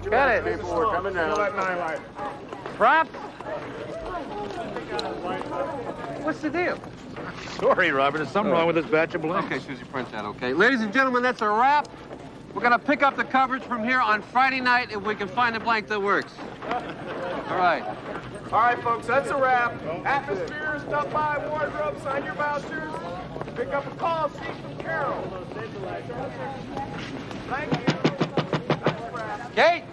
Get it. People, we're coming down. Props? What's the deal? Sorry, Robert. There's something wrong with this batch of blanks. Okay, Susie, print that, okay? Ladies and gentlemen, that's a wrap. We're going to pick up the coverage from here on Friday night if we can find a blank that works. All right. All right, folks, that's a wrap. Atmosphere, stop by, wardrobe, sign your vouchers. Pick up a call, see from Carol. Thank you. That's a wrap. Kate?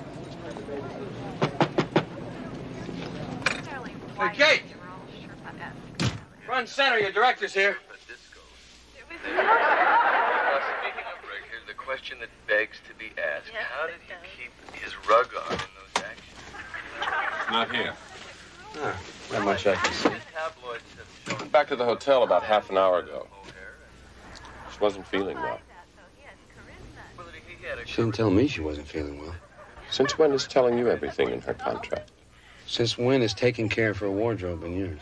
Hey, Kate! Front center, your director's here. Speaking of Rick, here's the question that begs to be asked. Yes, How did it he does. keep his rug on in those actions? Not here. Not much I can see. The tabloids have shown Back to the hotel about half an hour ago. She wasn't feeling well. She didn't tell me she wasn't feeling well. Since when is telling you everything in her contract? Since when is taking care of her wardrobe in yours?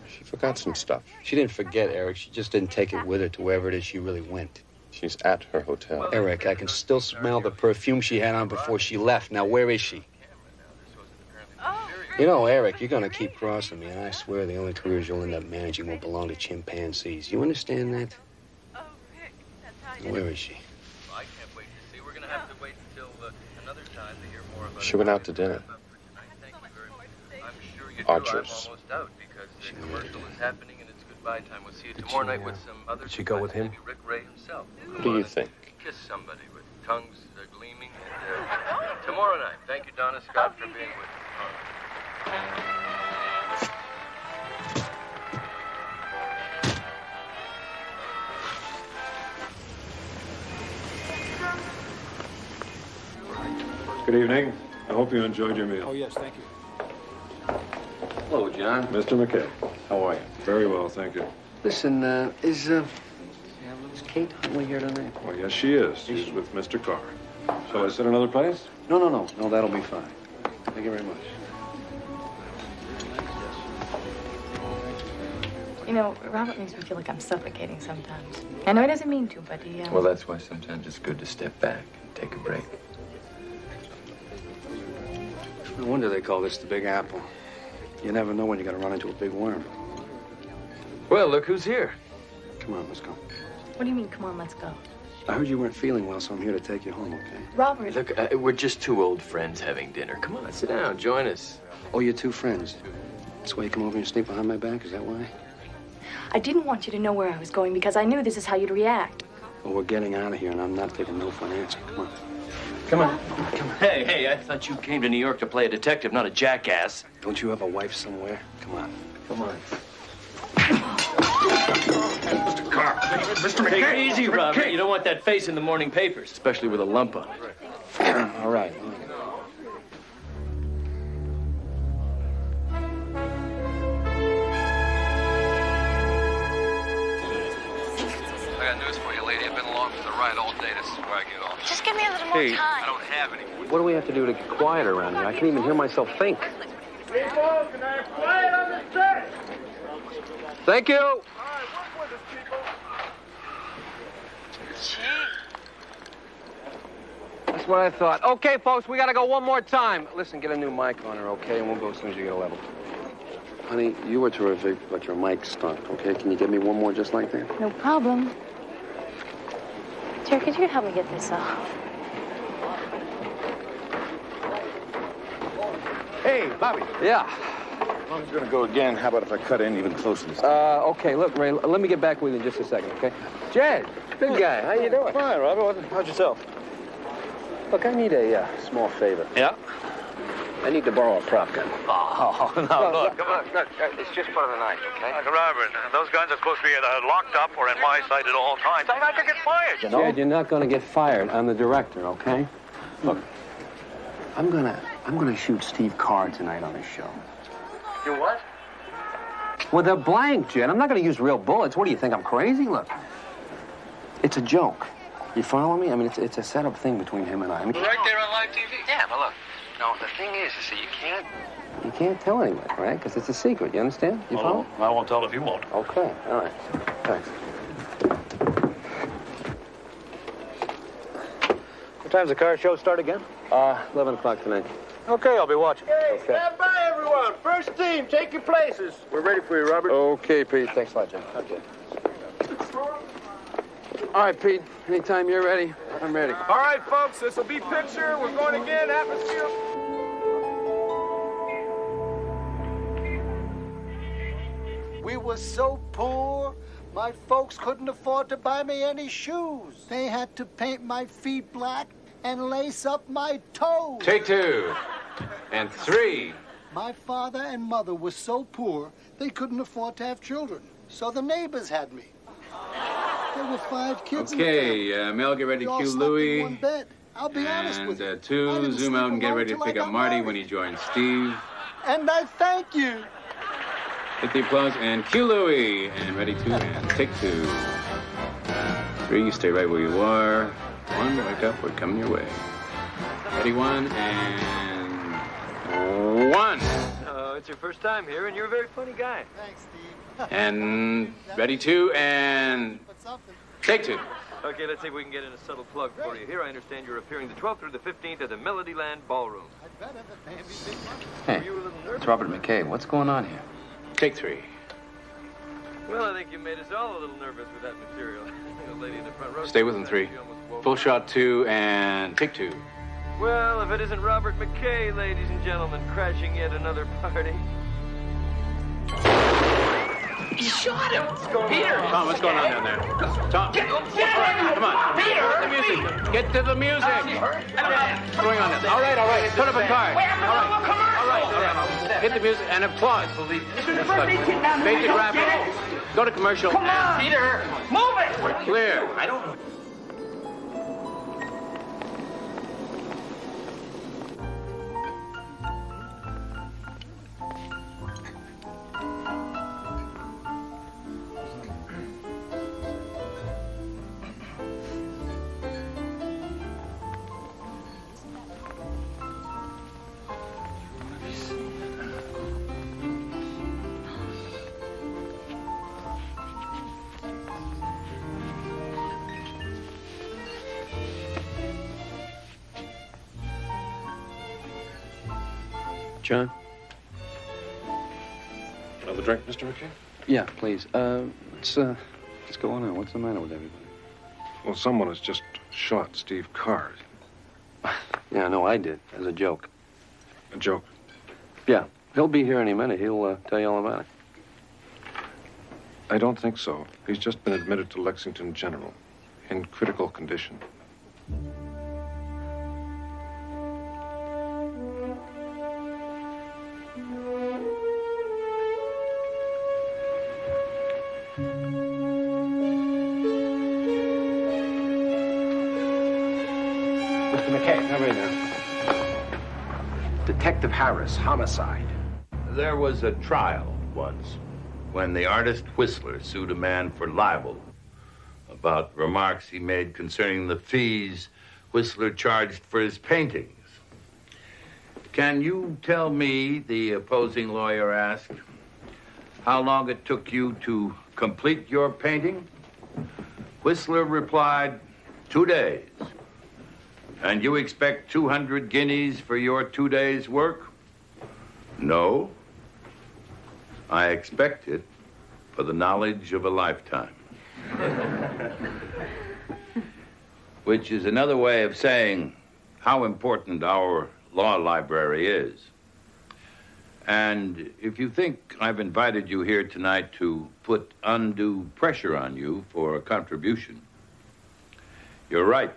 She forgot some stuff. She didn't forget, Eric. She just didn't take it with her to wherever it is she really went. She's at her hotel. Eric, I can still smell the perfume she had on before she left. Now, where is she? You know, Eric, you're going to keep crossing me, and I swear the only careers you'll end up managing will belong to chimpanzees. You understand that? Now, where is she? I can't wait to see. We're going to have to wait until another time to hear more about She went out to dinner. Thank you very much. I'm sure you do. Archer's. I'm almost out because the commercial is happening and it's goodbye time. We'll see you tomorrow night with some other. Did she go with him? Maybe Rick Ray himself. What do you think? Kiss somebody with tongues gleaming. And, tomorrow night. Thank you, Donna Scott, for being with us. Good evening. I hope you enjoyed your meal. Oh, yes, thank you. Hello, John. Mr. McKay. How are you? Very well, thank you. Listen, is Kate Huntley here tonight? Well, yes, she is. She's with Mr. Carr. Shall I sit another place? No, that'll be fine. Thank you very much. You know, Robert makes me feel like I'm suffocating sometimes. I know he doesn't mean to, but he, Well, that's why sometimes it's good to step back and take a break. No wonder they call this the Big Apple. You never know when you're going to run into a big worm. Well, look who's here. Come on, let's go. what do you mean, come on, let's go? I heard you weren't feeling well, so I'm here to take you home, okay? Robert. Look, we're just two old friends having dinner. Come on, sit down, join us. Oh, you're two friends. That's why you come over and sneak behind my back? Is that why? I didn't want you to know where I was going because I knew this is how you'd react. Well, we're getting out of here, and I'm not taking no for an answer. Come on. Come on. Hey, I thought you came to New York to play a detective, not a jackass. Don't you have a wife somewhere? Come on. Come on. Mr. Carr. Mr. McKay. Take it easy, Mr. Robert. McKay. You don't want that face in the morning papers, especially with a lump on it. All right. I got news for you, lady. I've been along for the ride all day. This is where I get off. Just give me a little more Hey. time. I don't have any. What do we have to do to get quiet around here? I can't even hear myself think. People, can I have quiet on the set? Thank you. All right, work with us, people. That's what I thought. Okay, folks, we got to go one more time. Listen, get a new mic on her, okay? And we'll go as soon as you get a level. Honey, you were terrific, but your mic stunk, okay? Can you get me one more just like that? No problem. Jerry, could you help me get this off? Hey, Bobby. Yeah. If I'm going to go again, how about if I cut in even closer this time? Okay, look, Ray, let me get back with you in just a second, okay? Jed, good guy, how you doing? Fine, Robert. How's yourself? Look, I need a small favor. Yeah? I need to borrow a prop gun. Oh, no, look. Come on, look, it's just for the night, okay? Robert, those guns are supposed to be either locked up or in my sight at all times. I'm not going to get fired, you know? Jed, you're not going to get fired. I'm the director, okay? Look, I'm gonna shoot Steve Carr tonight on his show. You what? Well, they're blank, Jed. I'm not going to use real bullets. What do you think? I'm crazy? Look, it's a joke. You follow me? I mean, it's a set-up thing between him and I. Right there on live TV. Yeah, but look, no, the thing is, you can't tell anyone, right? Because it's a secret. You understand? You follow? I won't tell if you won't. Okay. All right. Thanks. What time's the car show start again? 11 o'clock tonight. Okay, I'll be watching. Hey, stand by, everyone. First team, take your places. We're ready for you, Robert. Okay, Pete. Thanks a lot, Jim. Okay. All right, Pete. Anytime you're ready, I'm ready. All right, folks, this will be picture. We're going again, atmosphere. We were so poor, my folks couldn't afford to buy me any shoes. They had to paint my feet black and lace up my toes. Take 2. And 3. My father and mother were so poor, they couldn't afford to have children. So the neighbors had me. There were 5 kids in the family. Mel, get ready We to all cue slept in Louie. one bed. I'll be honest with you. And I 2, didn't zoom sleep out and get alone ready to till I pick up got Marty married. when he joins Steve. And I thank you. Hit the applause and cue Louie. And ready to and take 2. 3, you stay right where you are. 1, wake up, we're coming your way. Ready, 1, and 1. It's your first time here, and you're a very funny guy. Thanks, Steve. And ready, 2, and take 2. Okay, let's see if we can get in a subtle plug for you. Here, I understand you're appearing the 12th through the 15th at the Melodyland Ballroom. I'd better than paying me big money. Hey, Were you a little nervous? it's Robert McKay. What's going on here? Take 3. Well, I think you made us all a little nervous with that material. The lady in the front row. Stay with him, 3. Full shot 2, and take 2. Well, if it isn't Robert McKay, ladies and gentlemen, crashing yet another party. He shot him! Peter! Tom, what's going on down there? Tom, come on. Peter! The music. Get to the music. What's going on there? All right. Put up a card. All right. Hit the music and applause. That's right. Fade to graphic. Go to commercial. Come on, Peter! Move it! Clear. I don't know. John? Another drink, Mr. McKay? Yeah, please. What's going on? What's the matter with everybody? Well, someone has just shot Steve Carr. Yeah, no, I did. As a joke. A joke. Yeah, he'll be here any minute. He'll tell you all about it. I don't think so. He's just been admitted to Lexington General in critical condition. Mr. McKay. Not right now. Detective Harris, homicide. There was a trial once when the artist Whistler sued a man for libel about remarks he made concerning the fees Whistler charged for his paintings. Can you tell me, the opposing lawyer asked, how long it took you to complete your painting? Whistler replied, 2 days. And you expect 200 guineas for your 2 days' work? No. I expect it for the knowledge of a lifetime. Which is another way of saying how important our law library is. And if you think I've invited you here tonight to put undue pressure on you for a contribution, you're right.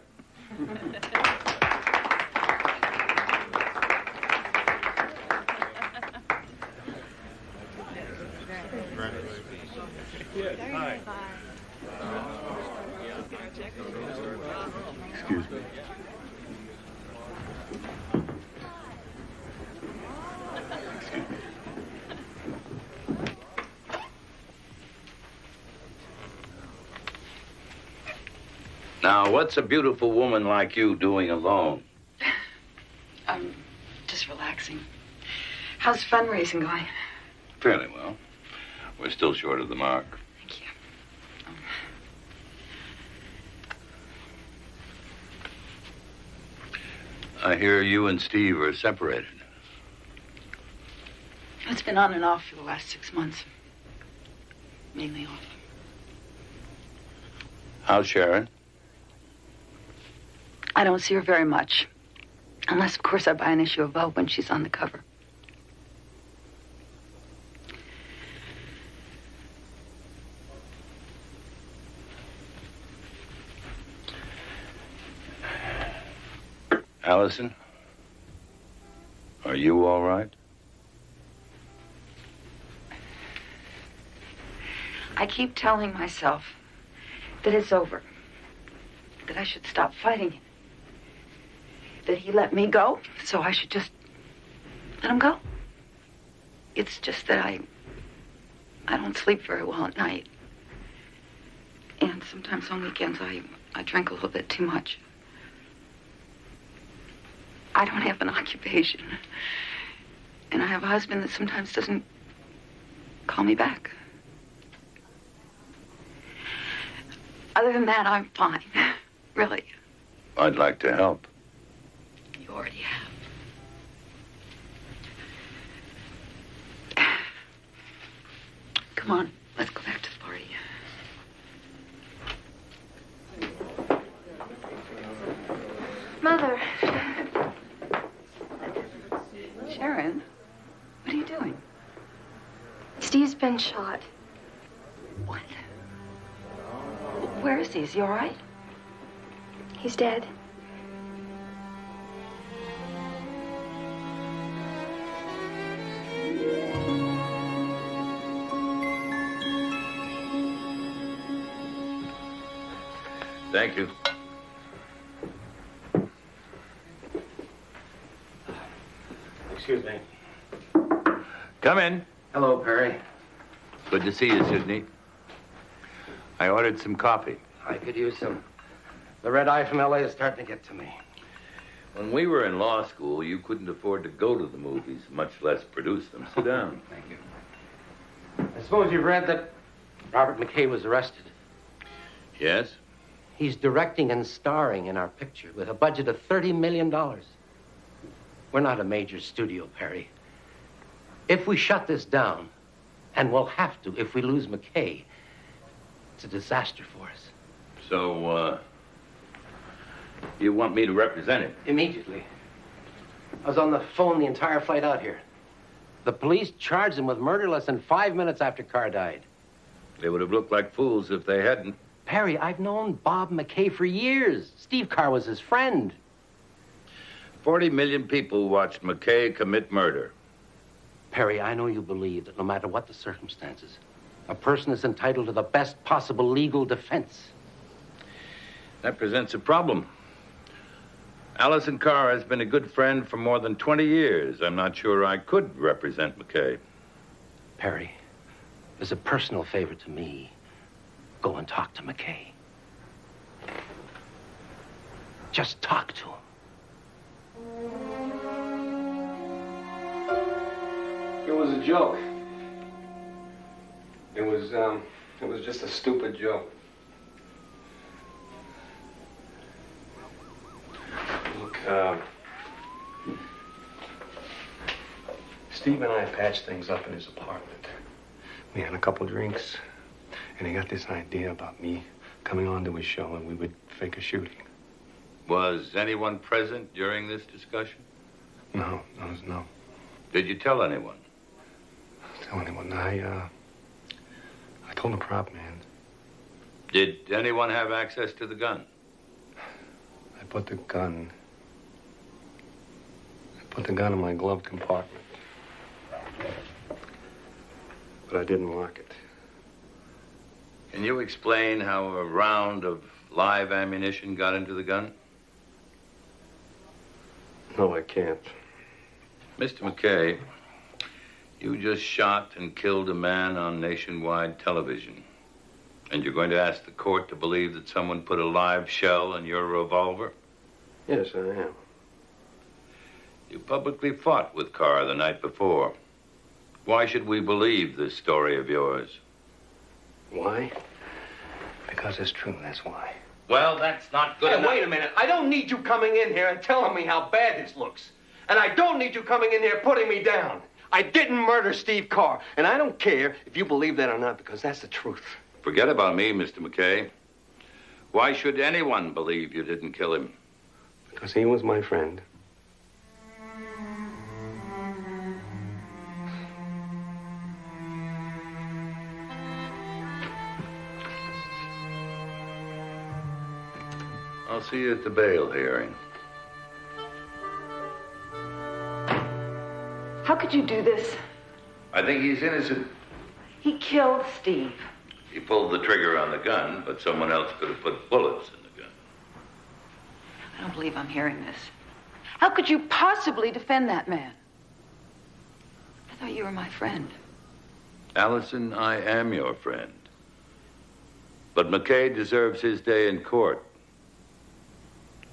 Hi. Excuse me. Excuse me. Now, what's a beautiful woman like you doing alone? I'm just relaxing. How's fundraising going? Fairly well. We're still short of the mark. Thank you. I hear you and Steve are separated. It's been on and off for the last 6 months. Mainly off. How's Sharon? I don't see her very much. Unless, of course, I buy an issue of Vogue when she's on the cover. Allison? Are you all right? I keep telling myself that it's over. That I should stop fighting him. That he let me go, so I should just let him go. It's just that I don't sleep very well at night. And sometimes on weekends I drink a little bit too much. I don't have an occupation. And I have a husband that sometimes doesn't call me back. Other than that, I'm fine. Really. I'd like to help. You already have. Come on, let's go back to the party. Mother. Sharon, what are you doing? Steve's been shot. What? Where is he? Is he all right? He's dead. Thank you. Excuse me. Come in. Hello, Perry. Good to see you, Sidney. I ordered some coffee. I could use some. The red eye from L.A. is starting to get to me. When we were in law school, you couldn't afford to go to the movies, much less produce them. Sit down. Thank you. I suppose you've read that Robert McKay was arrested. Yes? He's directing and starring in our picture with a budget of $30 million. We're not a major studio, Perry. If we shut this down, and we'll have to if we lose McKay, it's a disaster for us. So, you want me to represent him? Immediately. I was on the phone the entire flight out here. The police charged him with murder less than 5 minutes after Carr died. They would have looked like fools if they hadn't. Perry, I've known Bob McKay for years. Steve Carr was his friend. 40 million people watched McKay commit murder. Perry, I know you believe that no matter what the circumstances, a person is entitled to the best possible legal defense. That presents a problem. Allison Carr has been a good friend for more than 20 years. I'm not sure I could represent McKay. Perry, as a personal favor to me, go and talk to McKay. Just talk to him. It was a joke. It was just a stupid joke. Look, Steve and I patched things up in his apartment. We had a couple drinks, and he got this idea about me coming onto his show, and we would fake a shooting. Was anyone present during this discussion? No. Did you tell anyone? Tell anyone? I told the prop man. Did anyone have access to the gun? I put the gun in my glove compartment. But I didn't lock it. Can you explain how a round of live ammunition got into the gun? No, I can't. Mr. McKay, you just shot and killed a man on nationwide television. And you're going to ask the court to believe that someone put a live shell in your revolver? Yes, I am. You publicly fought with Carr the night before. Why should we believe this story of yours? Why? Because it's true, that's why. Well, that's not good Hey, enough. wait a minute. I don't need you coming in here and telling me how bad this looks. And I don't need you coming in here putting me down. I didn't murder Steve Carr. And I don't care if you believe that or not, because that's the truth. Forget about me, Mr. McKay. Why should anyone believe you didn't kill him? Because he was my friend. I'll see you at the bail hearing. How could you do this? I think he's innocent. He killed Steve. He pulled the trigger on the gun, but someone else could have put bullets in the gun. I don't believe I'm hearing this. How could you possibly defend that man? I thought you were my friend. Allison, I am your friend. But McKay deserves his day in court.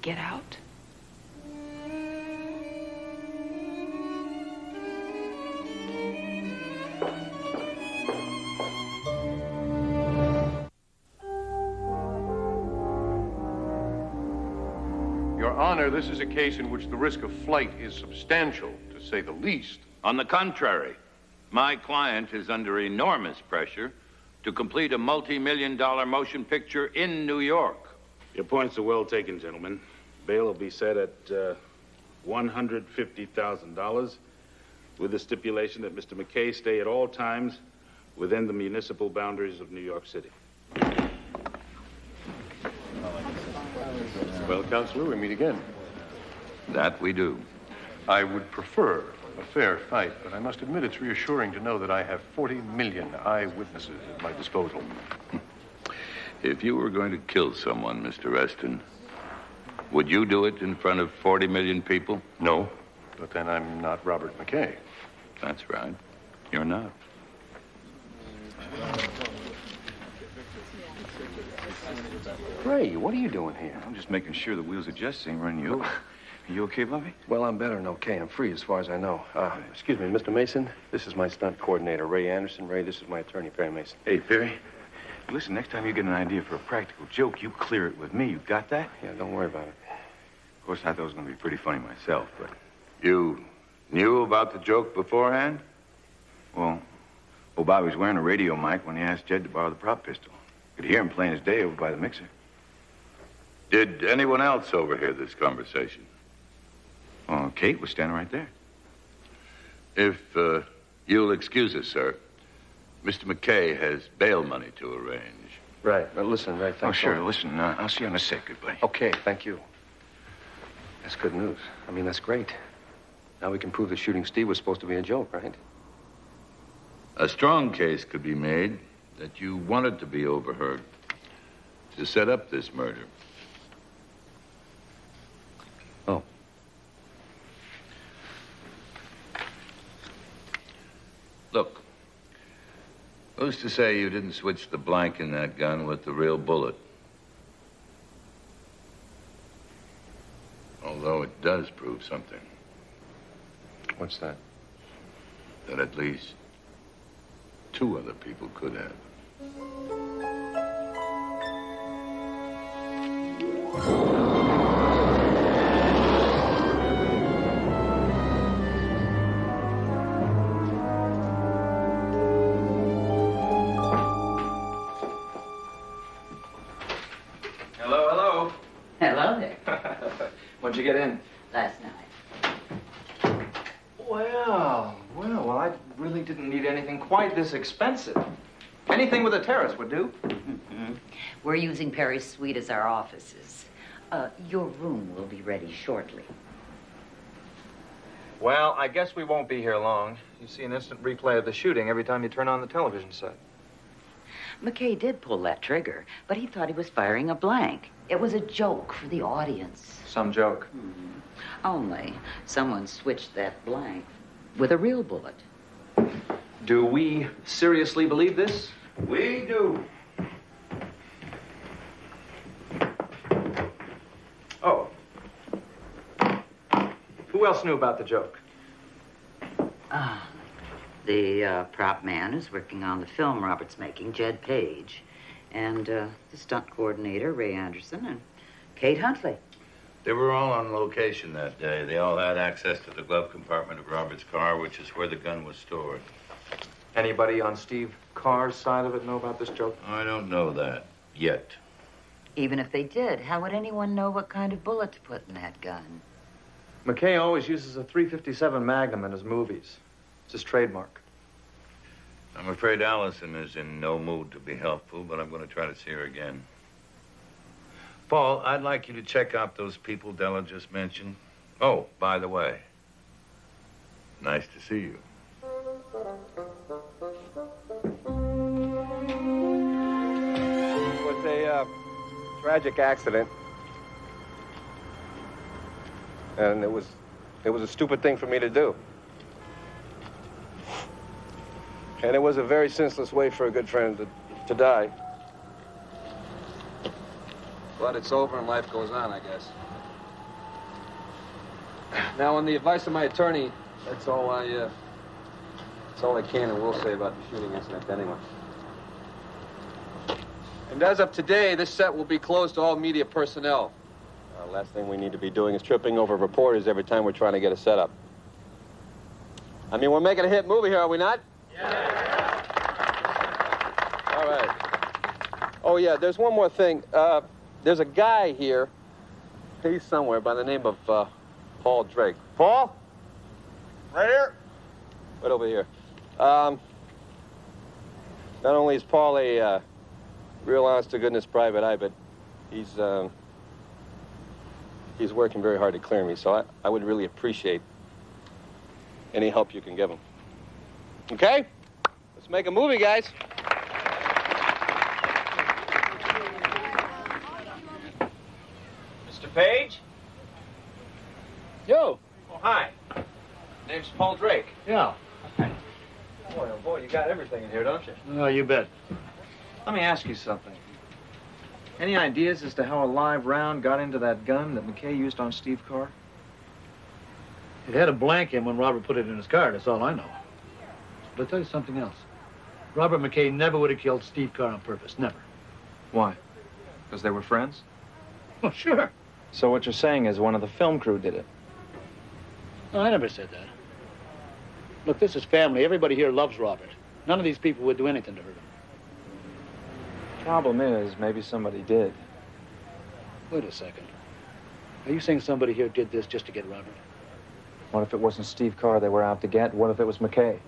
Get out. Your Honor, this is a case in which the risk of flight is substantial, to say the least. On the contrary, my client is under enormous pressure to complete a multi-million-dollar motion picture in New York. Your points are well taken, gentlemen. Bail will be set at $150,000 with the stipulation that Mr. McKay stay at all times within the municipal boundaries of New York City. Well, Counselor, we meet again. That we do. I would prefer a fair fight, but I must admit it's reassuring to know that I have 40 million eyewitnesses at my disposal. If you were going to kill someone, Mr. Reston, would you do it in front of 40 million people? No, but then I'm not Robert McKay. That's right. You're not. Ray, what are you doing here? I'm just making sure the wheels of justice ain't running you over. Are you okay, Bobby? Well, I'm better than okay. I'm free as far as I know. Excuse me, Mr. Mason. This is my stunt coordinator, Ray Anderson. Ray, this is my attorney, Perry Mason. Hey, Perry. Listen, next time you get an idea for a practical joke, you clear it with me. You got that? Yeah, don't worry about it. Of course, I thought it was going to be pretty funny myself, but... You knew about the joke beforehand? Well, Bobby was wearing a radio mic when he asked Jed to borrow the prop pistol. Could hear him plain as day over by the mixer. Did anyone else overhear this conversation? Oh, Kate was standing right there. If you'll excuse us, sir, Mr. McKay has bail money to arrange. Right. Well, listen, Ray, thanks. Oh, sure. Listen, I'll see you in a sec, good buddy. Okay, thank you. That's good news. I mean, that's great. Now we can prove that shooting Steve was supposed to be a joke, right? A strong case could be made that you wanted to be overheard to set up this murder. Oh. Look, who's to say you didn't switch the blank in that gun with the real bullet? Although it does prove something. What's that? That at least 2 other people could have. Hello, hello. Hello there. When'd you get in? Last night. Well, I really didn't need anything quite this expensive. Anything with a terrace would do. We're using Perry's suite as our offices. Your room will be ready shortly. Well, I guess we won't be here long. You see an instant replay of the shooting every time you turn on the television set. McKay did pull that trigger, but he thought he was firing a blank. It was a joke for the audience. Some joke. Only someone switched that blank with a real bullet. Do we seriously believe this? We do. Oh. Who else knew about the joke? The prop man who's working on the film Robert's making, Jed Page. and the stunt coordinator, Ray Anderson, and Kate Huntley. They were all on location that day. They all had access to the glove compartment of Robert's car, which is where the gun was stored. Anybody on Steve Carr's side of it know about this joke? I don't know that yet. Even if they did, how would anyone know what kind of bullet to put in that gun? McKay always uses a .357 Magnum in his movies. It's his trademark. I'm afraid Allison is in no mood to be helpful, but I'm going to try to see her again. Paul, I'd like you to check out those people Della just mentioned. Oh, by the way, nice to see you. It was a tragic accident. And it was a stupid thing for me to do. And it was a very senseless way for a good friend to die. But it's over and life goes on, I guess. Now, on the advice of my attorney, that's all I can and will say about the shooting incident anyway. And as of today, this set will be closed to all media personnel. Last thing we need to be doing is tripping over reporters every time we're trying to get a setup. I mean, we're making a hit movie here, are we not? Yeah. All right. Oh, yeah, there's one more thing. There's a guy here. He's somewhere by the name of Paul Drake. Paul? Right here. Right over here. Not only is Paul a real honest-to-goodness private eye, but he's working very hard to clear me, so I would really appreciate any help you can give him. Okay? Let's make a movie, guys. Mr. Page? Yo. Oh, hi. Name's Paul Drake. Yeah. Boy, oh boy, you got everything in here, don't you? Oh, you bet. Let me ask you something. Any ideas as to how a live round got into that gun that McKay used on Steve Carr? It had a blank in when Robert put it in his car, that's all I know. But I'll tell you something else. Robert McKay never would have killed Steve Carr on purpose, never. Why? Because they were friends? Oh, sure. So what you're saying is one of the film crew did it? No, I never said that. Look, this is family. Everybody here loves Robert. None of these people would do anything to hurt him. Problem is, maybe somebody did. Wait a second. Are you saying somebody here did this just to get Robert? What if it wasn't Steve Carr they were out to get? What if it was McKay?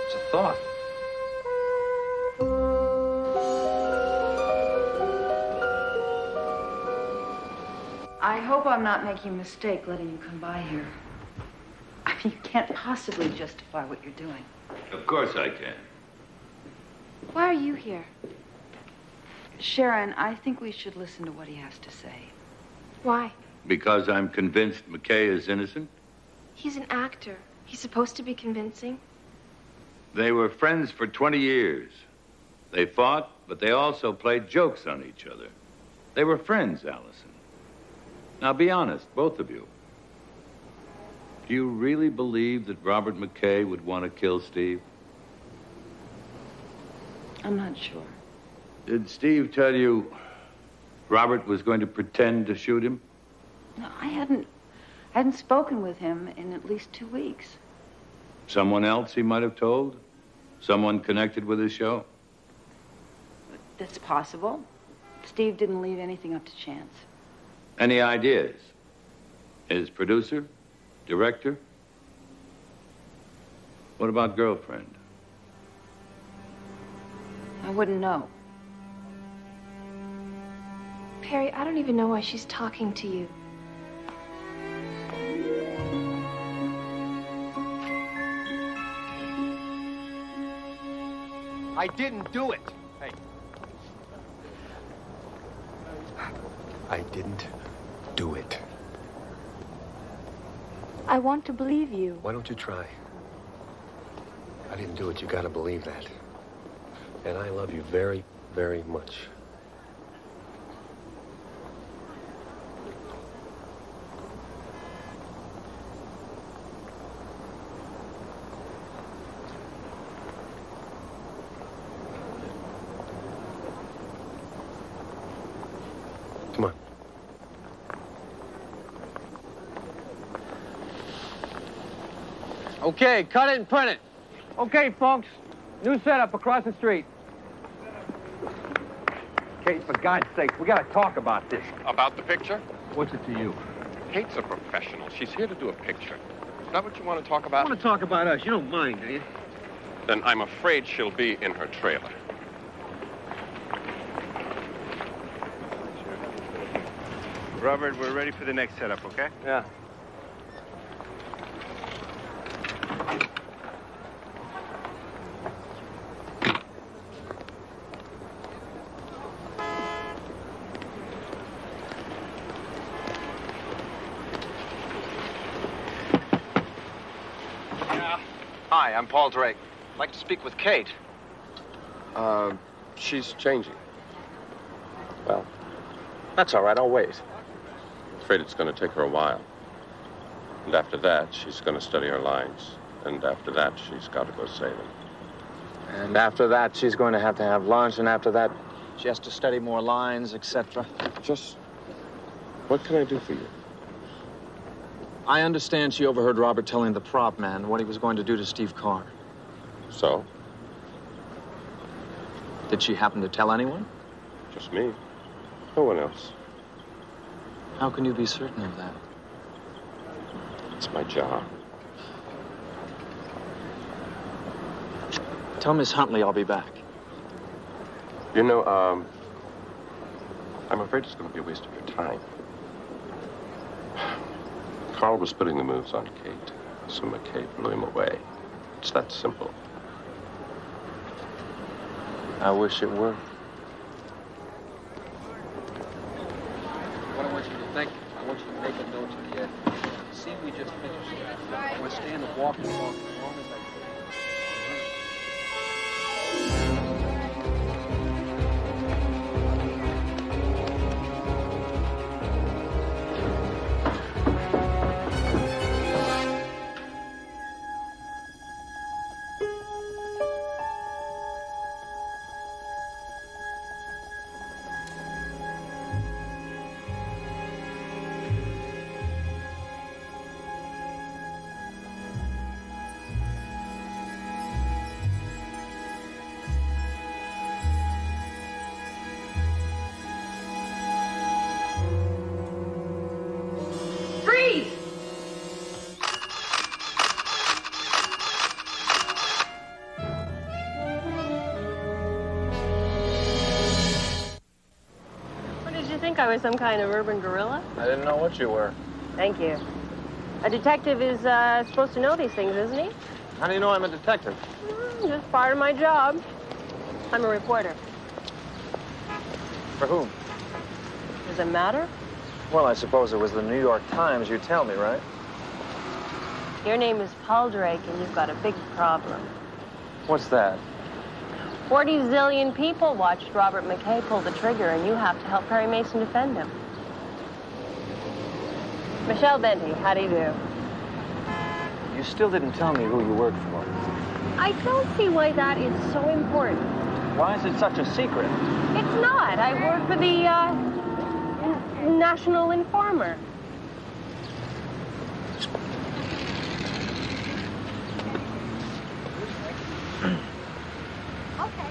It's a thought. I hope I'm not making a mistake letting you come by here. I mean, you can't possibly justify what you're doing. Of course I can. Why are you here? Sharon, I think we should listen to what he has to say. Why? Because I'm convinced McKay is innocent. He's an actor. He's supposed to be convincing. They were friends for 20 years. They fought, but they also played jokes on each other. They were friends, Allison. Now, be honest, both of you. Do you really believe that Robert McKay would want to kill Steve? I'm not sure. Did Steve tell you Robert was going to pretend to shoot him? No, I hadn't spoken with him in at least 2 weeks. Someone else he might have told? Someone connected with his show? That's possible. Steve didn't leave anything up to chance. Any ideas? His producer? Director? What about girlfriend? I wouldn't know. Perry, I don't even know why she's talking to you. I didn't do it. Hey. I didn't do it. I want to believe you. Why don't you try? I didn't do it. You gotta believe that. And I love you very, very much. Okay, cut it and print it. Okay, folks. New setup across the street. Kate, for God's sake, we gotta talk about this. About the picture? What's it to you? Kate's a professional. She's here to do a picture. Is that what you want to talk about? I want to talk about us. You don't mind, do you? Then I'm afraid she'll be in her trailer. Robert, we're ready for the next setup, okay? Yeah. Hi, I'm Paul Drake. I'd like to speak with Kate. She's changing. Well, That's all right, I'll wait. I'm afraid it's going to take her a while. And after that, she's going to study her lines. And after that, she's got to go say them. And after that, she's going to have lunch, and after that, she has to study more lines, etc. Just, what can I do for you? I understand she overheard Robert telling the prop man what he was going to do to Steve Carr. So? Did she happen to tell anyone? Just me. No one else. How can you be certain of that? It's my job. Tell Miss Huntley I'll be back. You know, I'm afraid it's going to be a waste of your time. Carl was putting the moves on Kate, so McKay blew him away. It's that simple. I wish it were. What I want you to think, I want you to make a note to the editor. See, we just finished that. I want to stand and walk and walk as long as I can. Freeze! What did you think? I was some kind of urban gorilla? I didn't know what you were. Thank you. A detective is supposed to know these things, isn't he? How do you know I'm a detective? Just part of my job. I'm a reporter. For whom? Does it matter? Well, I suppose it was the New York Times, you tell me, right? Your name is Paul Drake, and you've got a big problem. What's that? 40 zillion people watched Robert McKay pull the trigger, and you have to help Perry Mason defend him. Michelle Benty, how do you do? You still didn't tell me who you worked for. I don't see why that is so important. Why is it such a secret? It's not. I work for the, National Informer.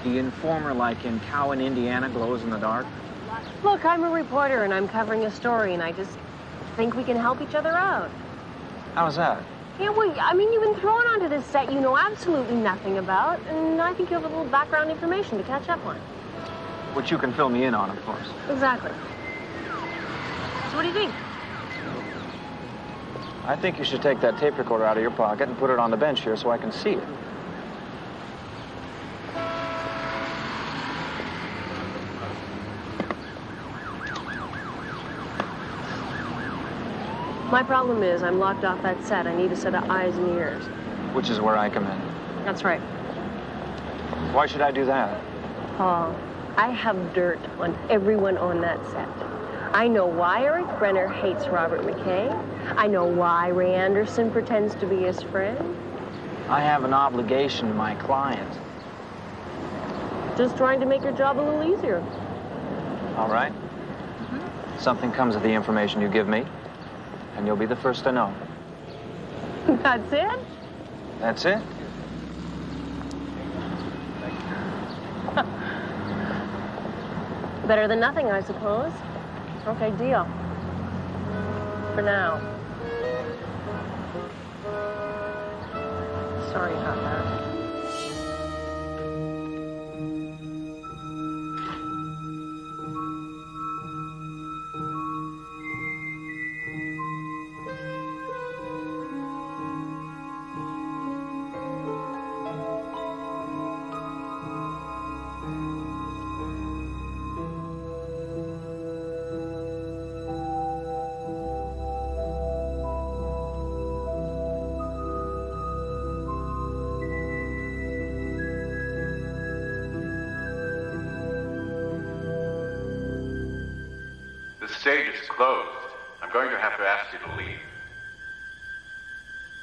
The Informer, like in Cowan, Indiana, glows in the dark? Look, I'm a reporter, and I'm covering a story, and I just think we can help each other out. How's that? Yeah, well, I mean, you've been thrown onto this set you know absolutely nothing about, and I think you have a little background information to catch up on. Which you can fill me in on, of course. Exactly. So what do you think? I think you should take that tape recorder out of your pocket and put it on the bench here so I can see it. My problem is I'm locked off that set. I need a set of eyes and ears. Which is where I come in. That's right. Why should I do that? Paul, I have dirt on everyone on that set. I know why Eric Brenner hates Robert McKay. I know why Ray Anderson pretends to be his friend. I have an obligation to my client. Just trying to make your job a little easier. All right. Something comes of the information you give me, and you'll be the first to know. That's it? That's it? Better than nothing, I suppose. Okay, deal. For now. Sorry about that. The stage is closed. I'm going to have to ask you to leave.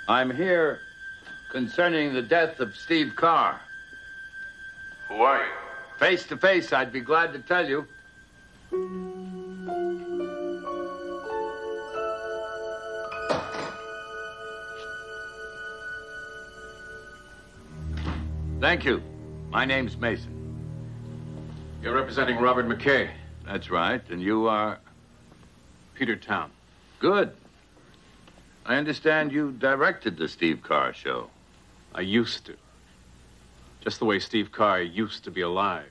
I'm here concerning the death of Steve Carr. Who are you? Face to face, I'd be glad to tell you. Thank you. My name's Mason. You're representing Robert McKay. That's right. And you are? Peter Town. Good. I understand you directed the Steve Carr show. I used to. Just the way Steve Carr used to be alive.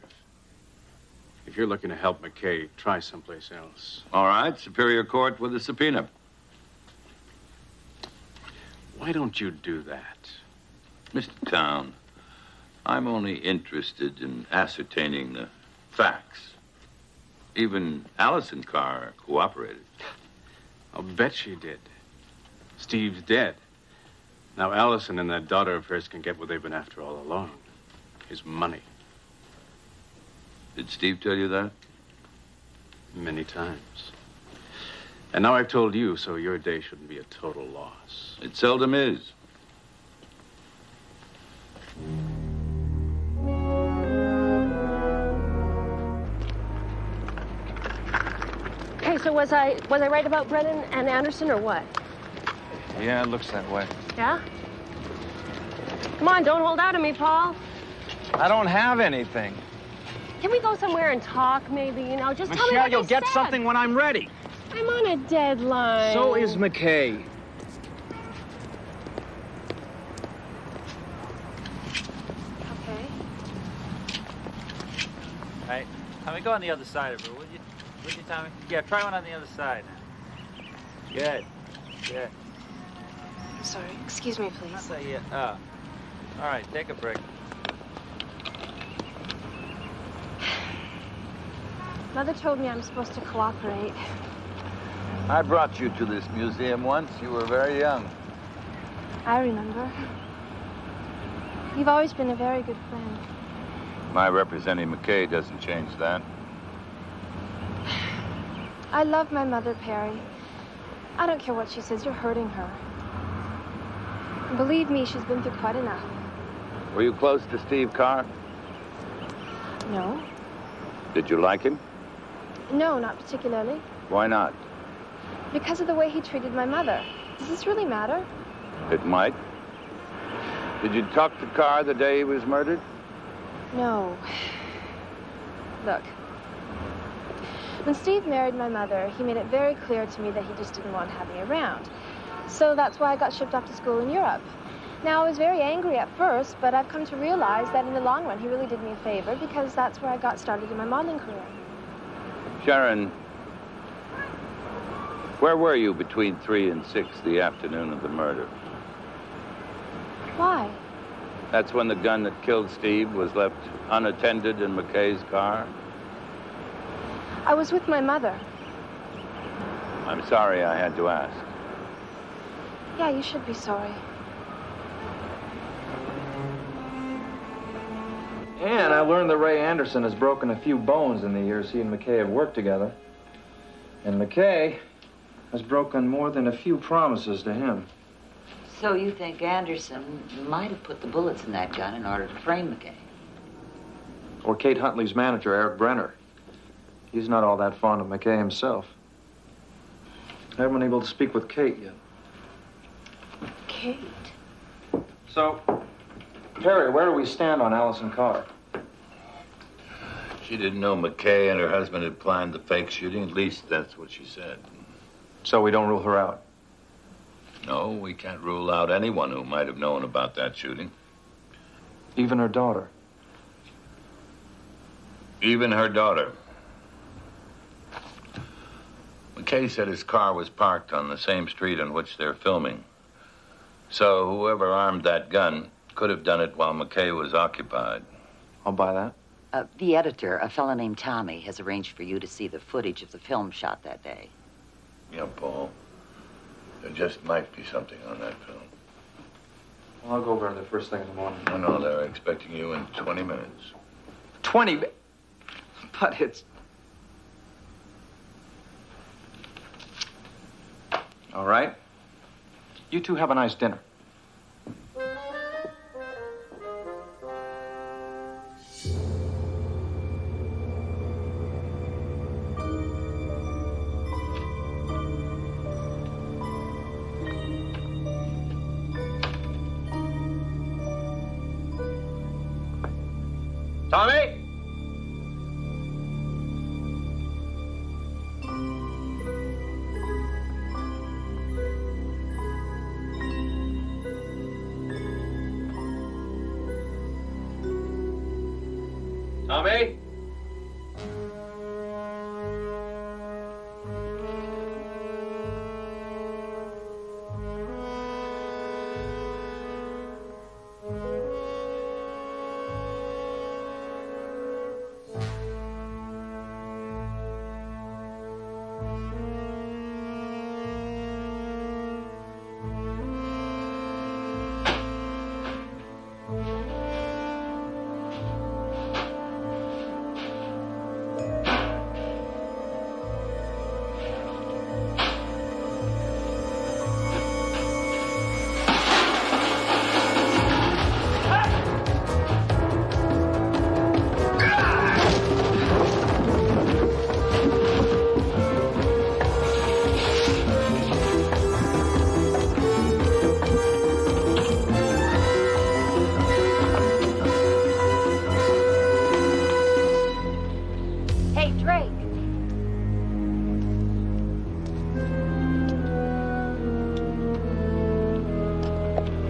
If you're looking to help McKay, try someplace else. All right. Superior Court with a subpoena. Why don't you do that? Mr. Town, I'm only interested in ascertaining the facts. Even Allison Carr cooperated. I'll bet she did. Steve's dead. Now Allison and that daughter of hers can get what they've been after all along. His money. Did Steve tell you that? Many times. And now I've told you, so your day shouldn't be a total loss. It seldom is. Okay, so was I right about Brennan and Anderson or what? Yeah, it looks that way. Yeah? Come on, don't hold out on me, Paul. I don't have anything. Can we go somewhere and talk, maybe? You know, just tell me Michelle, what you'll you get said. something when I'm ready. I'm on a deadline. So is McKay. Okay. Hey, Tommy, go on the other side of her, would you? Would you, Tommy? Yeah, try one on the other side. Good. Good. I'm sorry. Excuse me, please. So, yeah. All right, take a break. Mother told me I'm supposed to cooperate. I brought you to this museum once. You were very young. I remember. You've always been a very good friend. My representing McKay doesn't change that. I love my mother, Perry. I don't care what she says. You're hurting her. And believe me, she's been through quite enough. Were you close to Steve Carr? No. Did you like him? No, not particularly. Why not? Because of the way he treated my mother. Does this really matter? It might. Did you talk to Carr the day he was murdered? No. Look. When Steve married my mother, he made it very clear to me that he just didn't want to have me around. So that's why I got shipped off to school in Europe. Now, I was very angry at first, but I've come to realize that in the long run, he really did me a favor because that's where I got started in my modeling career. Sharon, where were you between 3 and 6 the afternoon of the murder? Why? That's when the gun that killed Steve was left unattended in McKay's car? I was with my mother. I'm sorry I had to ask. Yeah, you should be sorry. And I learned that Ray Anderson has broken a few bones in the years he and McKay have worked together. And McKay has broken more than a few promises to him. So you think Anderson might have put the bullets in that gun in order to frame McKay? Or Kate Huntley's manager, Eric Brenner. He's not all that fond of McKay himself. I haven't been able to speak with Kate yet. Kate? So So, Perry, where do we stand on Allison Carr? She didn't know McKay and her husband had planned the fake shooting. At least that's what she said. So we don't rule her out? No, we can't rule out anyone who might have known about that shooting. Even her daughter? Even her daughter. McKay said his car was parked on the same street on which they're filming. So whoever armed that gun could have done it while McKay was occupied. I'll buy that. The editor, a fellow named Tommy, has arranged for you to see the footage of the film shot that day. Yeah, Paul. There just might be something on that film. Well, I'll go over there first thing in the morning. No, they're expecting you in 20 minutes. 20? But it's... All right. You two have a nice dinner. Tommy? Tommy?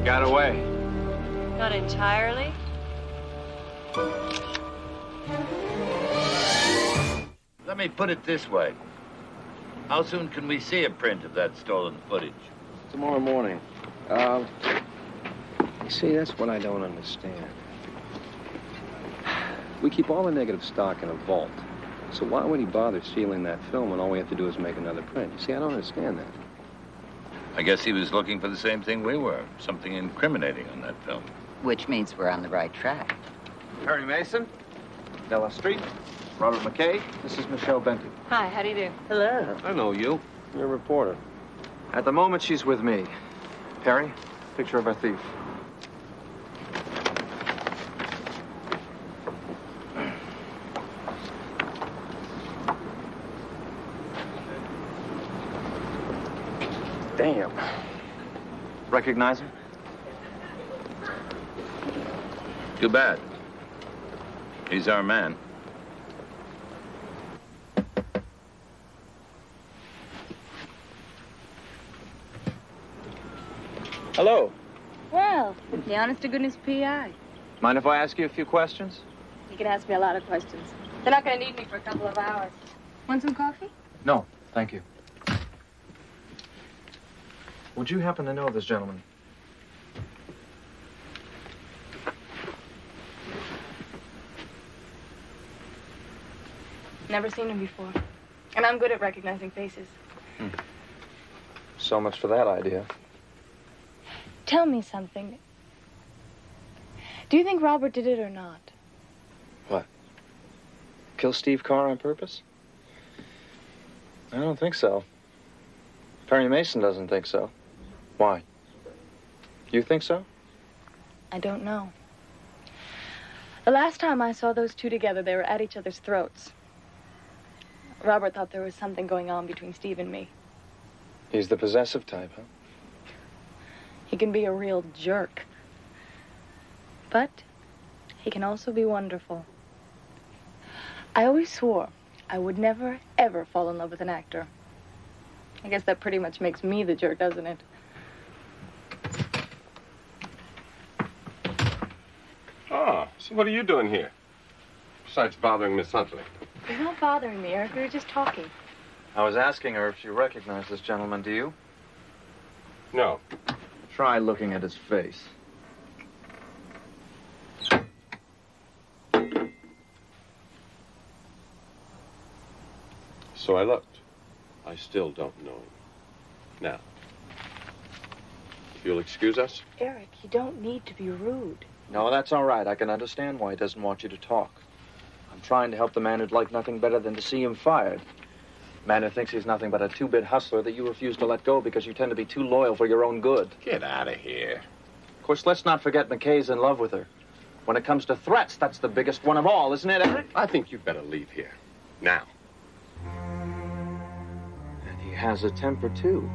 Got away. Not entirely. Let me put it this way. How soon can we see a print of that stolen footage? Tomorrow morning. You see, that's what I don't understand. We keep all the negative stock in a vault. So why would he bother stealing that film when all we have to do is make another print? You see, I don't understand that. I guess he was looking for the same thing we were, something incriminating on that film. Which means we're on the right track. Perry Mason, Della Street, Robert McKay. This is Michelle Benton. Hi, how do you do? Hello. I know you. You're a reporter. At the moment, she's with me. Perry, picture of our thief. Damn. Recognize him? Too bad. He's our man. Hello. Well, the honest-to-goodness PI. Mind if I ask you a few questions? You can ask me a lot of questions. They're not going to need me for a couple of hours. Want some coffee? No, thank you. Would you happen to know this gentleman? Never seen him before. And I'm good at recognizing faces. So much for that idea. Tell me something. Do you think Robert did it or not? What? Kill Steve Carr on purpose? I don't think so. Perry Mason doesn't think so. Why? You think so? I don't know. The last time I saw those two together, they were at each other's throats. Robert thought there was something going on between Steve and me. He's the possessive type, huh? He can be a real jerk. But he can also be wonderful. I always swore I would never, ever fall in love with an actor. I guess that pretty much makes me the jerk, doesn't it? Oh, so what are you doing here? Besides bothering Miss Huntley. You're not bothering me, Eric. We were just talking. I was asking her if she recognized this gentleman. Do you? No. Try looking at his face. So I looked. I still don't know him. Now, if you'll excuse us. Eric, you don't need to be rude. No, that's all right. I can understand why he doesn't want you to talk. I'm trying to help the man who'd like nothing better than to see him fired. A man who thinks he's nothing but a two-bit hustler that you refuse to let go because you tend to be too loyal for your own good. Get out of here. Of course, let's not forget McKay's in love with her. When it comes to threats, that's the biggest one of all, isn't it, Eric? I think you'd better leave here. Now. And he has a temper, too.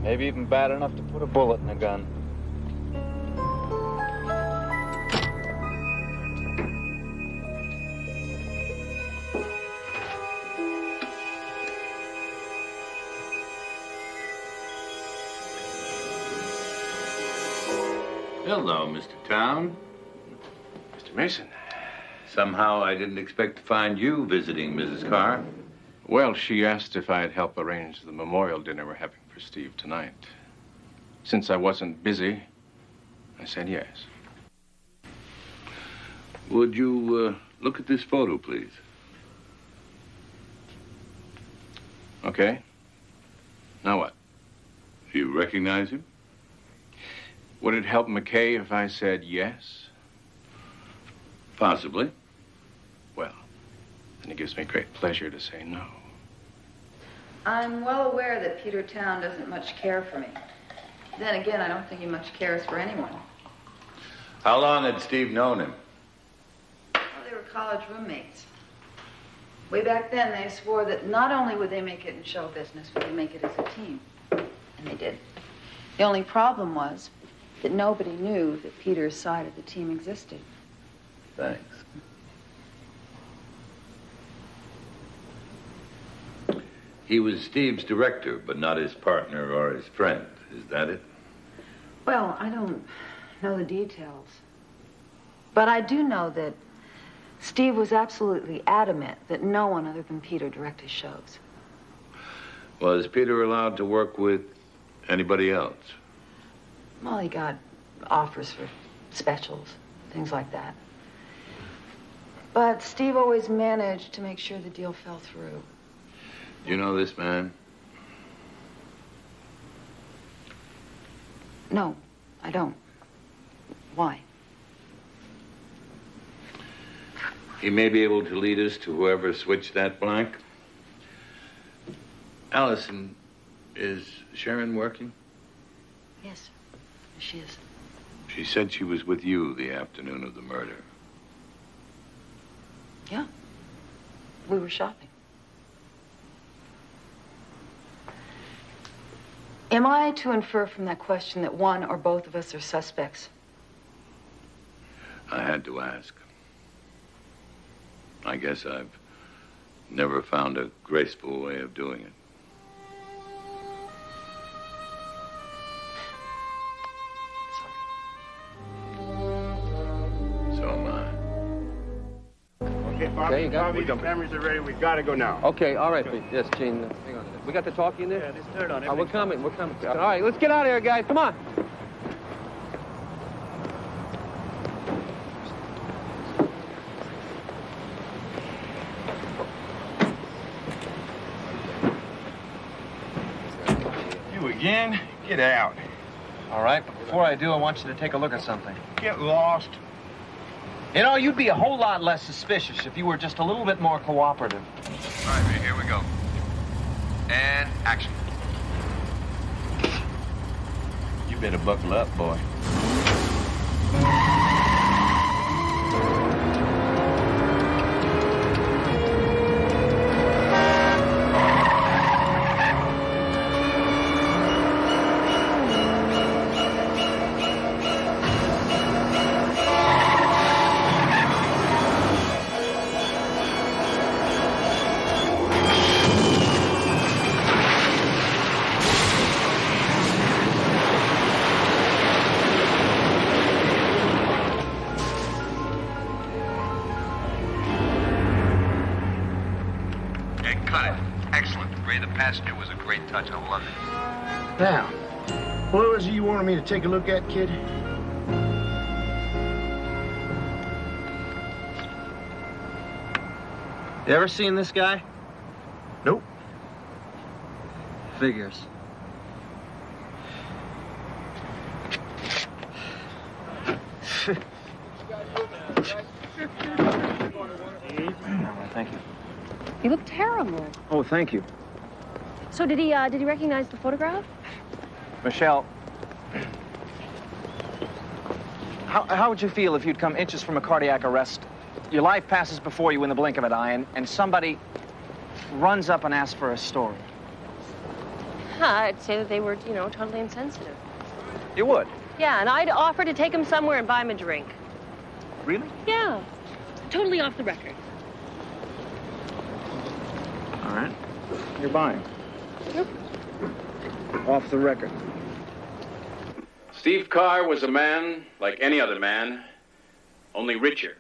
Maybe even bad enough to put a bullet in a gun. Hello, Mr. Town. Mr. Mason. Somehow I didn't expect to find you visiting Mrs. Carr. Well, she asked if I'd help arrange the memorial dinner we're having for Steve tonight. Since I wasn't busy, I said yes. Would you look at this photo, please? Okay. Now what? Do you recognize him? Would it help McKay if I said yes? Possibly. Well, then it gives me great pleasure to say no. I'm well aware that Peter Town doesn't much care for me. Then again, I don't think he much cares for anyone. How long had Steve known him? Well, they were college roommates. Way back then, they swore that not only would they make it in show business, but they'd make it as a team. And they did. The only problem was that nobody knew that Peter's side of the team existed. Thanks. He was Steve's director, but not his partner or his friend. Is that it? Well, I don't know the details. But I do know that Steve was absolutely adamant that no one other than Peter direct his shows. Was Peter allowed to work with anybody else? Well, he got offers for specials, things like that. But Steve always managed to make sure the deal fell through. Do you know this man? No, I don't. Why? He may be able to lead us to whoever switched that blank. Allison, is Sharon working? Yes, she is. She said she was with you the afternoon of the murder. Yeah. We were shopping. Am I to infer from that question that one or both of us are suspects? I had to ask. I guess I've never found a graceful way of doing it. So am I. Okay, Bobby, Okay, you got it. the cameras are ready. We gotta go now. Okay, all right. Yes, Gene. Hang on. We got the talkie in there? Yeah, just turn on it. We're coming. We're coming. All right, let's get out of here, guys. Come on. You again? Get out. All right, but before I do, I want you to take a look at something. Get lost. You know, you'd be a whole lot less suspicious if you were just a little bit more cooperative. All right, here we go. And action. You better buckle up, boy. great touch. I love it. Now, what was it you wanted me to take a look at, kid? You ever seen this guy? Nope. Figures. Thank you. You look terrible. Oh, thank you. So did he recognize the photograph? Michelle, how would you feel if you'd come inches from a cardiac arrest? Your life passes before you in the blink of an eye, and somebody runs up and asks for a story. I'd say that they were, totally insensitive. You would? Yeah, and I'd offer to take him somewhere and buy him a drink. Really? Yeah. Totally off the record. All right. You're buying. Yep. Off the record. Steve Carr was a man like any other man, only richer.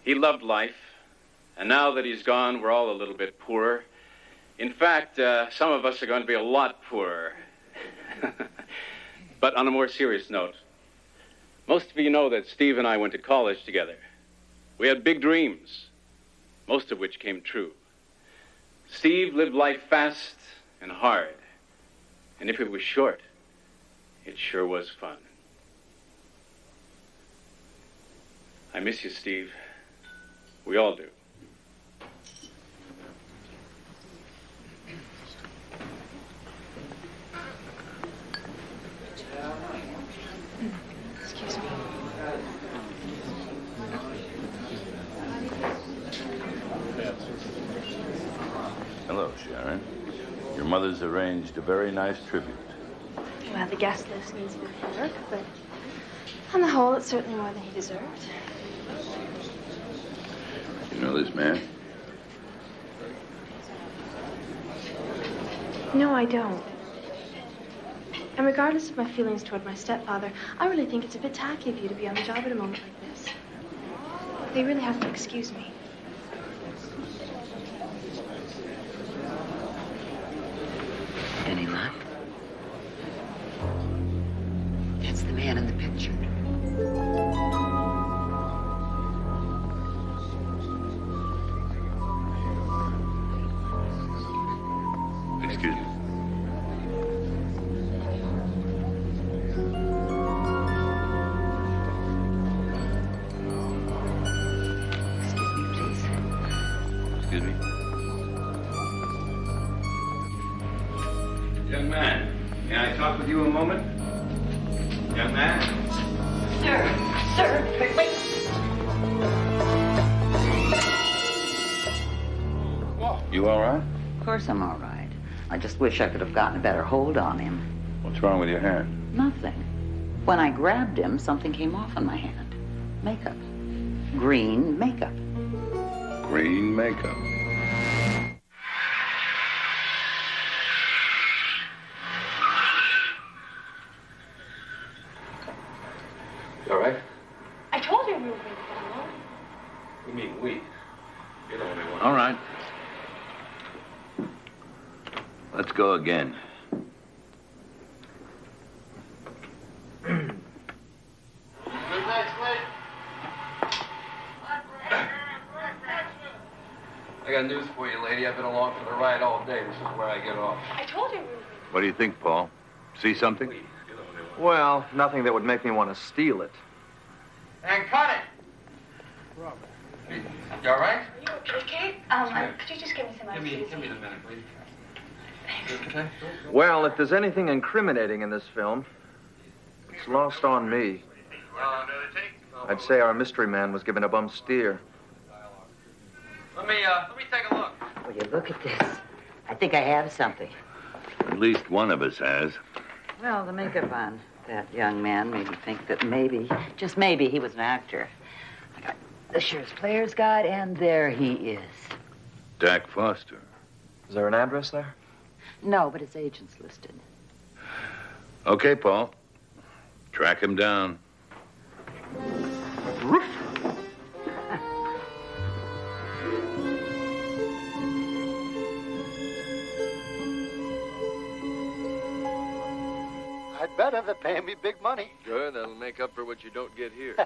He loved life, and now that he's gone, we're all a little bit poorer. In fact, some of us are going to be a lot poorer. But on a more serious note, most of you know that Steve and I went to college together. We had big dreams, most of which came true. Steve lived life fast and hard, and if it was short, it sure was fun. I miss you, Steve. We all do. Excuse me. Hello, Sharon. Your mother's arranged a very nice tribute. Well, the guest list needs a bit of work, but on the whole, it's certainly more than he deserved. You know this man? No, I don't. And regardless of my feelings toward my stepfather, I really think it's a bit tacky of you to be on the job at a moment like this. They really have to excuse me. Any luck? It's the man in the picture. Excuse me. Excuse me. Young man, may I talk with you a moment? Young man? Sir, wait. You all right? Of course I'm all right. I just wish I could have gotten a better hold on him. What's wrong with your hand? Nothing. When I grabbed him, something came off on my hand. Makeup. Green makeup. Green makeup. You all right? I told you we were going to get along. You mean we? You're the only one. All right. Let's go again. I got news for you, lady. I've been along for the ride all day. This is where I get off. I told you we were going What do you think, Paul? See something? Well, nothing that would make me want to steal it. And cut it! You all right? Are you okay, Kate? Could you just give me some ice, please? Give me the minute, please. Well, if there's anything incriminating in this film, it's lost on me. I'd say our mystery man was given a bum steer. Let me take a look. Will you look at this? I think I have something. At least one of us has. Well, the makeup on that young man made me think that maybe, just maybe, he was an actor. I got the Shear's Player's Guide, and there he is. Dak Foster. Is there an address there? No, but his agent's listed. Okay, Paul. Track him down. I'd better. They're paying me big money. Good, that'll make up for what you don't get here.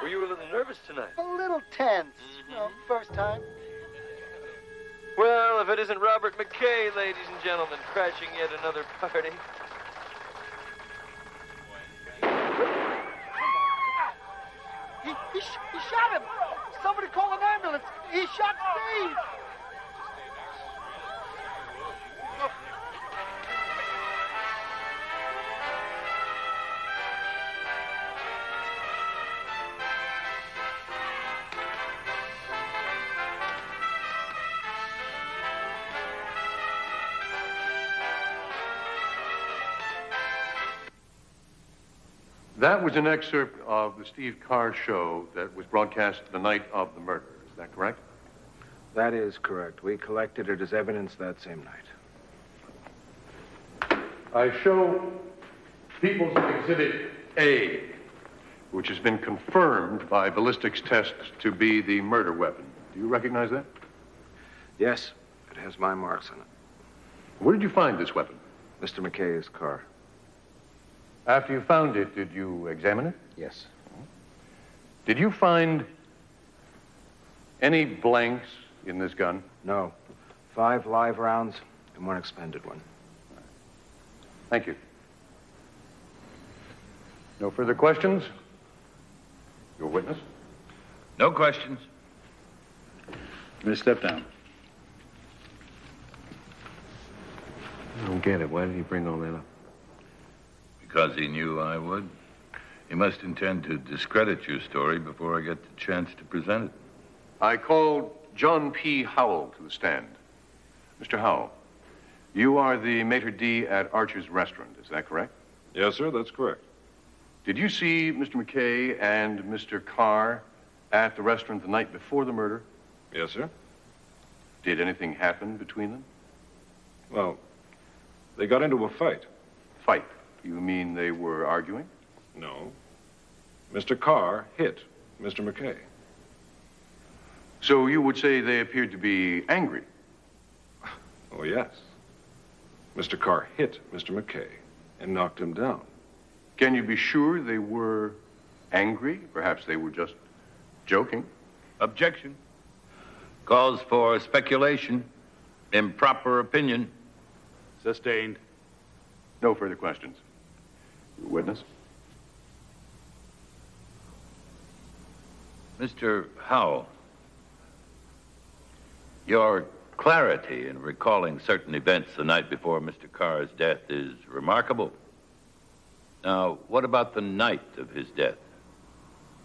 Were you a little nervous tonight? A little tense. You know, first time. Well, if it isn't Robert McKay, ladies and gentlemen, crashing yet another party. He shot him. Somebody call an ambulance. He shot Steve. That was an excerpt of the Steve Carr show that was broadcast the night of the murder. Is that correct? That is correct. We collected it as evidence that same night. I show People's Exhibit A, which has been confirmed by ballistics tests to be the murder weapon. Do you recognize that? Yes, it has my marks on it. Where did you find this weapon? Mr. McKay's car. After you found it, did you examine it? Yes. Did you find any blanks in this gun? No. 5 live rounds and 1 expended one. Thank you. No further questions? Your witness? No questions. Miss, step down. I don't get it. Why did he bring all that up? Because he knew I would. He must intend to discredit your story before I get the chance to present it. I called John P. Howell to the stand. Mr. Howell, you are the maitre d' at Archer's Restaurant, is that correct? Yes, sir, that's correct. Did you see Mr. McKay and Mr. Carr at the restaurant the night before the murder? Yes, sir. Did anything happen between them? Well, they got into a fight. Fight? You mean they were arguing? No. Mr. Carr hit Mr. McKay. So you would say they appeared to be angry? Oh, yes. Mr. Carr hit Mr. McKay and knocked him down. Can you be sure they were angry? Perhaps they were just joking. Objection. Calls for speculation. Improper opinion. Sustained. No further questions. Your witness? Mr. Howell, your clarity in recalling certain events the night before Mr. Carr's death is remarkable. Now, what about the night of his death?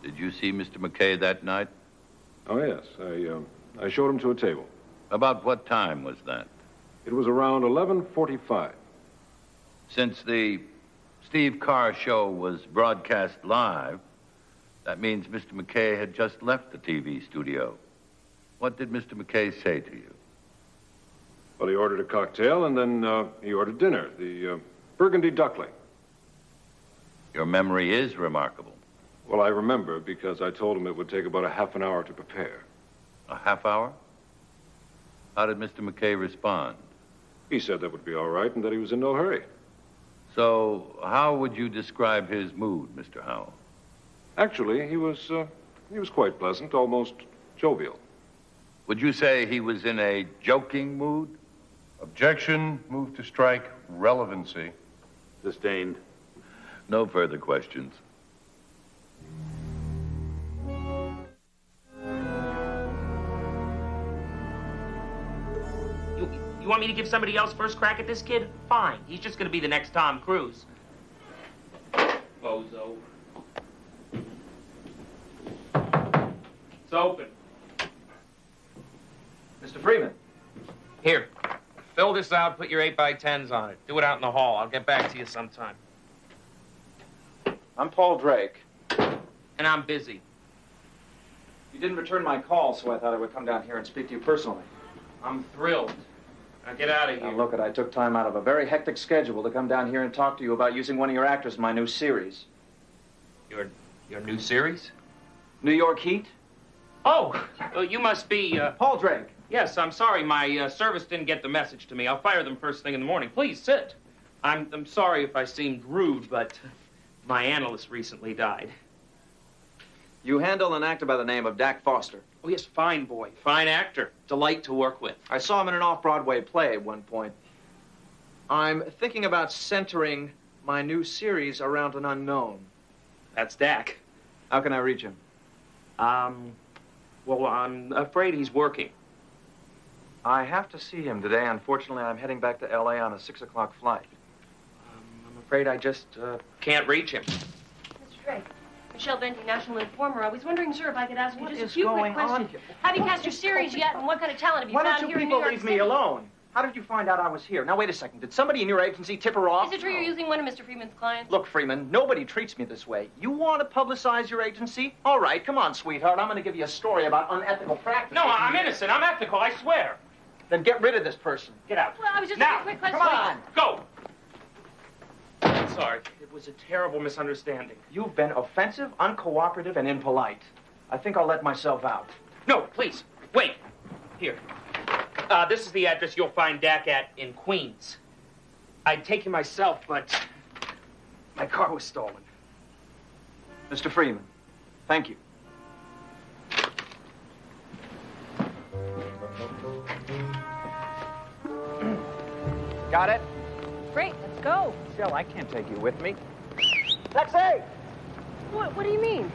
Did you see Mr. McKay that night? Oh, yes. I showed him to a table. About what time was that? It was around 11:45. Since the Steve Carr show was broadcast live, that means Mr. McKay had just left the TV studio. What did Mr. McKay say to you? Well, he ordered a cocktail, and then he ordered dinner, the burgundy duckling. Your memory is remarkable. Well, I remember because I told him it would take about a half an hour to prepare. A half hour? How did Mr. McKay respond? He said that would be all right and that he was in no hurry. So, how would you describe his mood, Mr. Howell? Actually, he was quite pleasant, almost jovial. Would you say he was in a joking mood? Objection. Move to strike. Relevancy. Sustained. No further questions. You want me to give somebody else first crack at this kid? Fine. He's just going to be the next Tom Cruise. Bozo. It's open. Mr. Freeman. Here. Fill this out, put your 8x10s on it. Do it out in the hall. I'll get back to you sometime. I'm Paul Drake. And I'm busy. You didn't return my call, so I thought I would come down here and speak to you personally. I'm thrilled. Now get out of here. Now look, I took time out of a very hectic schedule to come down here and talk to you about using one of your actors in my new series. Your new series? New York Heat? Oh, you must be, Paul Drake. Yes, I'm sorry. My service didn't get the message to me. I'll fire them first thing in the morning. Please, sit. I'm sorry if I seemed rude, but my analyst recently died. You handle an actor by the name of Dak Foster. Oh, yes, fine boy. Fine actor. Delight to work with. I saw him in an off-Broadway play at one point. I'm thinking about centering my new series around an unknown. That's Dak. How can I reach him? Well, I'm afraid he's working. I have to see him today. Unfortunately, I'm heading back to L.A. on a 6 o'clock flight. I'm afraid I just can't reach him. Mr. Drake, Michelle Venti, National Informer. I was wondering, sir, if I could ask you What just a is few quick going on questions. here? Have you cast your series yet, and what kind of talent have you Why found don't you here in people New York leave me City? alone? How did you find out I was here? Now, wait a second. Did somebody in your agency tip her off? Is it true you're using one of Mr. Freeman's clients? Look, Freeman, nobody treats me this way. You want to publicize your agency? All right, come on, sweetheart. I'm going to give you a story about unethical practices. No, I'm innocent. I'm ethical, I swear. Then get rid of this person. Get out. Well, I was just Now, a quick question. Come on. Go. I'm sorry. It was a terrible misunderstanding. You've been offensive, uncooperative, and impolite. I think I'll let myself out. No, please. Wait. Here. This is the address you'll find Dak at in Queens. I'd take you myself, but my car was stolen. Mr. Freeman, thank you. Got it? Great, let's go. Michelle, I can't take you with me. Taxi! What do you mean?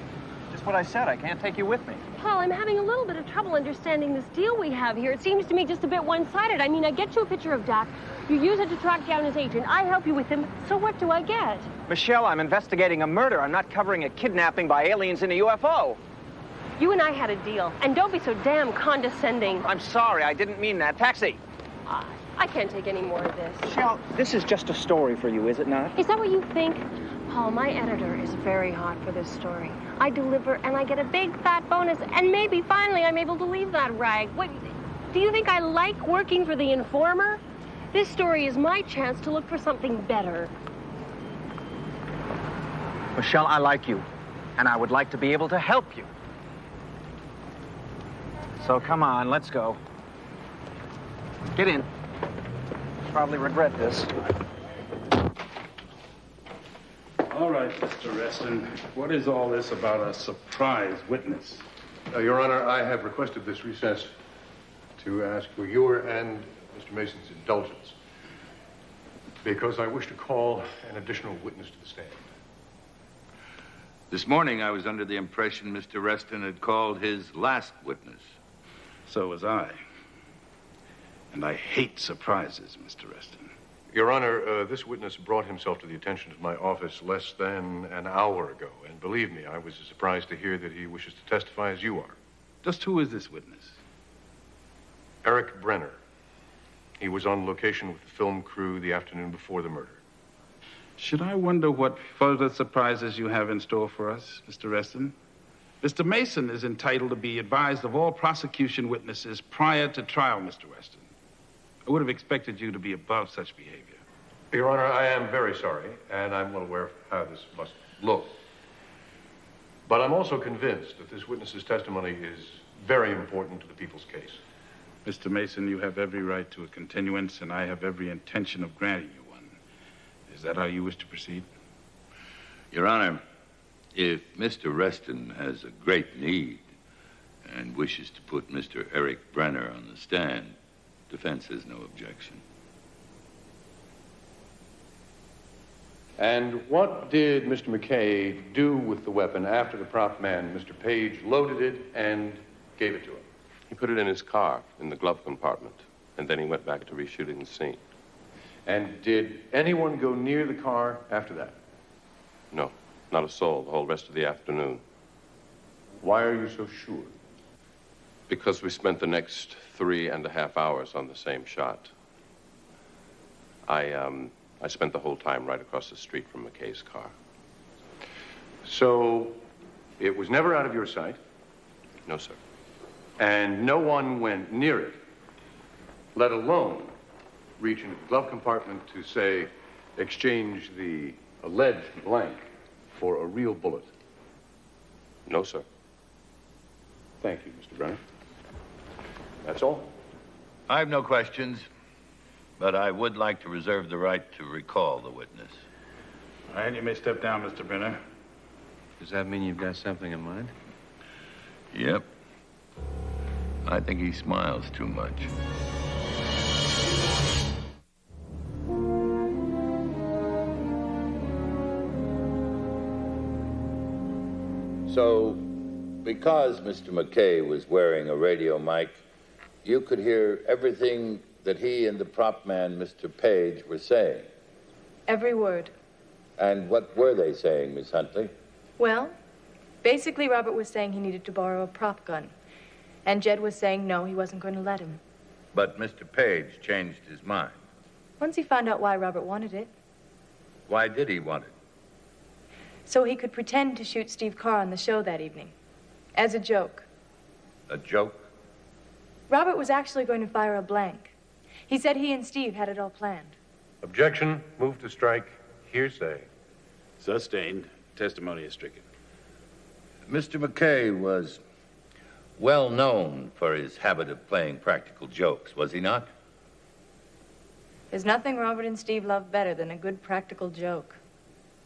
Just what I said. I can't take you with me. Paul, I'm having a little bit of trouble understanding this deal we have here. It seems to me just a bit one-sided. I mean, I get you a picture of Dak. You use it to track down his agent. I help you with him. So what do I get? Michelle, I'm investigating a murder. I'm not covering a kidnapping by aliens in a UFO. You and I had a deal. And don't be so damn condescending. I'm sorry. I didn't mean that. Taxi! I can't take any more of this. Michelle, this is just a story for you, is it not? Is that what you think? Paul, my editor is very hot for this story. I deliver, and I get a big, fat bonus, and maybe, finally, I'm able to leave that rag. What, do you think I like working for the Informer? This story is my chance to look for something better. Michelle, I like you, and I would like to be able to help you. So come on, let's go. Get in. Probably regret this. All right, Mr. Reston. What is all this about a surprise witness? Your Honor, I have requested this recess to ask for your and Mr. Mason's indulgence because I wish to call an additional witness to the stand. This morning, I was under the impression Mr. Reston had called his last witness. So was I. And I hate surprises, Mr. Reston. Your Honor, this witness brought himself to the attention of my office less than an hour ago. And believe me, I was as surprised to hear that he wishes to testify as you are. Just who is this witness? Eric Brenner. He was on location with the film crew the afternoon before the murder. Should I wonder what further surprises you have in store for us, Mr. Reston? Mr. Mason is entitled to be advised of all prosecution witnesses prior to trial, Mr. Reston. I would have expected you to be above such behavior. Your Honor, I am very sorry, and I'm well aware of how this must look. But I'm also convinced that this witness's testimony is very important to the people's case. Mr. Mason, you have every right to a continuance, and I have every intention of granting you one. Is that how you wish to proceed? Your Honor, if Mr. Reston has a great need and wishes to put Mr. Eric Brenner on the stand, defense has no objection. And what did Mr. McKay do with the weapon after the prop man, Mr. Page, loaded it and gave it to him? He put it in his car, in the glove compartment, and then he went back to reshooting the scene. And did anyone go near the car after that? No, not a soul, the whole rest of the afternoon. Why are you so sure? Because we spent the next 3.5 hours on the same shot. I spent the whole time right across the street from McKay's car. So, it was never out of your sight? No, sir. And no one went near it, let alone reach into the glove compartment to, say, exchange the alleged blank for a real bullet? No, sir. Thank you, Mr. Brenner. That's all. I have no questions. But I would like to reserve the right to recall the witness. All right, you may step down, Mr. Brenner. Does that mean you've got something in mind? Yep. I think he smiles too much. So, because Mr. McKay was wearing a radio mic, you could hear everything that he and the prop man, Mr. Page, were saying. Every word. And what were they saying, Miss Huntley? Well, basically, Robert was saying he needed to borrow a prop gun. And Jed was saying no, he wasn't going to let him. But Mr. Page changed his mind. Once he found out why Robert wanted it, Why did he want it? so he could pretend to shoot Steve Carr on the show that evening. As a joke. A joke? Robert was actually going to fire a blank. He said he and Steve had it all planned. Objection. Move to strike. Hearsay. Sustained. Testimony is stricken. Mr. McKay was well known for his habit of playing practical jokes, was he not? There's nothing Robert and Steve love better than a good practical joke.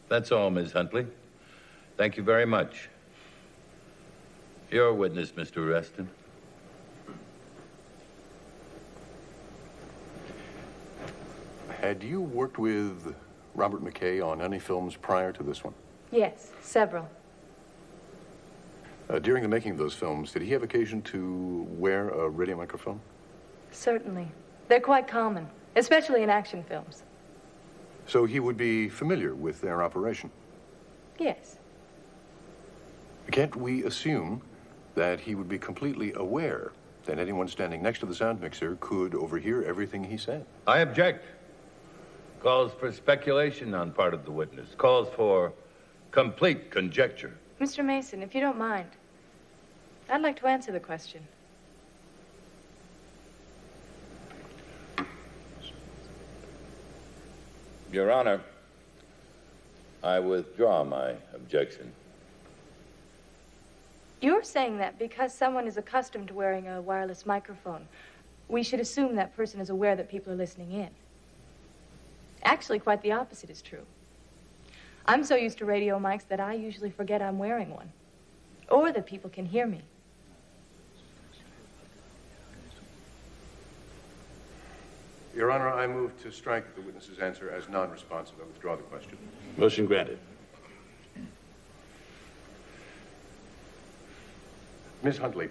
That's all, Ms. Huntley. Thank you very much. Your witness, Mr. Reston. Had you worked with Robert McKay on any films prior to this one? Yes, several. During the making of those films, did he have occasion to wear a radio microphone? Certainly. They're quite common, especially in action films. So he would be familiar with their operation? Yes. Can't we assume that he would be completely aware that anyone standing next to the sound mixer could overhear everything he said? I object. Calls for speculation on part of the witness. Calls for complete conjecture. Mr. Mason, if you don't mind, I'd like to answer the question. Your Honor, I withdraw my objection. You're saying that because someone is accustomed to wearing a wireless microphone, we should assume that person is aware that people are listening in. Actually, quite the opposite is true. I'm so used to radio mics that I usually forget I'm wearing one, or that people can hear me. Your Honor, I move to strike the witness's answer as non-responsive. I withdraw the question. Motion granted. Ms. Huntley,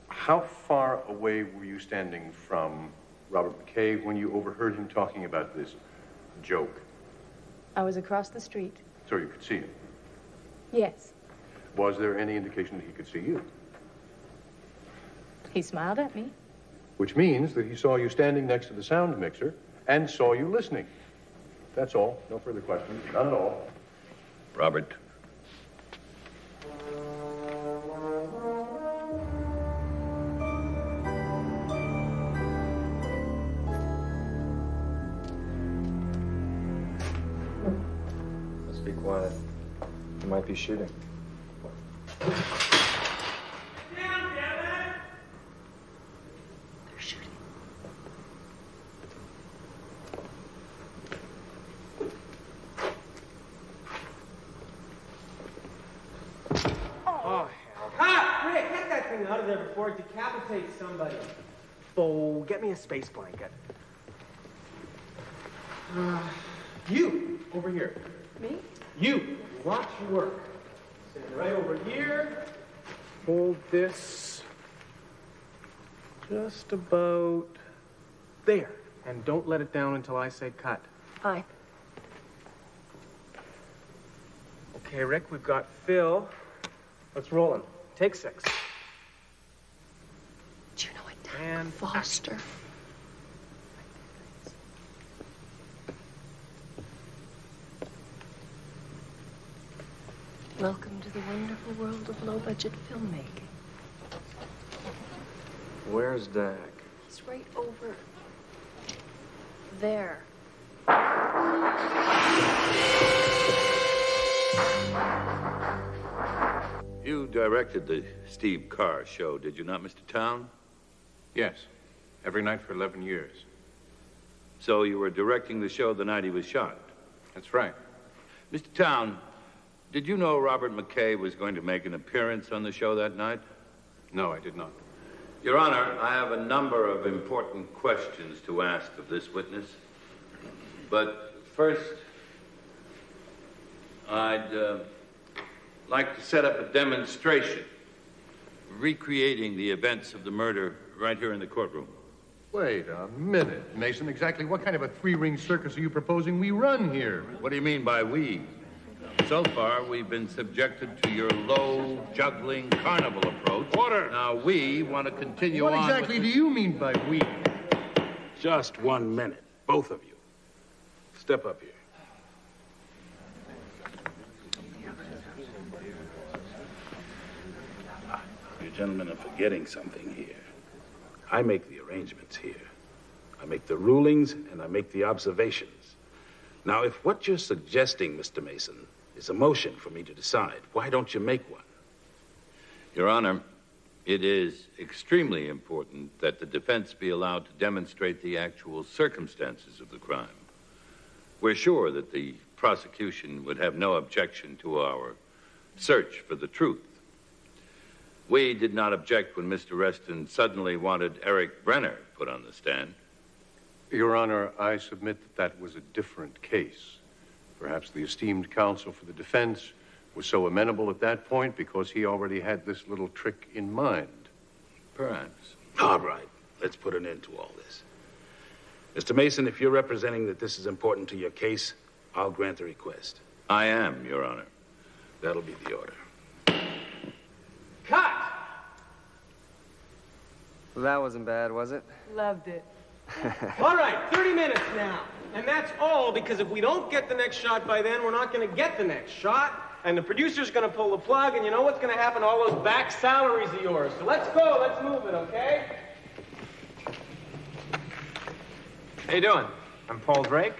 how far away were you standing from Robert McKay when you overheard him talking about this joke? I was across the street. So you could see him. Yes. Was there any indication that he could see you? He smiled at me. Which means that he saw you standing next to the sound mixer and saw you listening. That's all. No further questions. None at all. Robert. Let's be quiet. He might be shooting. Out of there before it decapitates somebody. Oh, get me a space blanket. You, over here. Me? You, watch your work. Stand right over here. Hold this just about there. And don't let it down until I say cut. Aye. Okay, Rick, we've got Phil. Let's roll him. Take 6. Do you know what time? And Foster. Welcome to the wonderful world of low-budget filmmaking. Where's Dak? He's right over there. You directed the Steve Carr show, did you not, Mr. Town? Yes. Every night for 11 years. So you were directing the show the night he was shot? That's right. Mr. Town, did you know Robert McKay was going to make an appearance on the show that night? No, I did not. Your Honor, I have a number of important questions to ask of this witness. But first, I'd like to set up a demonstration recreating the events of the murder right here in the courtroom. Wait a minute, Mason. Exactly what kind of a three-ring circus are you proposing we run here? What do you mean by we? So far, we've been subjected to your low, juggling carnival approach. Order! Now, we want to continue What on exactly with do you mean by we? Just 1 minute, both of you. Step up here. You gentlemen are forgetting something here. I make the arrangements here. I make the rulings and I make the observations. Now, if what you're suggesting, Mr. Mason, is a motion for me to decide, why don't you make one? Your Honor, it is extremely important that the defense be allowed to demonstrate the actual circumstances of the crime. We're sure that the prosecution would have no objection to our search for the truth. We did not object when Mr. Reston suddenly wanted Eric Brenner put on the stand. Your Honor, I submit that that was a different case. Perhaps the esteemed counsel for the defense was so amenable at that point because he already had this little trick in mind. Perhaps. All right, let's put an end to all this. Mr. Mason, if you're representing that this is important to your case, I'll grant the request. I am, Your Honor. That'll be the order. Cut! Well, that wasn't bad, was it? Loved it. All right, 30 minutes now. And that's all, because if we don't get the next shot by then, we're not going to get the next shot. And the producer's going to pull the plug, and you know what's going to happen to all those back salaries of yours. So let's go. Let's move it, okay? How you doing? I'm Paul Drake.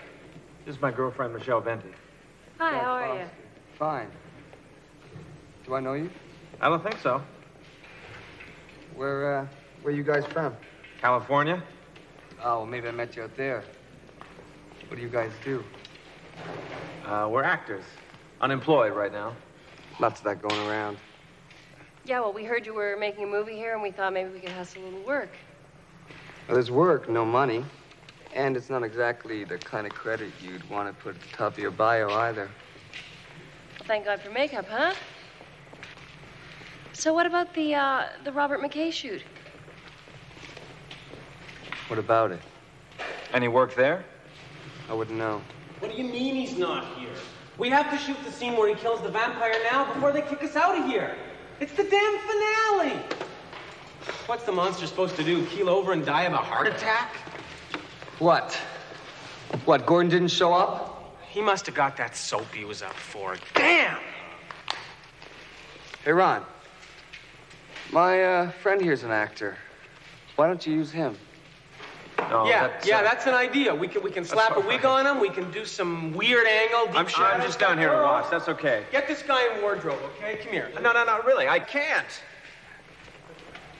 This is my girlfriend, Michelle Venti. Hi, how are you? Fine. Do I know you? I don't think so. Where you guys from? California? Oh, well, maybe I met you out there. What do you guys do? We're actors. Unemployed right now. Lots of that going around. Yeah, well, we heard you were making a movie here, and we thought maybe we could hustle a little work. Well, there's work, no money. And it's not exactly the kind of credit you'd want to put at the top of your bio either. Thank God for makeup, huh? So what about the Robert McKay shoot? What about it? Any work there? I wouldn't know. What do you mean he's not here? We have to shoot the scene where he kills the vampire now before they kick us out of here. It's the damn finale! What's the monster supposed to do, keel over and die of a heart attack? What? What, Gordon didn't show up? He must have got that soap he was up for. Damn! Hey, Ron. My friend here's an actor. Why don't you use him? No, that's an idea. We can slap a wig on him. We can do some weird angle. I'm just down here to watch. That's okay. Get this guy in wardrobe, okay? Come here. No, really. I can't.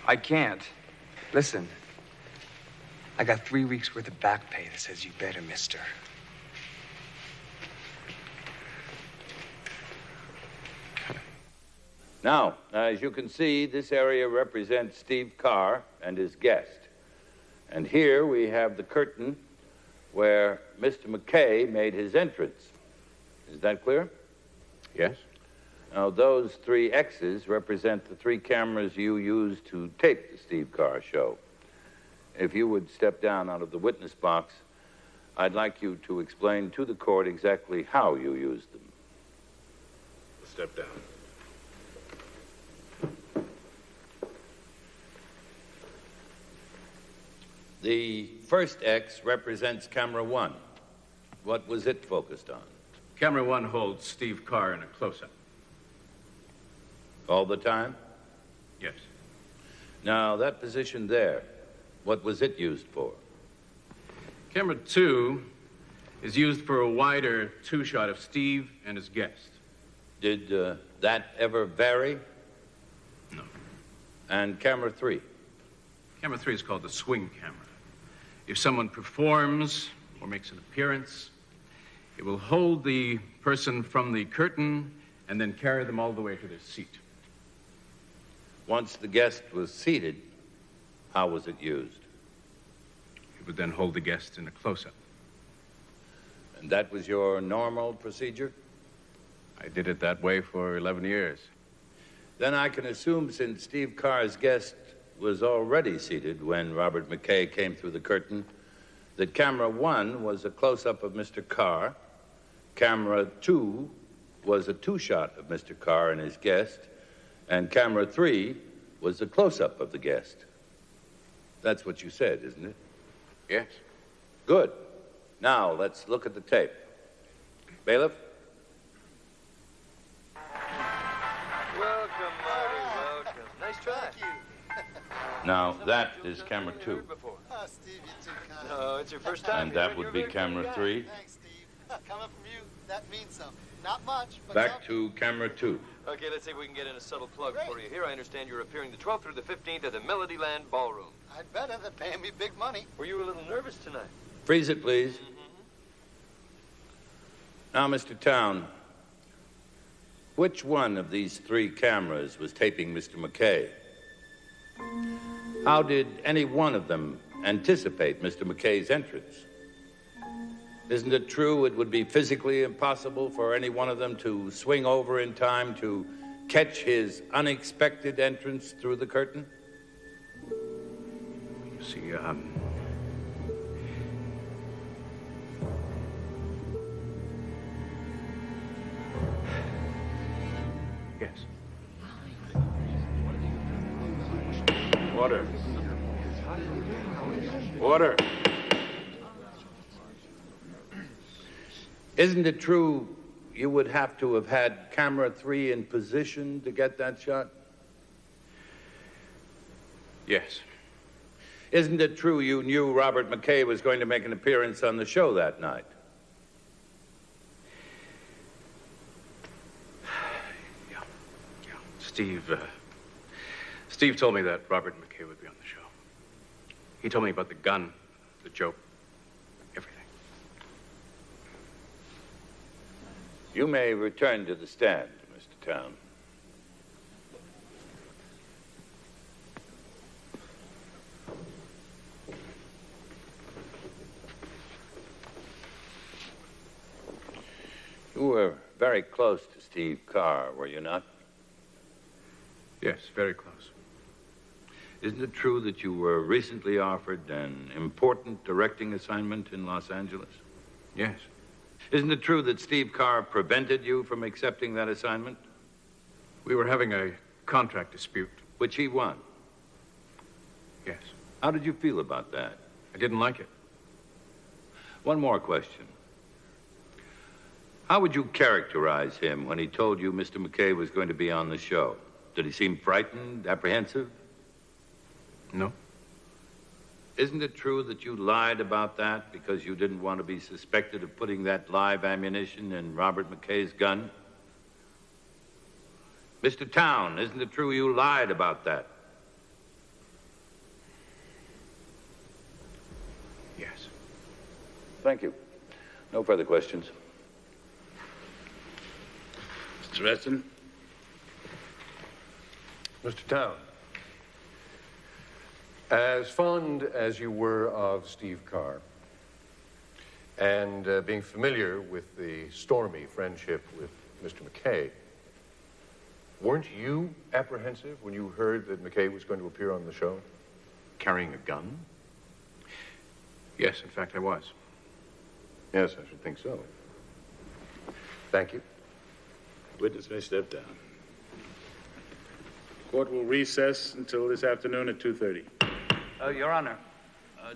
I can't. Listen. I got 3 weeks' worth of back pay that says you better, mister. Now, as you can see, this area represents Steve Carr and his guest. And here we have the curtain where Mr. McKay made his entrance. Is that clear? Yes. Now, those 3 X's represent the 3 cameras you used to tape the Steve Carr show. If you would step down out of the witness box, I'd like you to explain to the court exactly how you used them. Step down. The first X represents camera 1. What was it focused on? Camera 1 holds Steve Carr in a close-up. All the time? Yes. Now, that position there, what was it used for? Camera 2 is used for a wider 2-shot of Steve and his guest. Did that ever vary? No. And camera 3? Camera 3 is called the swing camera. If someone performs, or makes an appearance. It will hold the person from the curtain and then carry them all the way to their seat. Once the guest was seated, how was it used? It would then hold the guest in a close-up. And that was your normal procedure? I did it that way for 11 years. Then I can assume, since Steve Carr's guest was already seated when Robert McKay came through the curtain, that camera 1 was a close-up of Mr. Carr, camera 2 was a two-shot of Mr. Carr and his guest, and camera 3 was a close-up of the guest. That's what you said, isn't it? Yes. Good. Now, let's look at the tape. Bailiff? Welcome, Marty, welcome. Nice try. Now, that is camera 2. Oh, Steve, you're too kind. No, it's your first time. And that would be camera 3. Thanks, Steve. Coming from you, that means something. Not much, but Back to camera 2. Okay, let's see if we can get in a subtle plug for you. Here, I understand you're appearing the 12th through the 15th at the Melodyland Ballroom. I'd better. They're paying me big money. Were you a little nervous tonight? Freeze it, please. Now, Mr. Town, which one of these 3 cameras was taping Mr. McKay? How did any one of them anticipate Mr. McKay's entrance? Isn't it true it would be physically impossible for any one of them to swing over in time to catch his unexpected entrance through the curtain? See, yes. Order. Order. Isn't it true you would have to have had camera 3 in position to get that shot? Yes. Isn't it true you knew Robert McKay was going to make an appearance on the show that night? Yeah. Steve told me that Robert McKay would be on the show. He told me about the gun, the joke, everything. You may return to the stand, Mr. Town. You were very close to Steve Carr, were you not? Yes, very close. Isn't it true that you were recently offered an important directing assignment in Los Angeles? Yes. Isn't it true that Steve Carr prevented you from accepting that assignment? We were having a contract dispute. Which he won? Yes. How did you feel about that? I didn't like it. One more question. How would you characterize him when he told you Mr. McKay was going to be on the show? Did he seem frightened, apprehensive? No. Isn't it true that you lied about that because you didn't want to be suspected of putting that live ammunition in Robert McKay's gun? Mr. Town, isn't it true you lied about that? Yes. Thank you. No further questions. Mr. Reston? Mr. Town, as fond as you were of Steve Carr, and being familiar with the stormy friendship with Mr. McKay, weren't you apprehensive when you heard that McKay was going to appear on the show? Carrying a gun? Yes, in fact, I was. Yes, I should think so. Thank you. Witness may step down. Court will recess until this afternoon at 2:30. Your Honor,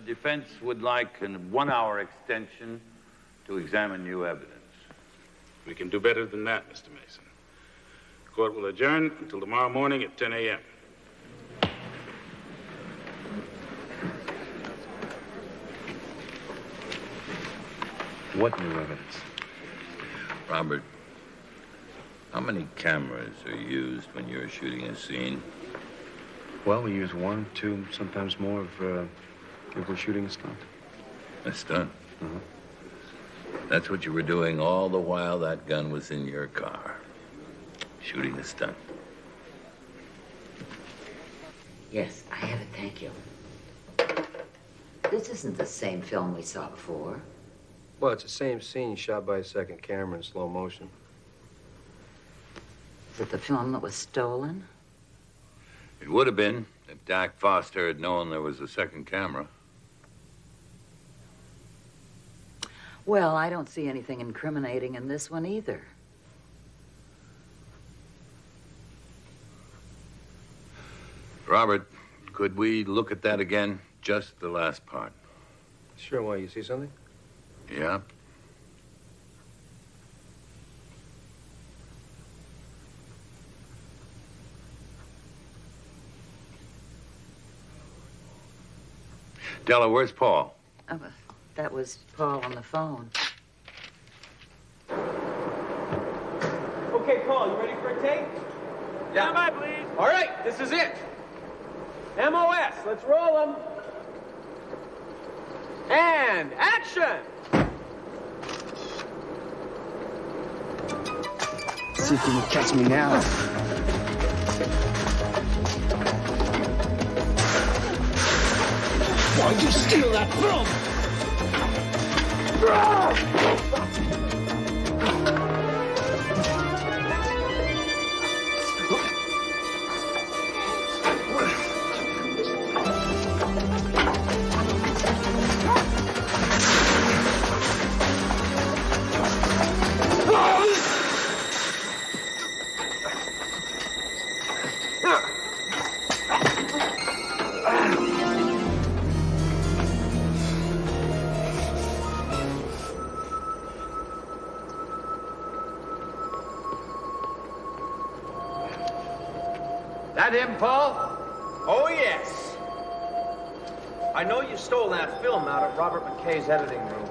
defense would like a 1-hour extension to examine new evidence. We can do better than that, Mr. Mason. Court will adjourn until tomorrow morning at 10 a.m. What new evidence? Robert, how many cameras are used when you're shooting a scene? Well, we use 1, 2, sometimes more if we're shooting a stunt. A stunt? Uh-huh. That's what you were doing all the while that gun was in your car. Shooting a stunt. Yes, I have it, thank you. This isn't the same film we saw before. Well, it's the same scene shot by a second camera in slow motion. Is it the film that was stolen? It would have been if Dak Foster had known there was a second camera. Well, I don't see anything incriminating in this one either. Robert, could we look at that again? Just the last part. Sure, why? You see something? Yeah. Della, where's Paul? Oh, that was Paul on the phone. Okay, Paul, you ready for a take? Yeah. Stand by, please. All right, this is it. MOS, let's roll them. And action! See if you can catch me now. Why'd you steal that film? That him, Paul? Oh, yes. I know you stole that film out of Robert McKay's editing room.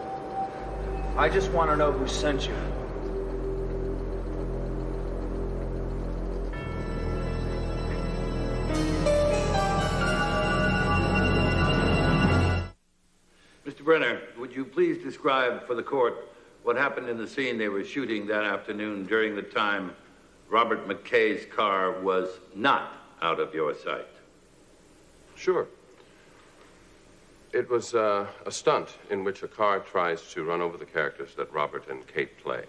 I just want to know who sent you. Mr. Brenner, would you please describe for the court what happened in the scene they were shooting that afternoon during the time Robert McKay's car was not out of your sight? Sure. It was a stunt in which a car tries to run over the characters that Robert and Kate play.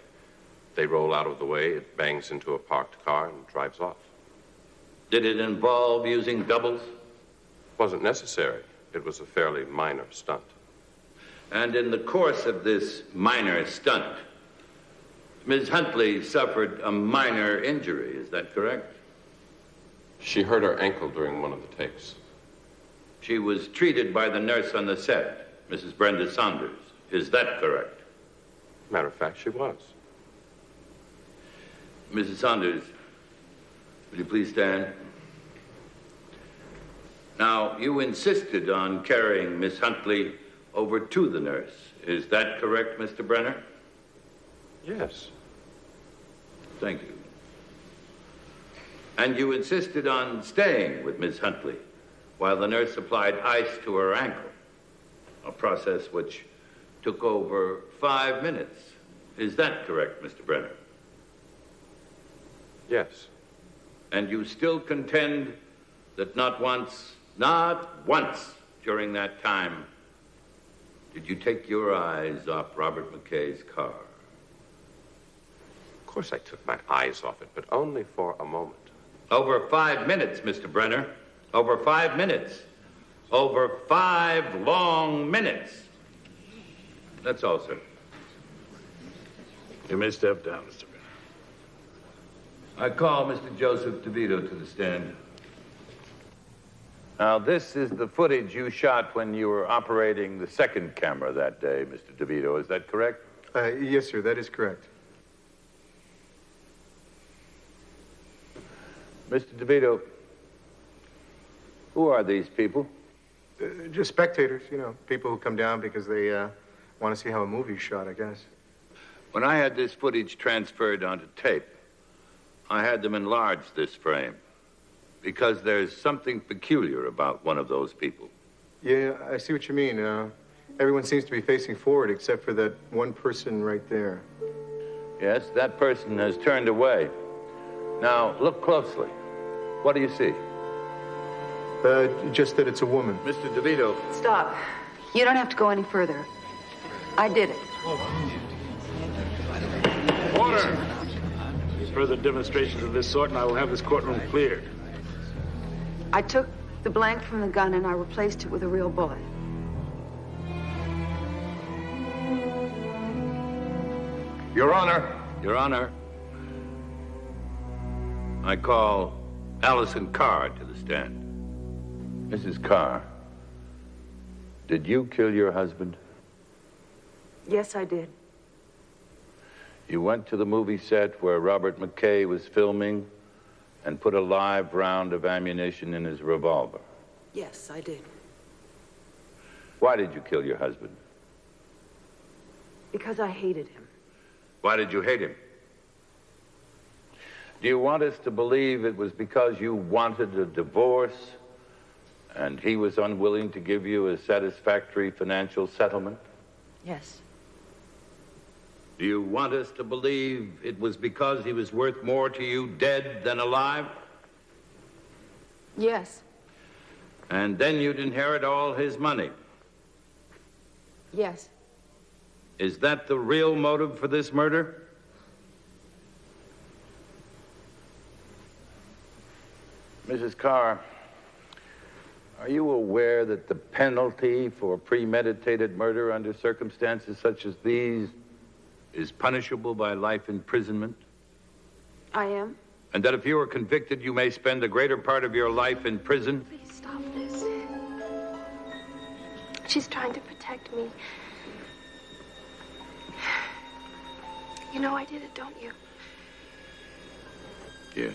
They roll out of the way, it bangs into a parked car and drives off. Did it involve using doubles? Wasn't necessary. It was a fairly minor stunt. And in the course of this minor stunt, Ms. Huntley suffered a minor injury, is that correct? She hurt her ankle during one of the takes. She was treated by the nurse on the set, Mrs. Brenda Saunders. Is that correct? Matter of fact, she was. Mrs. Saunders, will you please stand? Now, you insisted on carrying Miss Huntley over to the nurse. Is that correct, Mr. Brenner? Yes. Thank you. And you insisted on staying with Miss Huntley while the nurse applied ice to her ankle, a process which took over 5 minutes. Is that correct, Mr. Brenner? Yes. And you still contend that not once during that time did you take your eyes off Robert McKay's car? Of course I took my eyes off it, but only for a moment. Over 5 minutes, Mr. Brenner. Over 5 minutes. Over 5 long minutes. That's all, sir. You may step down, Mr. Brenner. I call Mr. Joseph DeVito to the stand. Now, this is the footage you shot when you were operating the second camera that day, Mr. DeVito. Is that correct? Yes, sir. That is correct. Mr. DeVito, who are these people? Just spectators, you know, people who come down because they want to see how a movie's shot, I guess. When I had this footage transferred onto tape, I had them enlarge this frame because there's something peculiar about one of those people. Yeah, I see what you mean. Everyone seems to be facing forward except for that one person right there. Yes, that person has turned away. Now, look closely. What do you see? Just that it's a woman. Mr. DeVito. Stop. You don't have to go any further. I did it. Order! Further demonstrations of this sort, and I will have this courtroom cleared. I took the blank from the gun and I replaced it with a real bullet. Your Honor. Your Honor. I call Allison Carr to the stand. Mrs. Carr, did you kill your husband? Yes, I did. You went to the movie set where Robert McKay was filming and put a live round of ammunition in his revolver. Yes, I did. Why did you kill your husband? Because I hated him. Why did you hate him? Do you want us to believe it was because you wanted a divorce and he was unwilling to give you a satisfactory financial settlement? Yes. Do you want us to believe it was because he was worth more to you dead than alive? Yes. And then you'd inherit all his money? Yes. Is that the real motive for this murder? Mrs. Carr, are you aware that the penalty for premeditated murder under circumstances such as these is punishable by life imprisonment? I am. And that if you are convicted, you may spend the greater part of your life in prison? Please stop this. She's trying to protect me. You know I did it, don't you? Yes.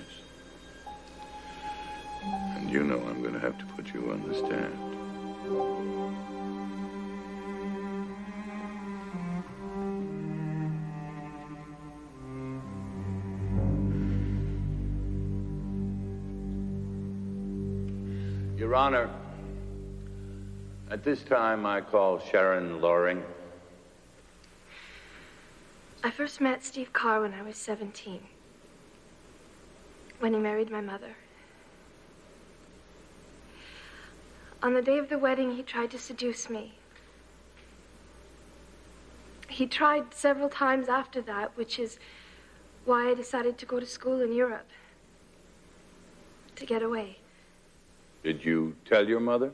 And you know I'm going to have to put you on the stand. Your Honor, at this time I call Sharon Loring. I first met Steve Carr when I was 17, when he married my mother. On the day of the wedding, he tried to seduce me. He tried several times after that, which is why I decided to go to school in Europe, to get away. Did you tell your mother?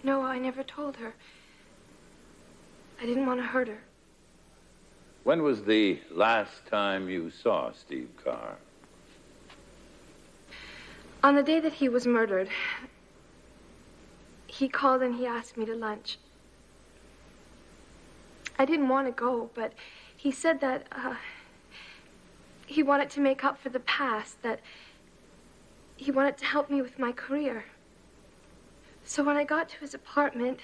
No, I never told her. I didn't want to hurt her. When was the last time you saw Steve Carr? On the day that he was murdered, he called and he asked me to lunch. I didn't want to go, but he said that he wanted to make up for the past, that he wanted to help me with my career. So when I got to his apartment,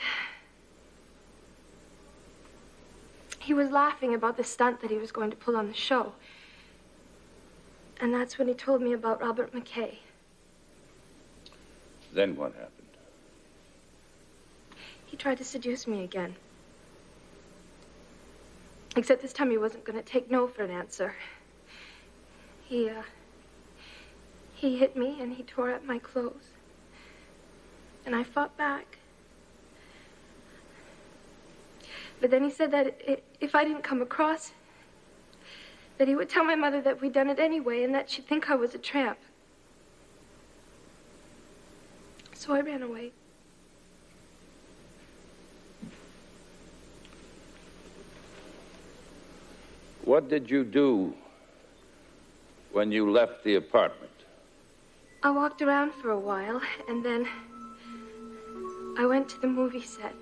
he was laughing about the stunt that he was going to pull on the show. And that's when he told me about Robert McKay. Then what happened? He tried to seduce me again. Except this time he wasn't going to take no for an answer. He hit me and he tore up my clothes. And I fought back. But then he said that if I didn't come across, that he would tell my mother that we'd done it anyway and that she'd think I was a tramp. So I ran away. What did you do when you left the apartment? I walked around for a while, and then I went to the movie set.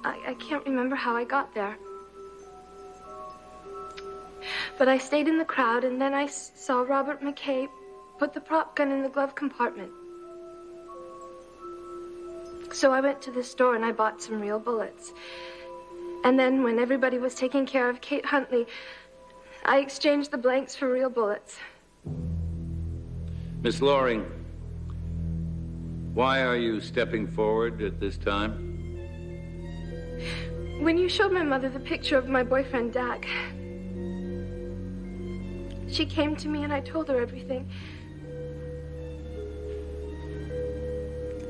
I can't remember how I got there. But I stayed in the crowd, and then I saw Robert McKay put the prop gun in the glove compartment. So I went to the store and I bought some real bullets. And then when everybody was taking care of Kate Huntley, I exchanged the blanks for real bullets. Miss Loring, why are you stepping forward at this time? When you showed my mother the picture of my boyfriend, Dak, she came to me and I told her everything.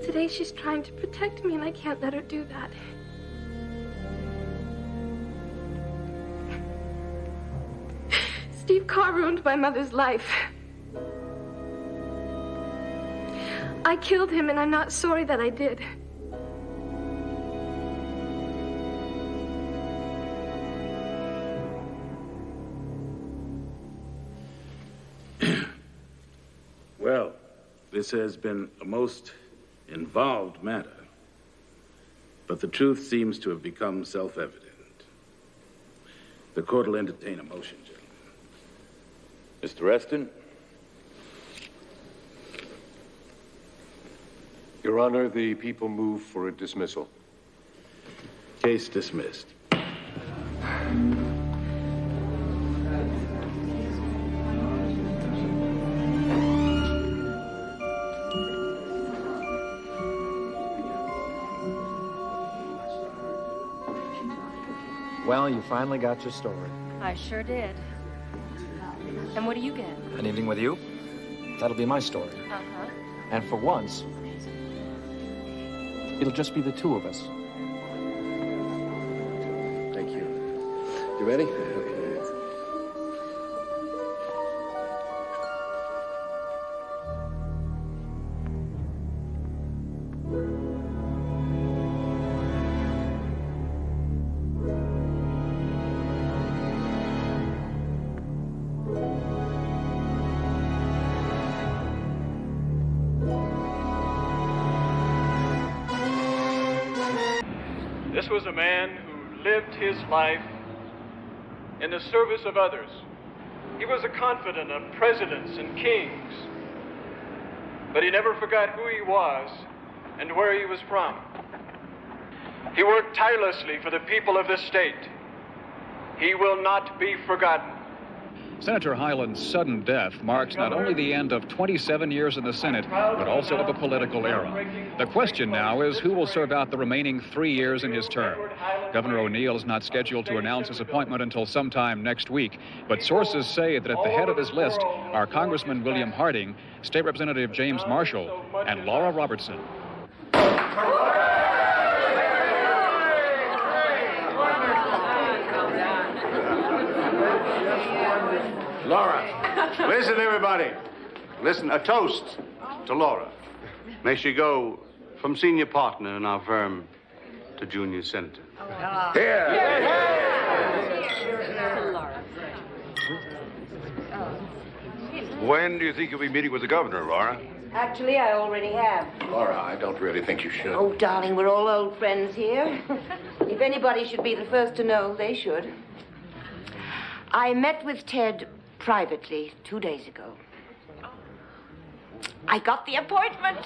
Today she's trying to protect me and I can't let her do that. Steve Carr ruined my mother's life. I killed him and I'm not sorry that I did. Well, this has been a most involved matter, but the truth seems to have become self-evident. The court will entertain a motion, gentlemen. Mr. Reston? Your Honor, the people move for a dismissal. Case dismissed. Well, you finally got your story. I sure did. And what do you get? An evening with you? That'll be my story. Uh-huh. And for once, it'll just be the two of us. Thank you. You ready? Okay. This was a man who lived his life in the service of others. He was a confidant of presidents and kings, but he never forgot who he was and where he was from. He worked tirelessly for the people of this state. He will not be forgotten. Senator Hyland's sudden death marks not only the end of 27 years in the Senate, but also of a political era. The question now is who will serve out the remaining 3 years in his term. Governor O'Neill is not scheduled to announce his appointment until sometime next week, but sources say that at the head of his list are Congressman William Harding, State Representative James Marshall, and Laura Robertson. Laura, listen, everybody. Listen, a toast to Laura. May she go from senior partner in our firm to junior senator. When do you think you'll be meeting with the governor, Laura? Actually, I already have. Laura, I don't really think you should. Oh, darling, we're all old friends here. If anybody should be the first to know, they should. I met with Ted privately 2 days ago. I got the appointment.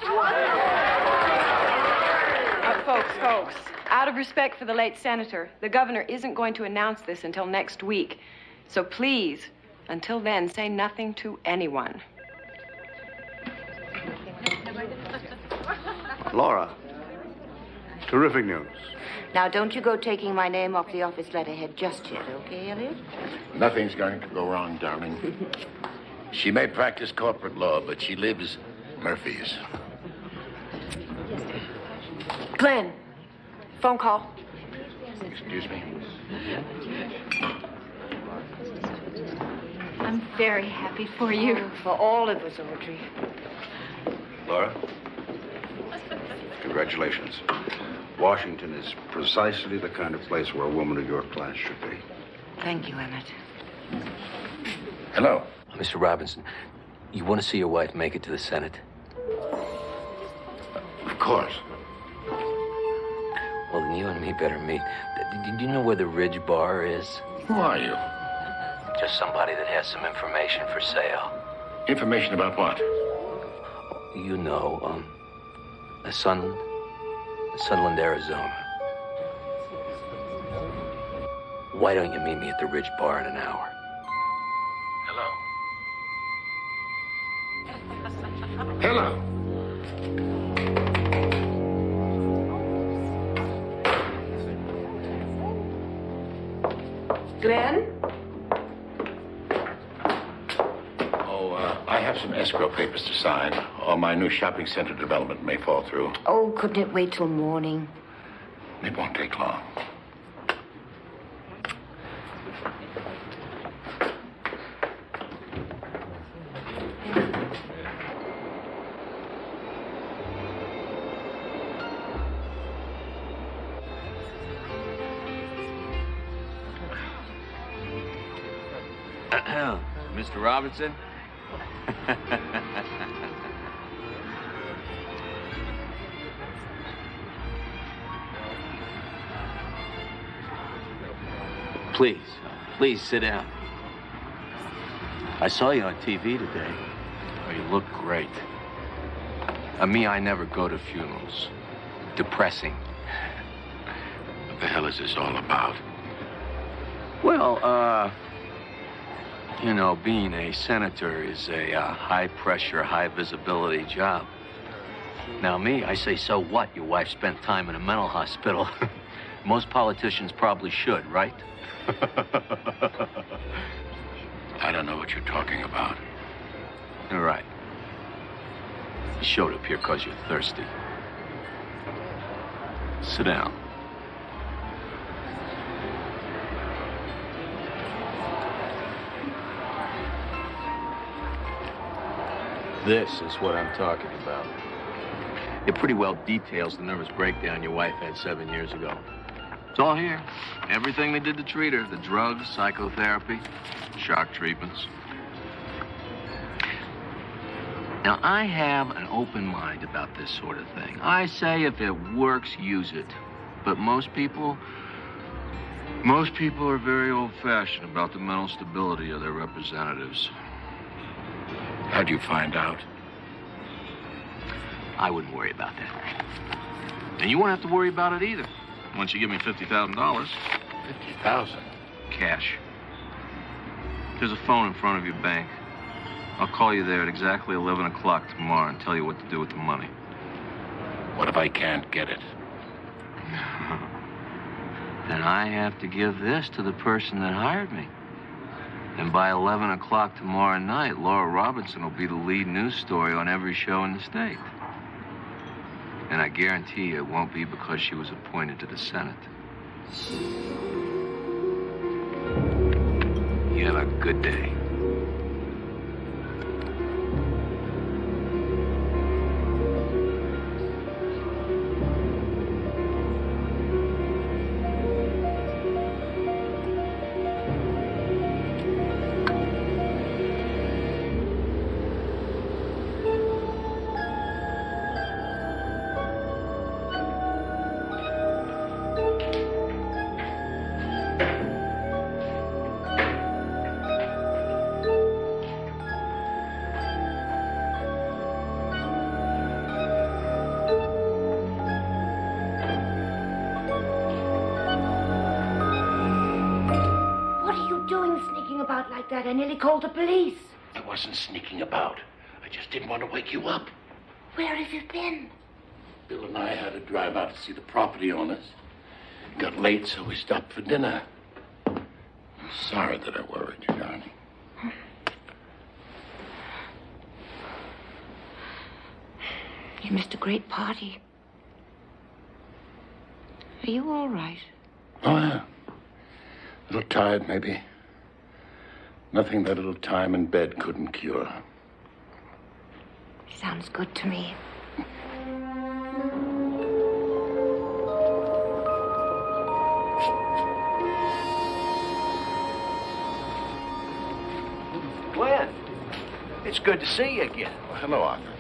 Folks, out of respect for the late senator, the governor isn't going to announce this until next week. So please, until then, say nothing to anyone. Laura, terrific news. Now, don't you go taking my name off the office letterhead just yet, okay, Elliot? Nothing's going to go wrong, darling. She may practice corporate law, but she lives Murphy's. Glenn, phone call. Excuse me. I'm very happy for you. Oh, for all of us, Audrey. Laura, congratulations. Washington is precisely the kind of place where a woman of your class should be. Thank you, Emmett. Hello. Mr. Robinson, you want to see your wife make it to the Senate? Of course. Well, then you and me better meet. Do you know where the Ridge Bar is? Who are you? Just somebody that has some information for sale. Information about what? You know, Sunland, Arizona. Why don't you meet me at the Ridge Bar in an hour? Hello. Glenn? I have some escrow papers to sign, or my new shopping center development may fall through. Oh, couldn't it wait till morning? It won't take long. Mr. Robinson? Please sit down. I saw you on TV today. Oh, you look great. Me, I never go to funerals. Depressing. What the hell is this all about? Well, you know, being a senator is a high-pressure, high-visibility job. Now, me, I say, so what? Your wife spent time in a mental hospital. Most politicians probably should, right? I don't know what you're talking about. You're right. You showed up here because you're thirsty. Sit down. This is what I'm talking about. It pretty well details the nervous breakdown your wife had 7 years ago. It's all here. Everything they did to treat her. The drugs, psychotherapy, shock treatments. Now, I have an open mind about this sort of thing. I say if it works, use it. But most people are very old-fashioned about the mental stability of their representatives. How'd you find out? I wouldn't worry about that. And you won't have to worry about it either. Once you give me $50,000. $50,000? Cash. There's a phone in front of your bank. I'll call you there at exactly 11 o'clock tomorrow and tell you what to do with the money. What if I can't get it? Then I have to give this to the person that hired me. And by 11 o'clock tomorrow night, Laura Robinson will be the lead news story on every show in the state. And I guarantee you it won't be because she was appointed to the Senate. You have a good day. That I nearly called the police. I wasn't sneaking about. I just didn't want to wake you up. Where have you been? Bill and I had to drive out to see the property owners. It got late, so we stopped for dinner. I'm sorry that I worried you, darling. You missed a great party. Are you all right? Oh, yeah. A little tired, maybe. Nothing that little time in bed couldn't cure. Sounds good to me. Glenn, it's good to see you again. Well, hello, Arthur.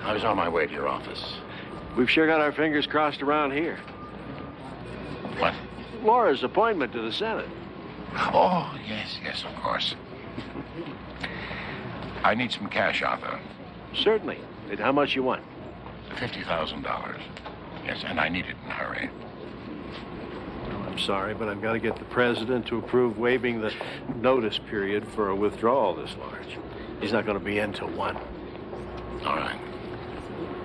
I was on my way to your office. We've sure got our fingers crossed around here. What? Laura's appointment to the Senate. Oh, yes, of course. I need some cash, Arthur. Certainly. And how much you want? $50,000. Yes, and I need it in a hurry. Well, I'm sorry, but I've got to get the president to approve waiving the notice period for a withdrawal this large. He's not going to be in till 1. All right.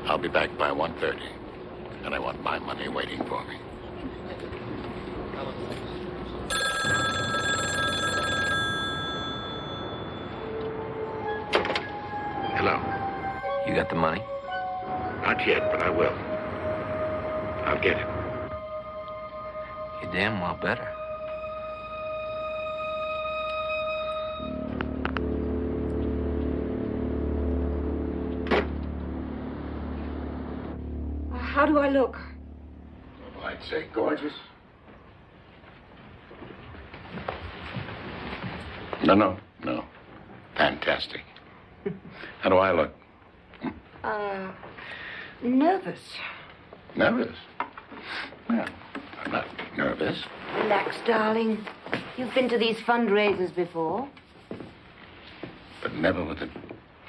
I'll be back by 1:30, and I want my money waiting for me. You got the money? Not yet, but I will. I'll get it. You damn well better. How do I look? Well, I'd say gorgeous. No. Fantastic. How do I look? Nervous. Nervous? Well, I'm not nervous. Relax, darling. You've been to these fundraisers before. But never with a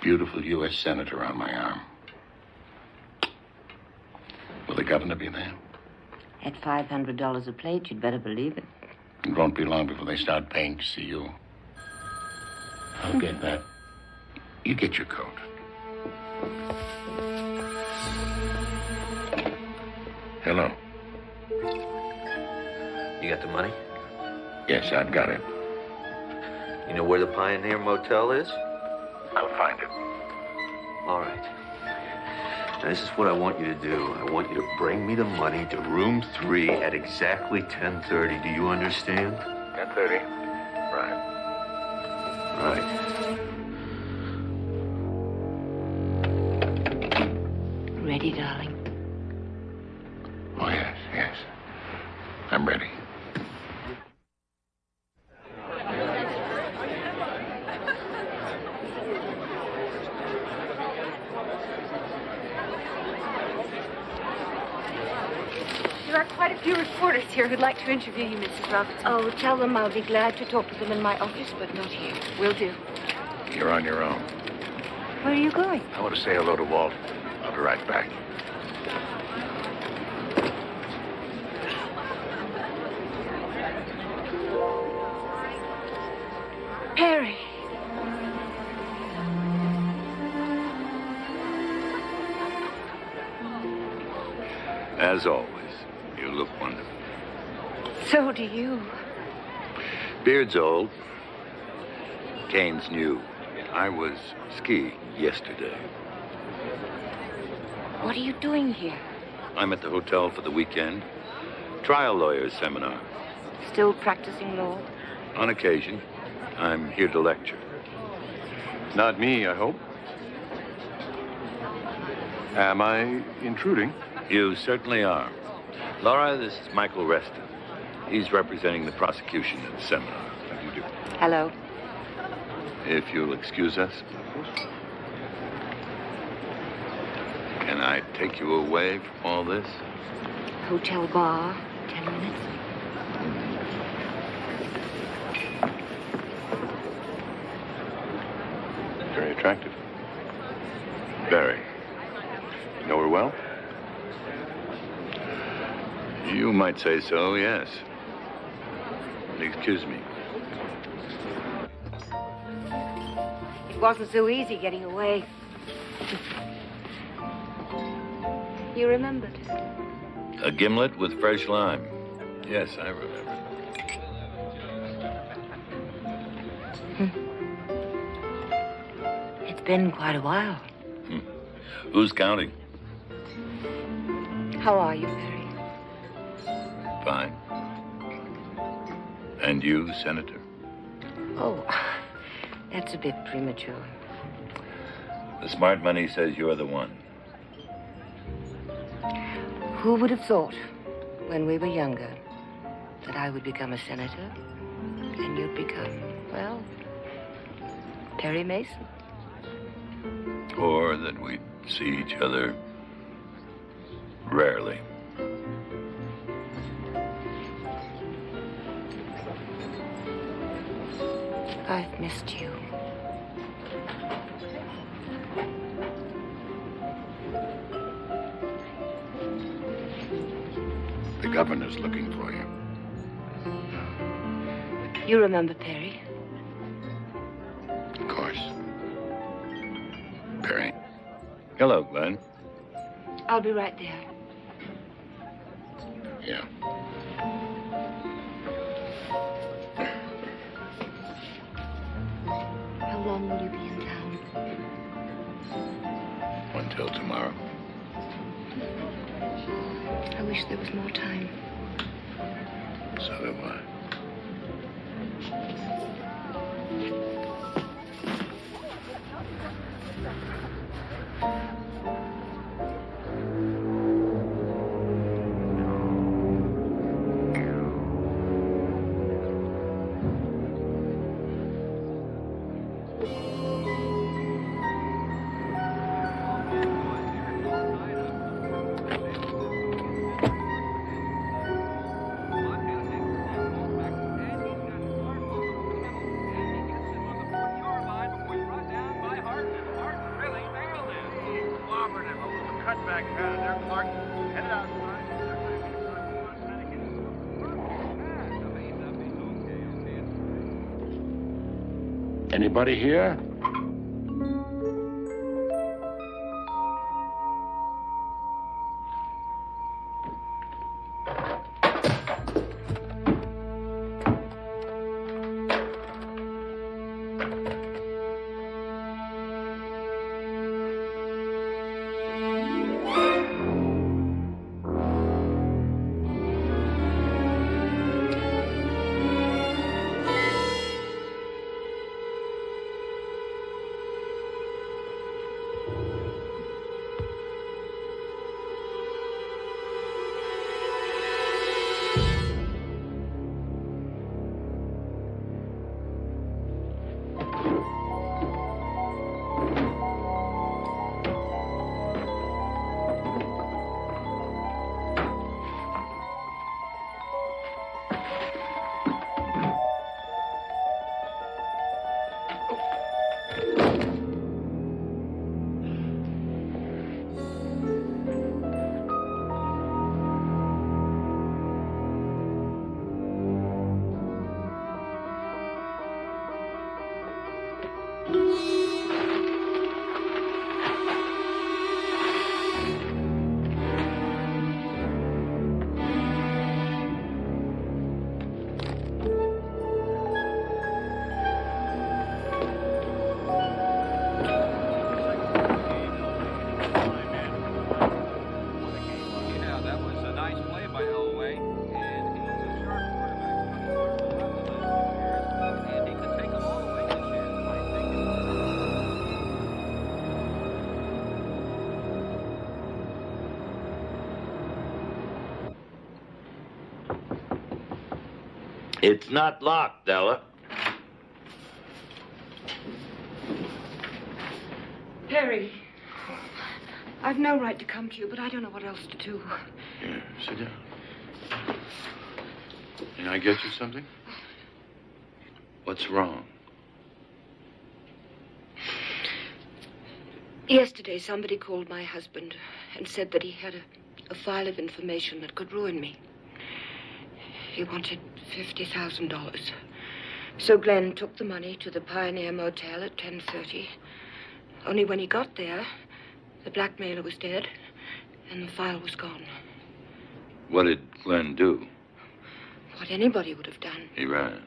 beautiful U.S. Senator on my arm. Will the governor be there? At $500 a plate, you'd better believe it. It won't be long before they start paying to see you. I'll get that. You get your coat. Hello. You got the money? Yes, I've got it. You know where the Pioneer Motel is? I'll find it. All right. Now, this is what I want you to do. I want you to bring me the money to room 3 at exactly 10:30. Do you understand? 10:30. Right. Right. Ready, darling? Oh, yes. I'm ready. There are quite a few reporters here who'd like to interview you, Mrs. Robinson. Oh, tell them I'll be glad to talk to them in my office, but not here. Will do. You're on your own. Where are you going? I want to say hello to Walt. I'll be right back. Perry. As always, you look wonderful. So do you. Beard's old. Kane's new. I was skiing yesterday. What are you doing here? I'm at the hotel for the weekend. Trial lawyers seminar. Still practicing law? On occasion, I'm here to lecture. Not me, I hope. Am I intruding? You certainly are. Laura, this is Michael Reston. He's representing the prosecution at the seminar. How do you do? Hello. If you'll excuse us. Can I take you away from all this? Hotel bar, 10 minutes. Very attractive. Very. You know her well? You might say so, yes. Excuse me. It wasn't so easy getting away. You remembered? A gimlet with fresh lime. Yes, I remember. It's been quite a while. Who's counting? How are you, Perry? Fine. And you, Senator? Oh, that's a bit premature. The smart money says you're the one. Who would have thought, when we were younger, that I would become a senator and you'd become, well, Perry Mason? Or that we'd see each other rarely. I've missed you. The governor's looking for you. You remember Perry? Of course. Perry. Hello, Glenn. I'll be right there. Yeah. How long will you be in town? wish there was more time. So do I. Anybody here? It's not locked, Della. Perry, I've no right to come to you, but I don't know what else to do. Here, sit down. Can I get you something? What's wrong? Yesterday, somebody called my husband and said that he had a file of information that could ruin me. He wanted $50,000. So Glenn took the money to the Pioneer Motel at 10:30. Only when he got there, the blackmailer was dead and the file was gone. What did Glenn do? What anybody would have done. He ran.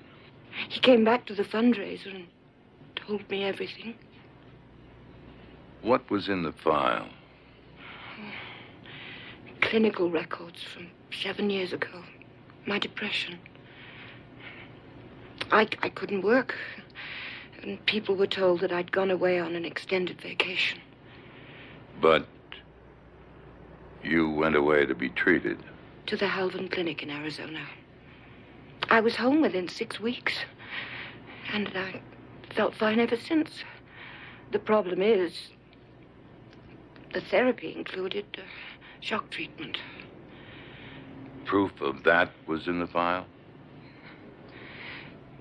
He came back to the fundraiser and told me everything. What was in the file? Clinical records from 7 years ago. My depression. I couldn't work. And people were told that I'd gone away on an extended vacation. But you went away to be treated. To the Halvin Clinic in Arizona. I was home within 6 weeks. And I felt fine ever since. The problem is, the therapy included shock treatment. Proof of that was in the file?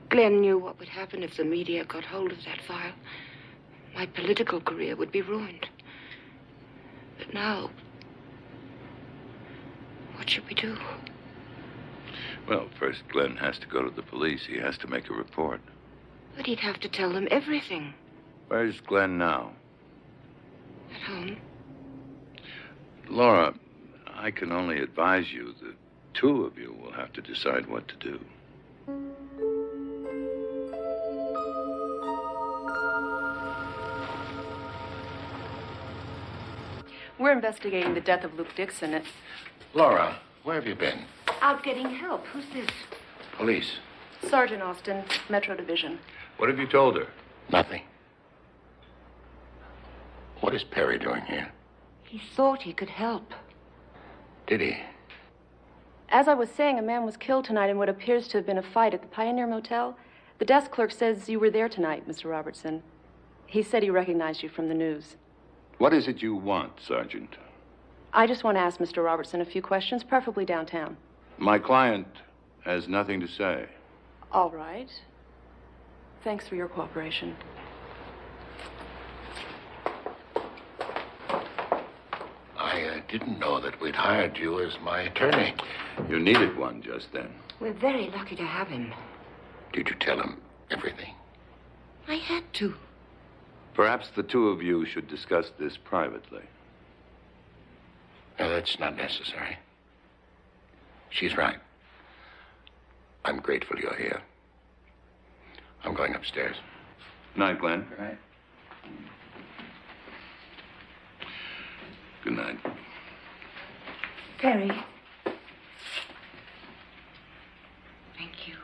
Glenn knew what would happen if the media got hold of that file. My political career would be ruined. But now, what should we do? Well, first Glenn has to go to the police. He has to make a report. But he'd have to tell them everything. Where's Glenn now? At home. Laura, I can only advise you. The two of you will have to decide what to do. We're investigating the death of Luke Dixon. Laura, Where have you been? Out getting help. Who's this? Police. Sergeant Austin, Metro Division. What have you told her? Nothing. What is Perry doing here? He thought he could help. Did he? As I was saying, a man was killed tonight in what appears to have been a fight at the Pioneer Motel. The desk clerk says you were there tonight, Mr. Robertson. He said he recognized you from the news. What is it you want, Sergeant? I just want to ask Mr. Robertson a few questions, preferably downtown. My client has nothing to say. All right. Thanks for your cooperation. I didn't know that we'd hired you as my attorney. You needed one just then. We're very lucky to have him. Did you tell him everything? I had to. Perhaps the two of you should discuss this privately. No, that's not necessary. She's right. I'm grateful you're here. I'm going upstairs. Night, Glenn. Good night. Good night. Perry. Thank you.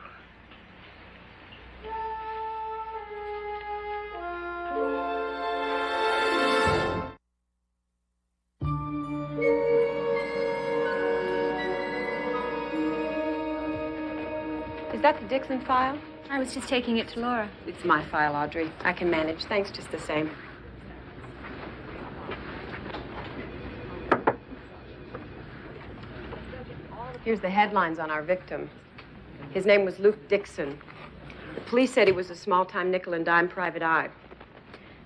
Is that the Dixon file? I was just taking it to Laura. It's my file, Audrey. I can manage. Thanks just the same. Here's the headlines on our victim. His name was Luke Dixon. The police said he was a small-time nickel-and-dime private eye.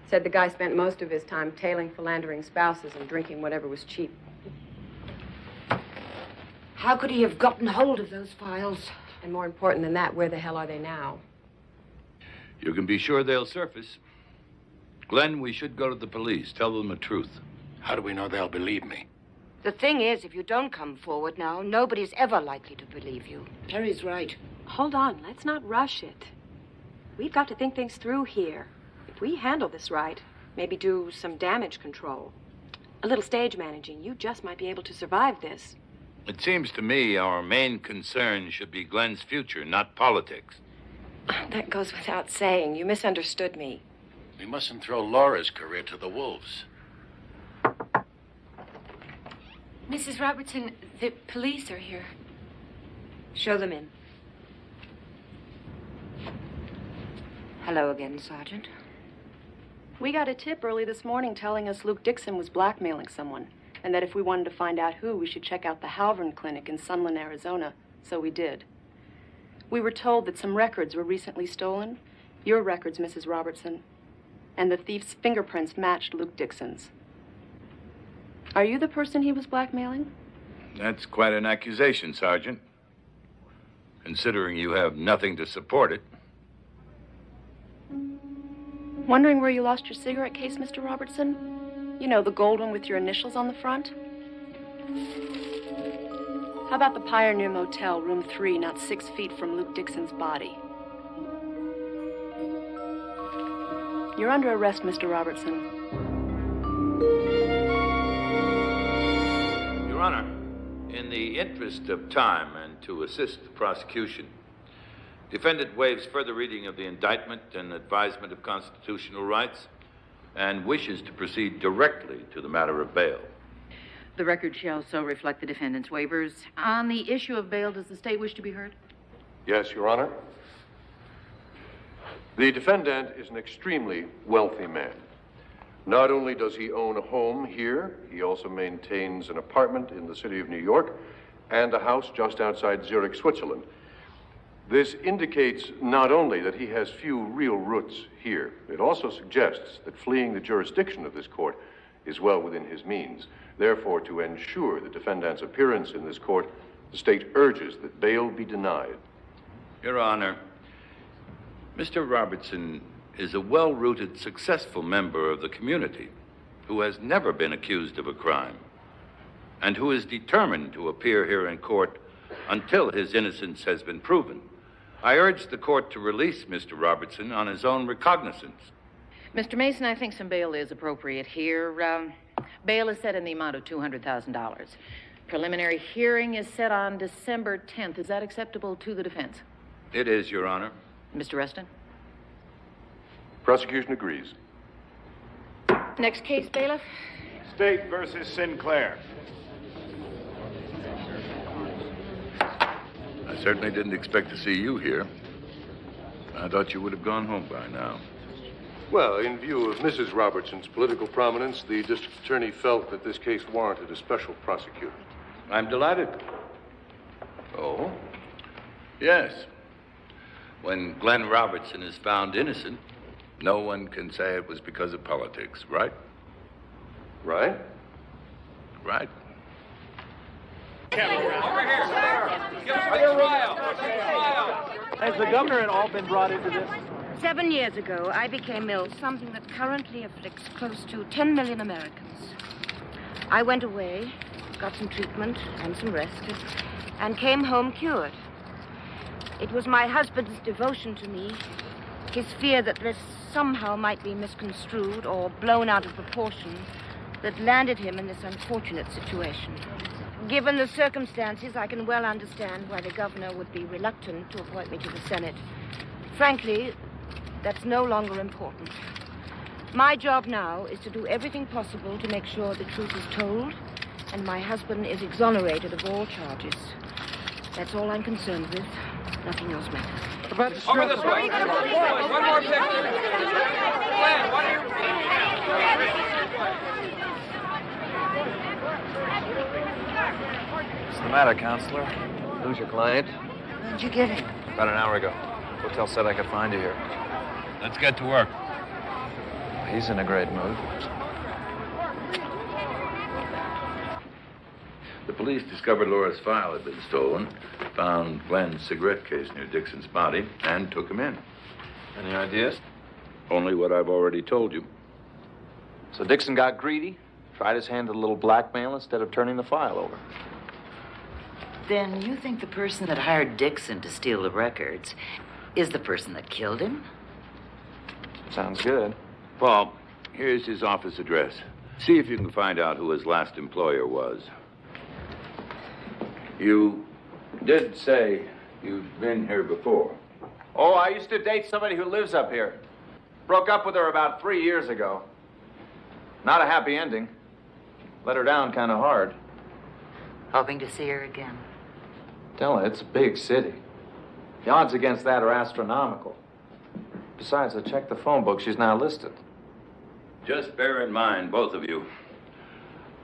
Said the guy spent most of his time tailing philandering spouses and drinking whatever was cheap. How could he have gotten hold of those files? And more important than that, where the hell are they now? You can be sure they'll surface. Glenn, we should go to the police. Tell them the truth. How do we know they'll believe me? The thing is, if you don't come forward now, nobody's ever likely to believe you. Perry's right. Hold on. Let's not rush it. We've got to think things through here. If we handle this right, maybe do some damage control, a little stage managing, you just might be able to survive this. It seems to me our main concern should be Glenn's future, not politics. That goes without saying. You misunderstood me. We mustn't throw Laura's career to the wolves. Mrs. Robertson, the police are here. Show them in. Hello again, Sergeant. We got a tip early this morning telling us Luke Dixon was blackmailing someone, and that if we wanted to find out who, we should check out the Halvern Clinic in Sunland, Arizona. So we did. We were told that some records were recently stolen. Your records, Mrs. Robertson. And the thief's fingerprints matched Luke Dixon's. Are you the person he was blackmailing? That's quite an accusation, Sergeant. Considering you have nothing to support it. Wondering where you lost your cigarette case, Mr. Robertson? You know, the gold one with your initials on the front? How about the Pioneer Motel, room 3, not 6 feet from Luke Dixon's body? You're under arrest, Mr. Robertson. Your Honor, in the interest of time and to assist the prosecution, defendant waives further reading of the indictment and advisement of constitutional rights and wishes to proceed directly to the matter of bail. The record shall so reflect the defendant's waivers. On the issue of bail, does the state wish to be heard? Yes, Your Honor. The defendant is an extremely wealthy man. Not only does he own a home here, he also maintains an apartment in the city of New York and a house just outside Zurich, Switzerland. This indicates not only that he has few real roots here, it also suggests that fleeing the jurisdiction of this court is well within his means. Therefore, to ensure the defendant's appearance in this court, the state urges that bail be denied. Your Honor, Mr. Robertson is a well-rooted, successful member of the community who has never been accused of a crime and who is determined to appear here in court until his innocence has been proven. I urge the court to release Mr. Robertson on his own recognizance. Mr. Mason, I think some bail is appropriate here. Bail is set in the amount of $200,000. Preliminary hearing is set on December 10th. Is that acceptable to the defense? It is, Your Honor. Mr. Reston? Prosecution agrees. Next case, bailiff? State versus Sinclair. I certainly didn't expect to see you here. I thought you would have gone home by now. Well, in view of Mrs. Robertson's political prominence, the district attorney felt that this case warranted a special prosecutor. I'm delighted. Oh? Yes. When Glenn Robertson is found innocent, no one can say it was because of politics, right? Right? Right. Has the governor at all been brought into this? 7 years ago, I became ill, something that currently afflicts close to 10 million Americans. I went away, got some treatment and some rest, and came home cured. It was my husband's devotion to me, his fear that this somehow might be misconstrued or blown out of proportion, that landed him in this unfortunate situation. Given the circumstances, I can well understand why the governor would be reluctant to appoint me to the Senate. Frankly, that's no longer important. My job now is to do everything possible to make sure the truth is told and my husband is exonerated of all charges. That's all I'm concerned with. Nothing else matters. Over this way. One more picture. Glenn, what are you... What's the matter, counselor? Who's your client? Where'd you get him? About an hour ago. Hotel said I could find you here. Let's get to work. He's in a great mood. The police discovered Laura's file had been stolen, found Glenn's cigarette case near Dixon's body, and took him in. Any ideas? Only what I've already told you. So Dixon got greedy, tried his hand at a little blackmail instead of turning the file over. Then you think the person that hired Dixon to steal the records is the person that killed him? Sounds good. Paul, here's his office address. See if you can find out who his last employer was. You did say you'd been here before. Oh, I used to date somebody who lives up here. Broke up with her about 3 years ago. Not a happy ending. Let her down kind of hard. Hoping to see her again. Tell her, it's a big city. The odds against that are astronomical. Besides, I checked the phone book. She's now listed. Just bear in mind, both of you,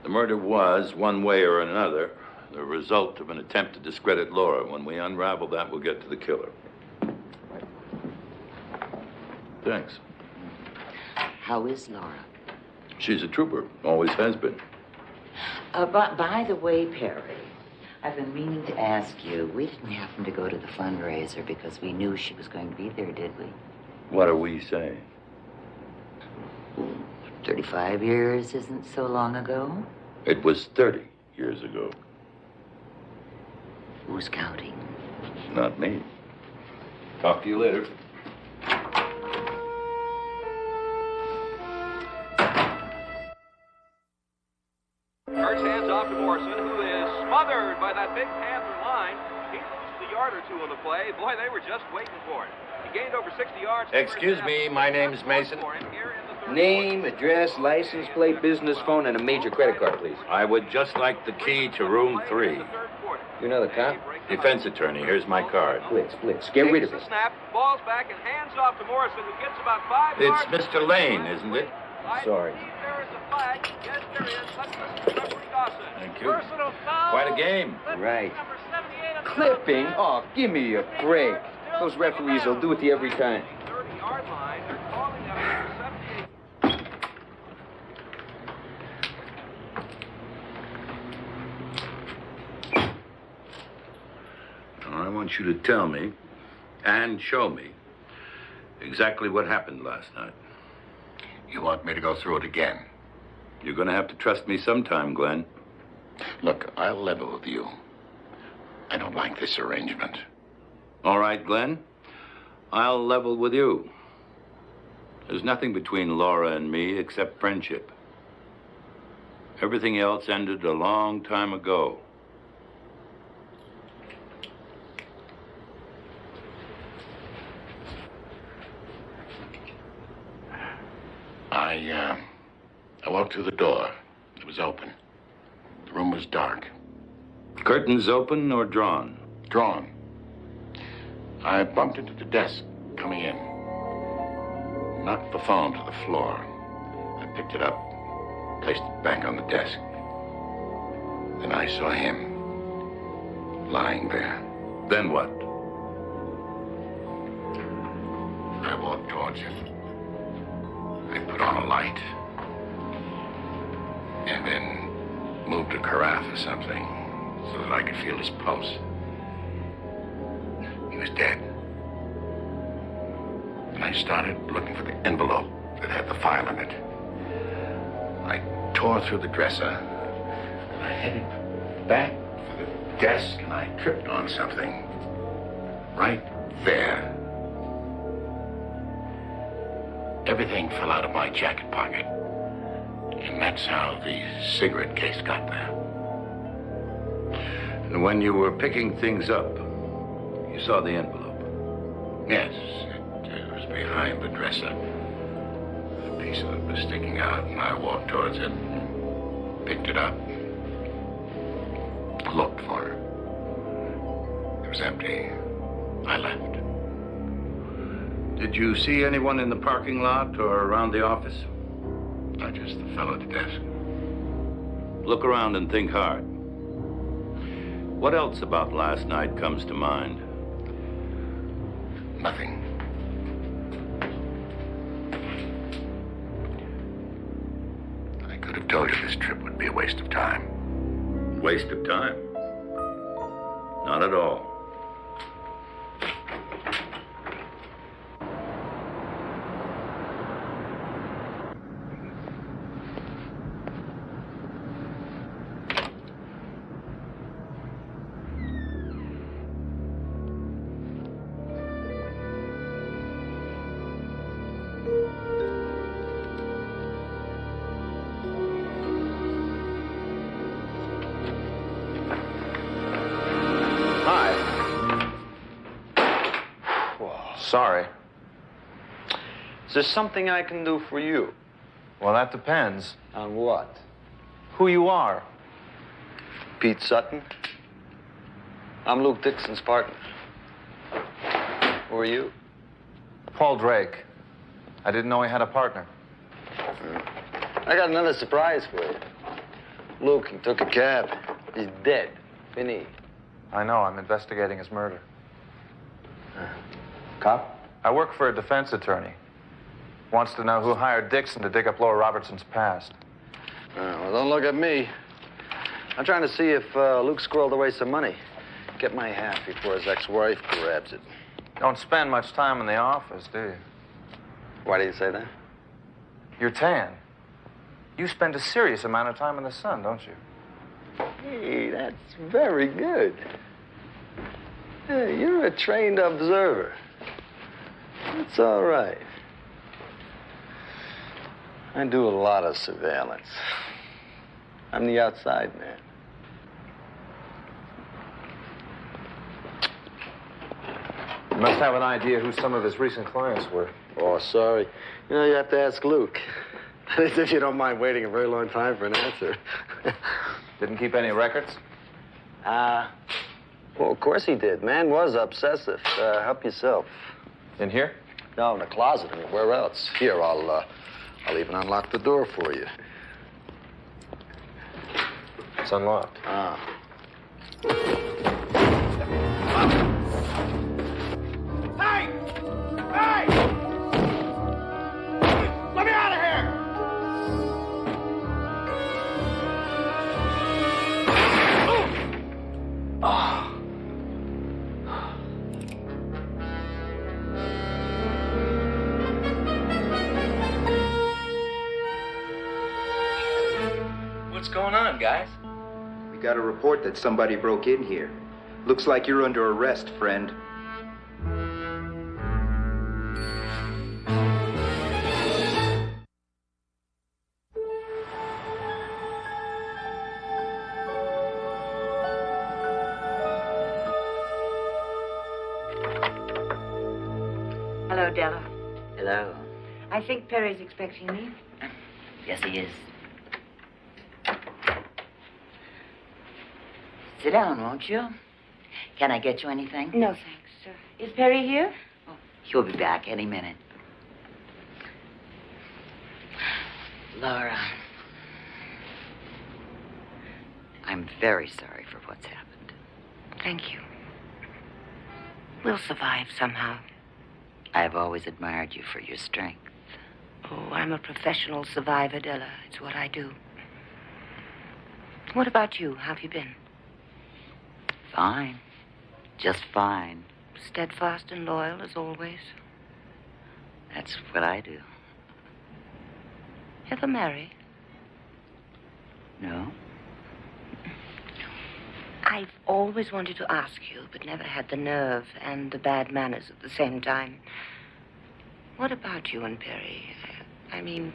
the murder was, one way or another, the result of an attempt to discredit Laura. When we unravel that, we'll get to the killer. Thanks. How is Laura? She's a trooper, always has been. By the way, Perry, I've been meaning to ask you, we didn't happen to go to the fundraiser because we knew she was going to be there, did we? What do we say? 35 years isn't so long ago. It was 30 years ago. Who's counting? Not me. Talk to you later. Kurtz hands off to Morrison, who is smothered by that big Panther line. He loses a yard or two on the play. Boy, they were just waiting for it. He gained over 60 yards. Excuse me, my name's Mason. Name, address, license plate, business phone, and a major credit card, please. I would just like the key to room 3. You know the cop? Defense attorney, here's my card. Blitz. Get rid of it. Snap, balls back, and hands off to Morrison, who gets about 5 It's yards. Mr. Lane, isn't it? Sorry. There is a flag. Yes, there is. Let's listen to Referee Dawson. Thank you. Quite a game. Right. Clipping? Oh, give me a break. Those referees will do it to you every time. 30-yard line. They're calling that a 78. I want you to tell me and show me exactly what happened last night. You want me to go through it again? You're going to have to trust me sometime, Glenn. Look, I'll level with you. I don't like this arrangement. All right, Glenn. I'll level with you. There's nothing between Laura and me except friendship. Everything else ended a long time ago. I walked through the door. It was open. The room was dark. Curtains open or drawn? Drawn. I bumped into the desk coming in. Knocked the phone to the floor. I picked it up, placed it back on the desk. Then I saw him lying there. Then what? I walked towards him. I put on a light. And then moved a carafe or something so that I could feel his pulse. He was dead. And I started looking for the envelope that had the file in it. I tore through the dresser, and I headed back for the desk, and I tripped on something. Right there. Everything fell out of my jacket pocket. And that's how the cigarette case got there. And when you were picking things up, you saw the envelope? Yes, it was behind the dresser. A piece of it was sticking out, and I walked towards it, picked it up, looked for it. It was empty. I left. Did you see anyone in the parking lot or around the office? Not just the fellow at the desk. Look around and think hard. What else about last night comes to mind? Nothing. I could have told you this trip would be a waste of time. Waste of time? Not at all. Sorry. Is there something I can do for you? Well, that depends. On what? Who you are. Pete Sutton. I'm Luke Dixon's partner. Who are you? Paul Drake. I didn't know he had a partner. I got another surprise for you. Luke, he took a cab. He's dead. Fini. I know. I'm investigating his murder. Cop? I work for a defense attorney. Wants to know who hired Dixon to dig up Laura Robertson's past. Well, don't look at me. I'm trying to see if Luke squirreled away some money. Get my half before his ex-wife grabs it. Don't spend much time in the office, do you? Why do you say that? You're tan. You spend a serious amount of time in the sun, don't you? Hey, that's very good. Hey, you're a trained observer. That's all right. I do a lot of surveillance. I'm the outside man. You must have an idea who some of his recent clients were. Oh, sorry. You know, you have to ask Luke. If you don't mind waiting a very long time for an answer. Didn't keep any records? Well, of course he did. Man was obsessive. Help yourself. In here? No, in the closet. I mean, where else? Here, I'll even unlock the door for you. It's unlocked. Hey! Hey! Let me out of here! What's going on, guys? We got a report that somebody broke in here. Looks like you're under arrest, friend. Hello, Della. Hello. I think Perry's expecting me. Yes, he is. Sit down, won't you? Can I get you anything? No, thanks, sir. Is Perry here? Oh, he'll be back any minute. Laura, I'm very sorry for what's happened. Thank you. We'll survive somehow. I've always admired you for your strength. Oh, I'm a professional survivor, Della. It's what I do. What about you? How have you been? Fine. Just fine. Steadfast and loyal as always. That's what I do. Ever marry? No? I've always wanted to ask you, but never had the nerve and the bad manners at the same time. What about you and Perry? I mean...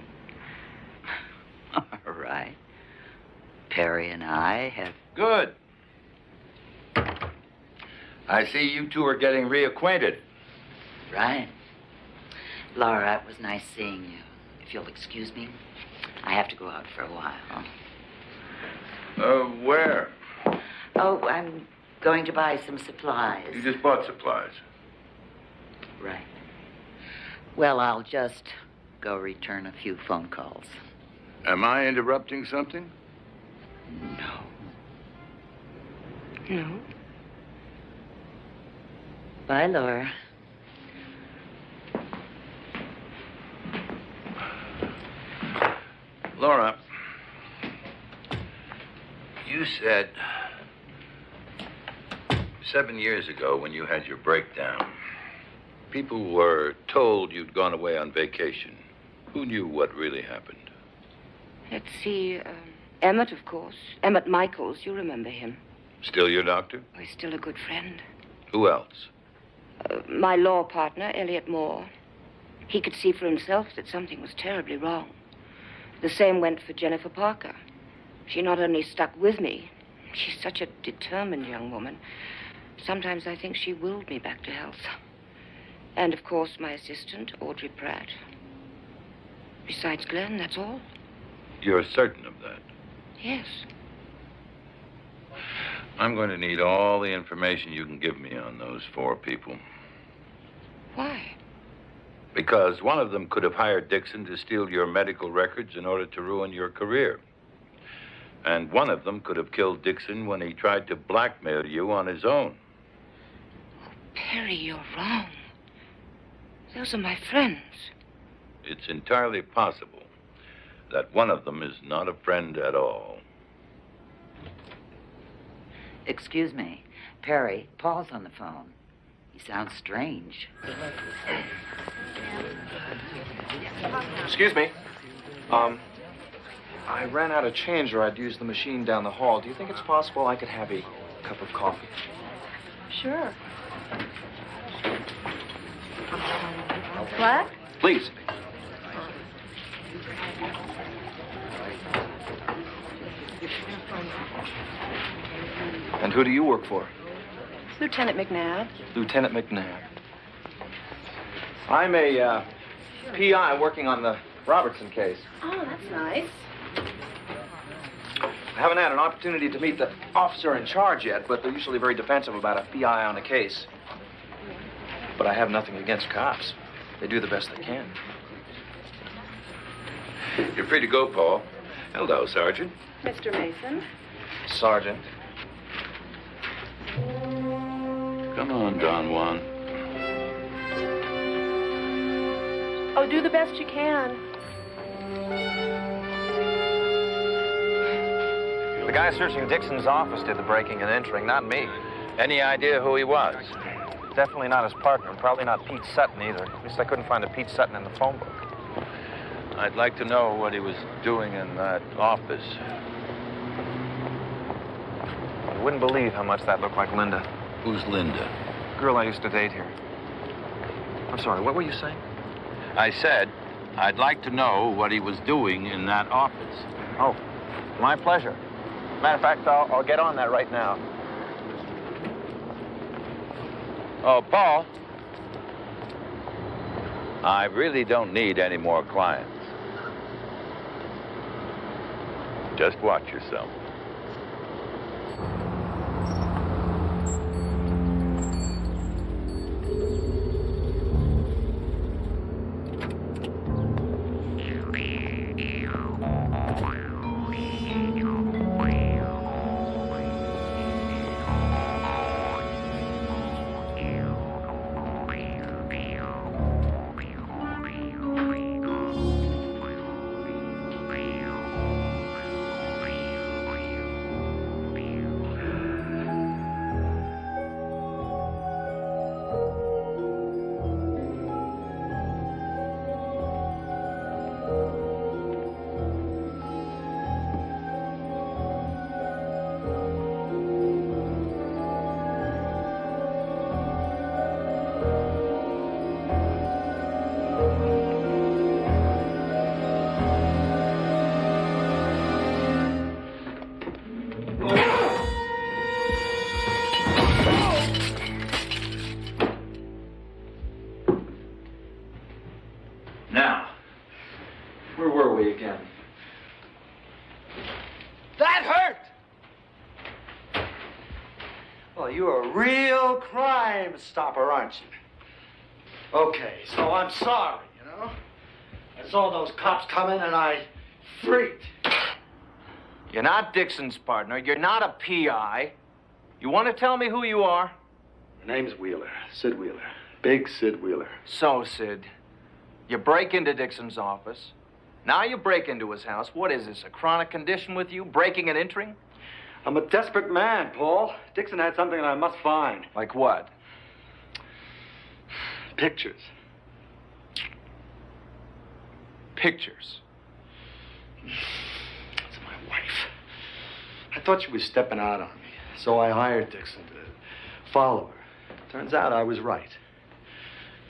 All right. Perry and I have... Good. I see you two are getting reacquainted. Right. Laura, it was nice seeing you. If you'll excuse me, I have to go out for a while. Where? Oh, I'm going to buy some supplies. You just bought supplies. Right. Well, I'll just go return a few phone calls. Am I interrupting something? No. No? Bye, Laura. Laura, you said 7 years ago when you had your breakdown, people were told you'd gone away on vacation. Who knew what really happened? Let's see. Emmett, of course. Emmett Michaels. You remember him. Still your doctor? Oh, he's still a good friend. Who else? My law partner, Elliot Moore. He could see for himself that something was terribly wrong. The same went for Jennifer Parker. She not only stuck with me, she's such a determined young woman. Sometimes I think she willed me back to health. And, of course, my assistant, Audrey Pratt. Besides Glenn, that's all. You're certain of that? Yes. I'm going to need all the information you can give me on those 4 people. Why? Because one of them could have hired Dixon to steal your medical records in order to ruin your career. And one of them could have killed Dixon when he tried to blackmail you on his own. Oh, Perry, you're wrong. Those are my friends. It's entirely possible that one of them is not a friend at all. Excuse me. Perry, Paul's on the phone. He sounds strange. Excuse me. I ran out of change or I'd use the machine down the hall. Do you think it's possible I could have a cup of coffee? Sure. Black? Please. And who do you work for? Lieutenant McNabb. Lieutenant McNabb. I'm a PI working on the Robertson case. Oh, that's nice. I haven't had an opportunity to meet the officer in charge yet, but they're usually very defensive about a PI on a case. But I have nothing against cops. They do the best they can. You're free to go, Paul. Hello, Sergeant. Mr. Mason. Sergeant. Come on, Don Juan. Oh, do the best you can. The guy searching Dixon's office did the breaking and entering, not me. Any idea who he was? Definitely not his partner, and probably not Pete Sutton either. At least I couldn't find a Pete Sutton in the phone book. I'd like to know what he was doing in that office. You wouldn't believe how much that looked like Linda. Who's Linda? Girl I used to date here. I'm sorry, what were you saying? I said I'd like to know what he was doing in that office. Oh, my pleasure. Matter of fact, I'll get on that right now. Oh, Paul. I really don't need any more clients. Just watch yourself. Now, where were we again? That hurt! Well, you're a real crime stopper, aren't you? Okay, so I'm sorry, you know? I saw those cops coming and I freaked. You're not Dixon's partner. You're not a PI. You want to tell me who you are? My name's Wheeler, Sid Wheeler. Big Sid Wheeler. So, Sid, you break into Dixon's office. Now you break into his house. What is this, a chronic condition with you, breaking and entering? I'm a desperate man, Paul. Dixon had something that I must find. Like what? Pictures. Pictures? It's my wife. I thought she was stepping out on me, so I hired Dixon to follow her. Turns out I was right.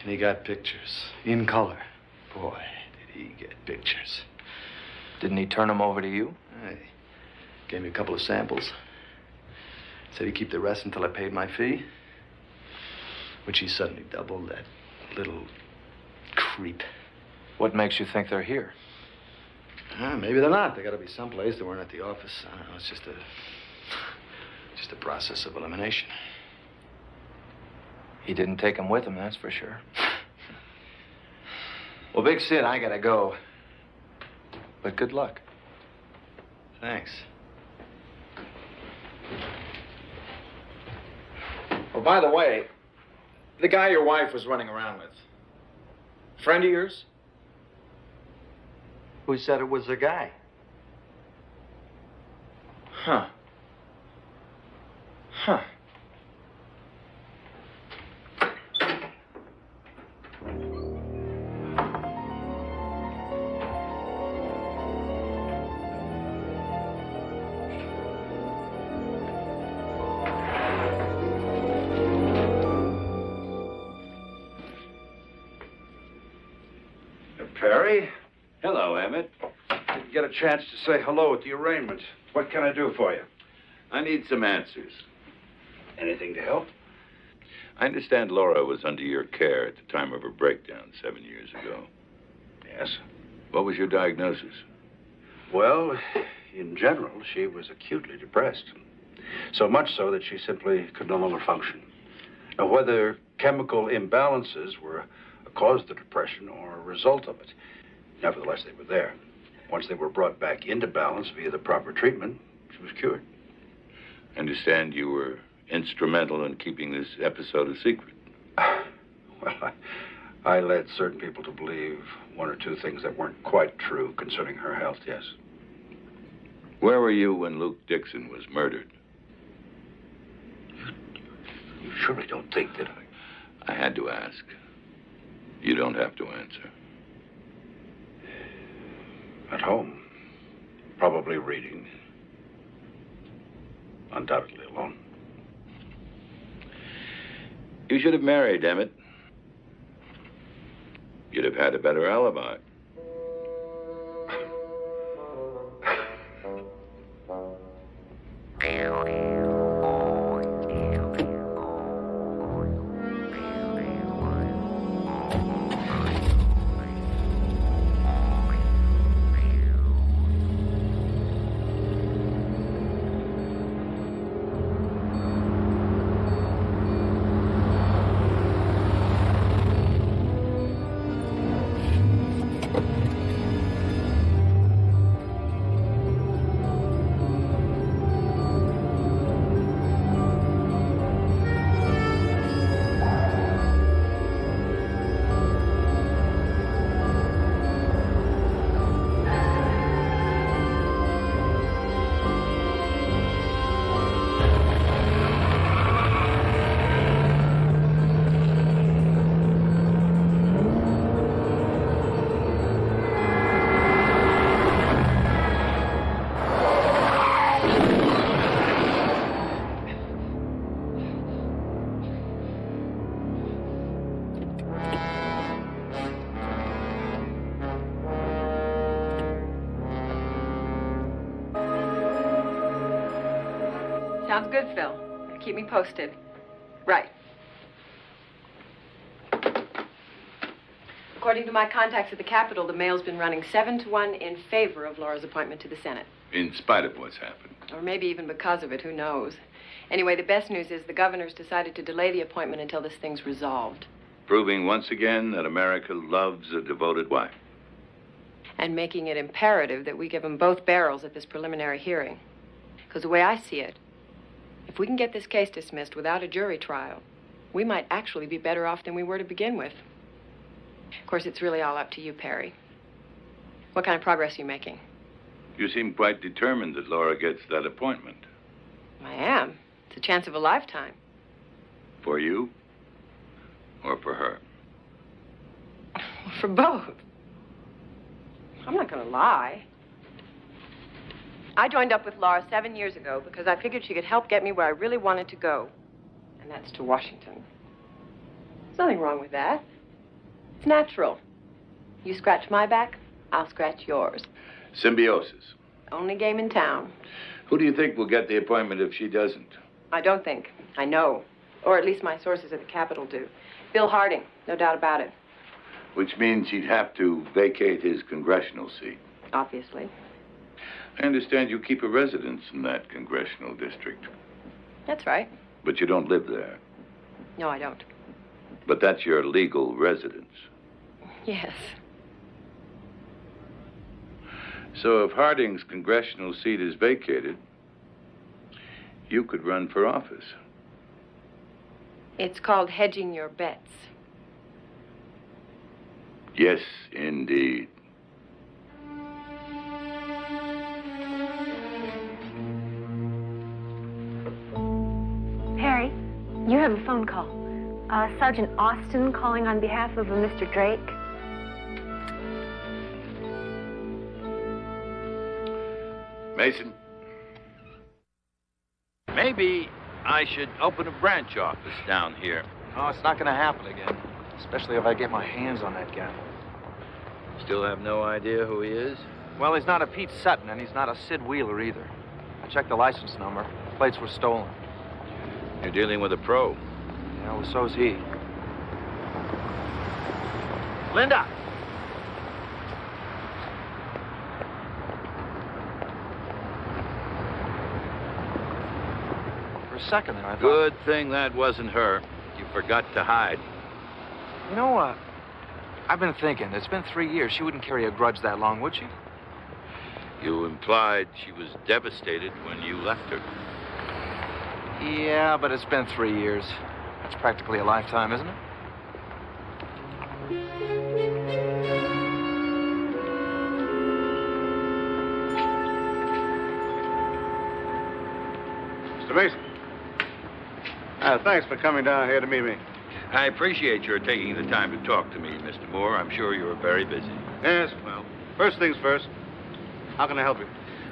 And he got pictures, in color. Boy, did he get pictures. Didn't he turn them over to you? He gave me a couple of samples. Said he'd keep the rest until I paid my fee. Which he suddenly doubled, that little creep. What makes you think they're here? Maybe they're not. They gotta be someplace. They weren't at the office. I don't know, it's just a process of elimination. He didn't take them with him, that's for sure. Well, Big Sid, I gotta go. But good luck. Thanks. Oh, by the way, the guy your wife was running around with, friend of yours? Who said it was a guy? Huh. Huh. Perry? Hello, Emmett. Didn't get a chance to say hello at the arraignment. What can I do for you? I need some answers. Anything to help? I understand Laura was under your care at the time of her breakdown 7 years ago. Yes. What was your diagnosis? Well, in general, she was acutely depressed. So much so that she simply could no longer function. Now, whether chemical imbalances were a cause of the depression or a result of it, nevertheless, they were there. Once they were brought back into balance via the proper treatment, she was cured. I understand you were instrumental in keeping this episode a secret. Well, I led certain people to believe one or two things that weren't quite true concerning her health, yes. Where were you when Luke Dixon was murdered? You surely don't think that I had to ask. You don't have to answer. At home. Probably reading. Undoubtedly alone. You should have married, Emmett. You'd have had a better alibi. Sounds good, Phil. Keep me posted. Right. According to my contacts at the Capitol, the mail's been running 7-1 in favor of Laura's appointment to the Senate. In spite of what's happened. Or maybe even because of it, who knows. Anyway, the best news is the governor's decided to delay the appointment until this thing's resolved. Proving once again that America loves a devoted wife. And making it imperative that we give them both barrels at this preliminary hearing. Because the way I see it, if we can get this case dismissed without a jury trial, we might actually be better off than we were to begin with. Of course, it's really all up to you, Perry. What kind of progress are you making? You seem quite determined that Laura gets that appointment. I am. It's a chance of a lifetime. For you? Or for her? For both. I'm not going to lie. I joined up with Laura 7 years ago because I figured she could help get me where I really wanted to go. And that's to Washington. There's nothing wrong with that. It's natural. You scratch my back, I'll scratch yours. Symbiosis. Only game in town. Who do you think will get the appointment if she doesn't? I don't think. I know. Or at least my sources at the Capitol do. Bill Harding, no doubt about it. Which means he'd have to vacate his congressional seat. Obviously. I understand you keep a residence in that congressional district. That's right. But you don't live there. No, I don't. But that's your legal residence. Yes. So if Harding's congressional seat is vacated, you could run for office. It's called hedging your bets. Yes, indeed. Perry, you have a phone call. Sergeant Austin calling on behalf of a Mr. Drake. Mason? Maybe I should open a branch office down here. Oh, it's not going to happen again. Especially if I get my hands on that guy. Still have no idea who he is? Well, he's not a Pete Sutton, and he's not a Sid Wheeler either. I checked the license number. The plates were stolen. You're dealing with a pro. Yeah, well, so's he. Linda! For a second there, I thought... Good thing that wasn't her. You forgot to hide. You know what? I've been thinking. It's been 3 years. She wouldn't carry a grudge that long, would she? You implied she was devastated when you left her. Yeah, but it's been 3 years. That's practically a lifetime, isn't it? Mr. Mason. Thanks for coming down here to meet me. I appreciate your taking the time to talk to me, Mr. Moore. I'm sure you're very busy. Yes, well, first things first. How can I help you?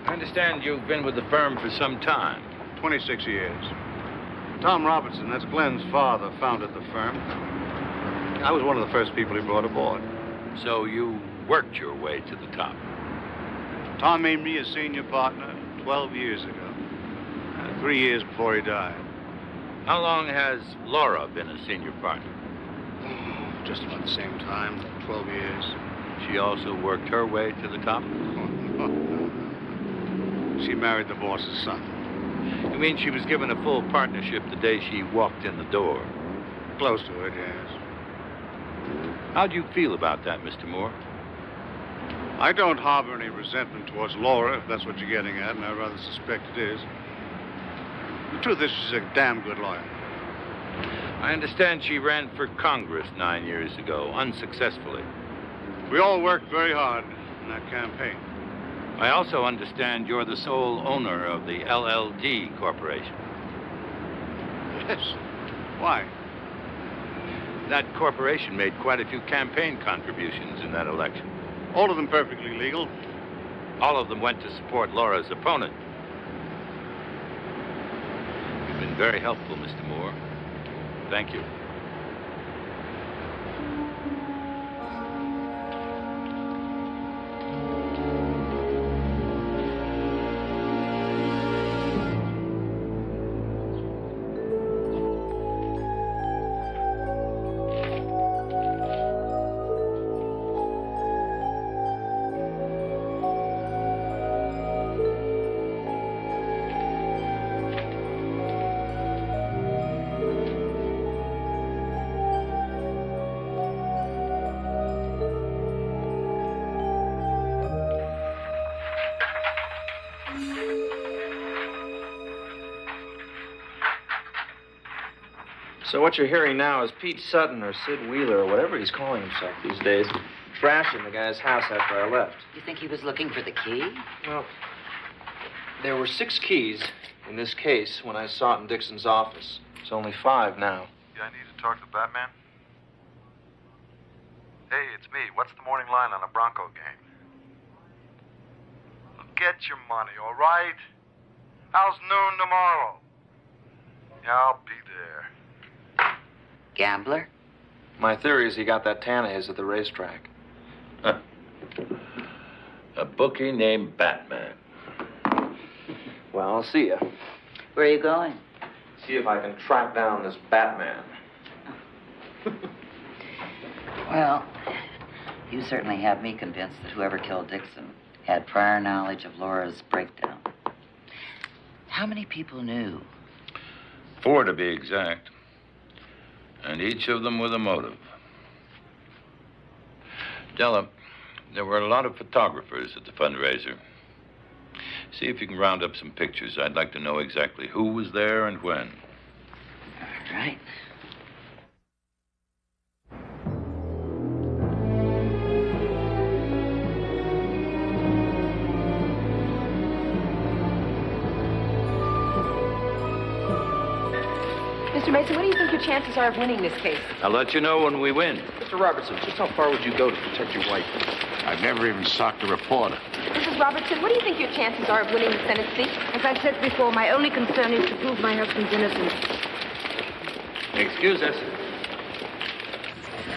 I understand you've been with the firm for some time. 26 years. Tom Robertson, that's Glenn's father, founded the firm. I was one of the first people he brought aboard. So you worked your way to the top. Tom made me a senior partner 12 years ago. 3 years before he died. How long has Laura been a senior partner? Just about the same time, 12 years. She also worked her way to the top? She married the boss's son. You mean she was given a full partnership the day she walked in the door? Close to it, yes. How do you feel about that, Mr. Moore? I don't harbor any resentment towards Laura, if that's what you're getting at, and I rather suspect it is. The truth is, she's a damn good lawyer. I understand she ran for Congress 9 years ago, unsuccessfully. We all worked very hard in that campaign. I also understand you're the sole owner of the LLD Corporation. Yes. Why? That corporation made quite a few campaign contributions in that election. All of them perfectly legal. All of them went to support Laura's opponent. You've been very helpful, Mr. Moore. Thank you. So what you're hearing now is Pete Sutton or Sid Wheeler or whatever he's calling himself these days trashing the guy's house after I left. You think he was looking for the key? Well, there were 6 keys in this case when I saw it in Dixon's office. It's only 5 now. Yeah, I need to talk to Batman. Hey, it's me. What's the morning line on a Bronco game? Get your money, all right? How's noon tomorrow? Yeah, I'll be there. Gambler? My theory is he got that tan of his at the racetrack. A bookie named Batman. Well, I'll see you. Where are you going? See if I can track down this Batman. Well, you certainly have me convinced that whoever killed Dixon had prior knowledge of Laura's breakdown. How many people knew? 4 to be exact. And each of them with a motive. Della, there were a lot of photographers at the fundraiser. See if you can round up some pictures. I'd like to know exactly who was there and when. All right. Mr. Mason, what do you think your chances are of winning this case? I'll let you know when we win. Mr. Robertson, just how far would you go to protect your wife? I've never even socked a reporter. Mrs. Robertson, what do you think your chances are of winning the Senate seat? As I said before, my only concern is to prove my husband's innocence. Excuse us.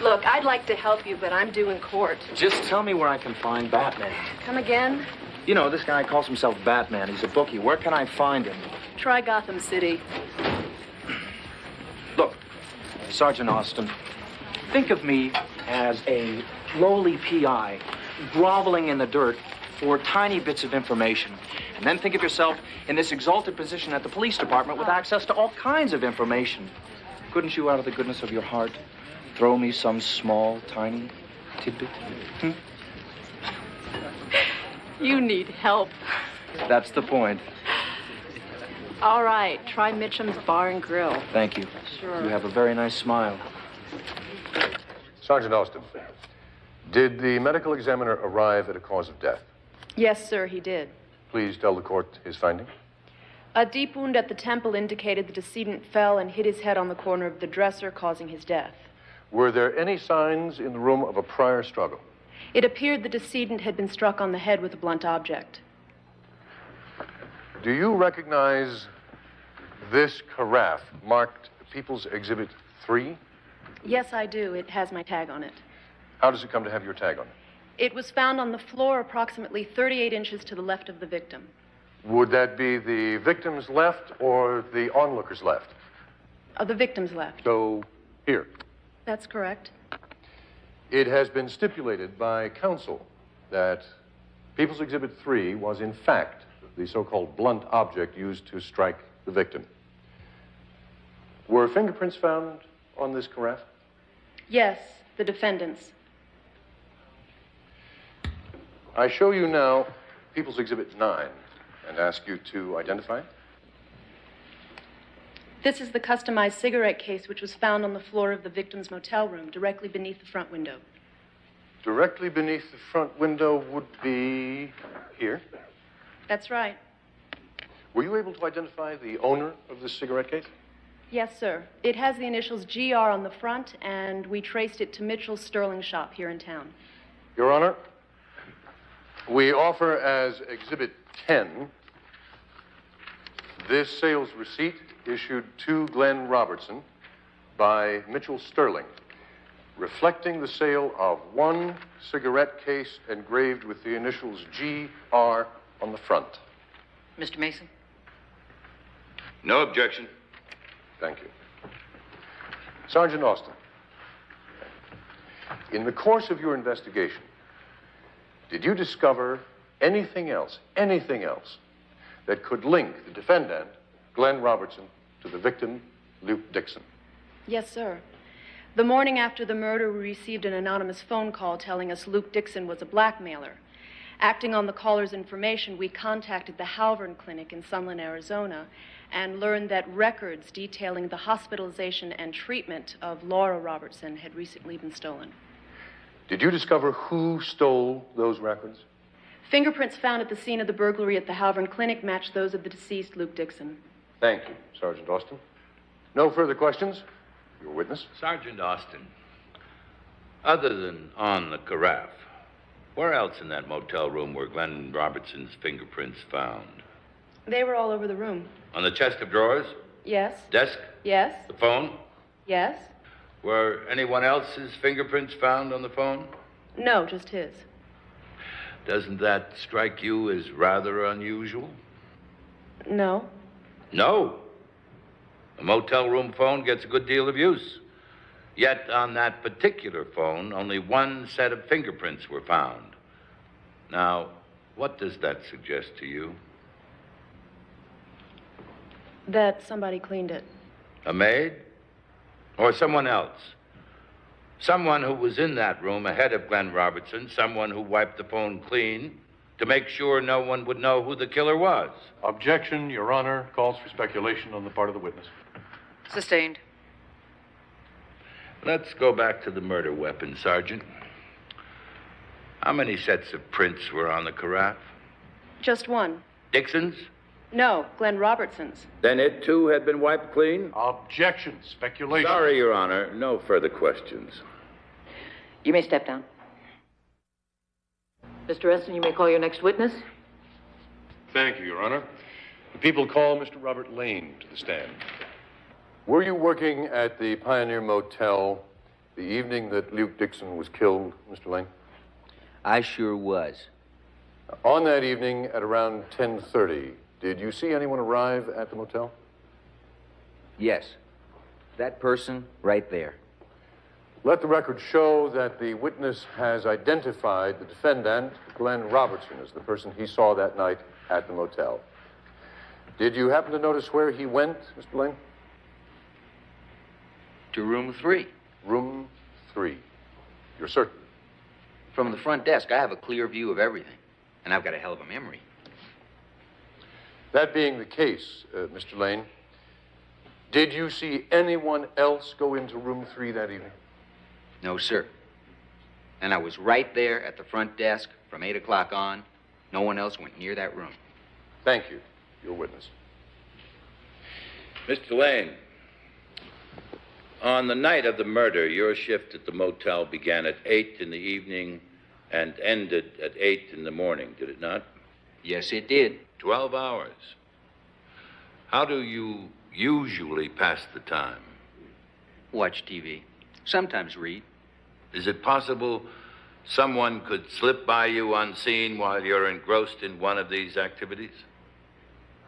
Look, I'd like to help you, but I'm due in court. Just tell me where I can find Batman. Come again? You know, this guy calls himself Batman. He's a bookie. Where can I find him? Try Gotham City. Look, Sergeant Austin, think of me as a lowly PI groveling in the dirt for tiny bits of information. And then think of yourself in this exalted position at the police department with access to all kinds of information. Couldn't you, out of the goodness of your heart, throw me some small, tiny tidbit? You need help. That's the point. All right, try Mitchum's Bar and Grill. Thank you. Sure. You have a very nice smile. Sergeant Austin, did the medical examiner arrive at a cause of death? Yes, sir, he did. Please tell the court his finding. A deep wound at the temple indicated the decedent fell and hit his head on the corner of the dresser, causing his death. Were there any signs in the room of a prior struggle? It appeared the decedent had been struck on the head with a blunt object. Do you recognize this carafe marked People's Exhibit 3? Yes, I do. It has my tag on it. How does it come to have your tag on it? It was found on the floor approximately 38 inches to the left of the victim. Would that be the victim's left or the onlooker's left? The victim's left. So, here. That's correct. It has been stipulated by counsel that People's Exhibit 3 was in fact the so-called blunt object used to strike the victim. Were fingerprints found on this carafe? Yes, the defendant's. I show you now People's Exhibit 9 and ask you to identify it. This is the customized cigarette case which was found on the floor of the victim's motel room, directly beneath the front window. Directly beneath the front window would be here. That's right. Were you able to identify the owner of this cigarette case? Yes, sir. It has the initials GR on the front, and we traced it to Mitchell's Sterling shop here in town. Your Honor, we offer as Exhibit 10 this sales receipt issued to Glenn Robertson by Mitchell Sterling, reflecting the sale of one cigarette case engraved with the initials GR on the front. Mr. Mason? No objection. Thank you. Sergeant Austin, in the course of your investigation, did you discover anything else that could link the defendant, Glenn Robertson, to the victim, Luke Dixon? Yes, sir. The morning after the murder, we received an anonymous phone call telling us Luke Dixon was a blackmailer. Acting on the caller's information, we contacted the Halvern Clinic in Sunland, Arizona, and learned that records detailing the hospitalization and treatment of Laura Robertson had recently been stolen. Did you discover who stole those records? Fingerprints found at the scene of the burglary at the Halvern Clinic matched those of the deceased Luke Dixon. Thank you, Sergeant Austin. No further questions? Your witness? Sergeant Austin, other than on the carafe, where else in that motel room were Glenn Robertson's fingerprints found? They were all over the room. On the chest of drawers? Yes. Desk? Yes. The phone? Yes. Were anyone else's fingerprints found on the phone? No, just his. Doesn't that strike you as rather unusual? No. No. A motel room phone gets a good deal of use. Yet on that particular phone, only one set of fingerprints were found. Now, what does that suggest to you? That somebody cleaned it. A maid? Or someone else? Someone who was in that room ahead of Glenn Robertson, someone who wiped the phone clean to make sure no one would know who the killer was. Objection, Your Honor. Calls for speculation on the part of the witness. Sustained. Let's go back to the murder weapon, Sergeant. How many sets of prints were on the carafe? Just one. Dixon's? No, Glenn Robertson's. Then it, too, had been wiped clean? Objection. Speculation. Sorry, Your Honor. No further questions. You may step down. Mr. Eston, you may call your next witness. Thank you, Your Honor. The people call Mr. Robert Lane to the stand. Were you working at the Pioneer Motel the evening that Luke Dixon was killed, Mr. Lane? I sure was. On that evening at around 10:30, did you see anyone arrive at the motel? Yes. That person right there. Let the record show that the witness has identified the defendant, Glenn Robertson, as the person he saw that night at the motel. Did you happen to notice where he went, Mr. Lane? To room 3. Room 3. You're certain? From the front desk, I have a clear view of everything. And I've got a hell of a memory. That being the case, Mr. Lane, did you see anyone else go into room 3 that evening? No, sir. And I was right there at the front desk from 8 o'clock on. No one else went near that room. Thank you. Your witness. Mr. Lane, on the night of the murder, your shift at the motel began at 8 in the evening and ended at 8 in the morning, did it not? Yes, it did. 12 hours. How do you usually pass the time? Watch TV. Sometimes read. Is it possible someone could slip by you unseen while you're engrossed in one of these activities?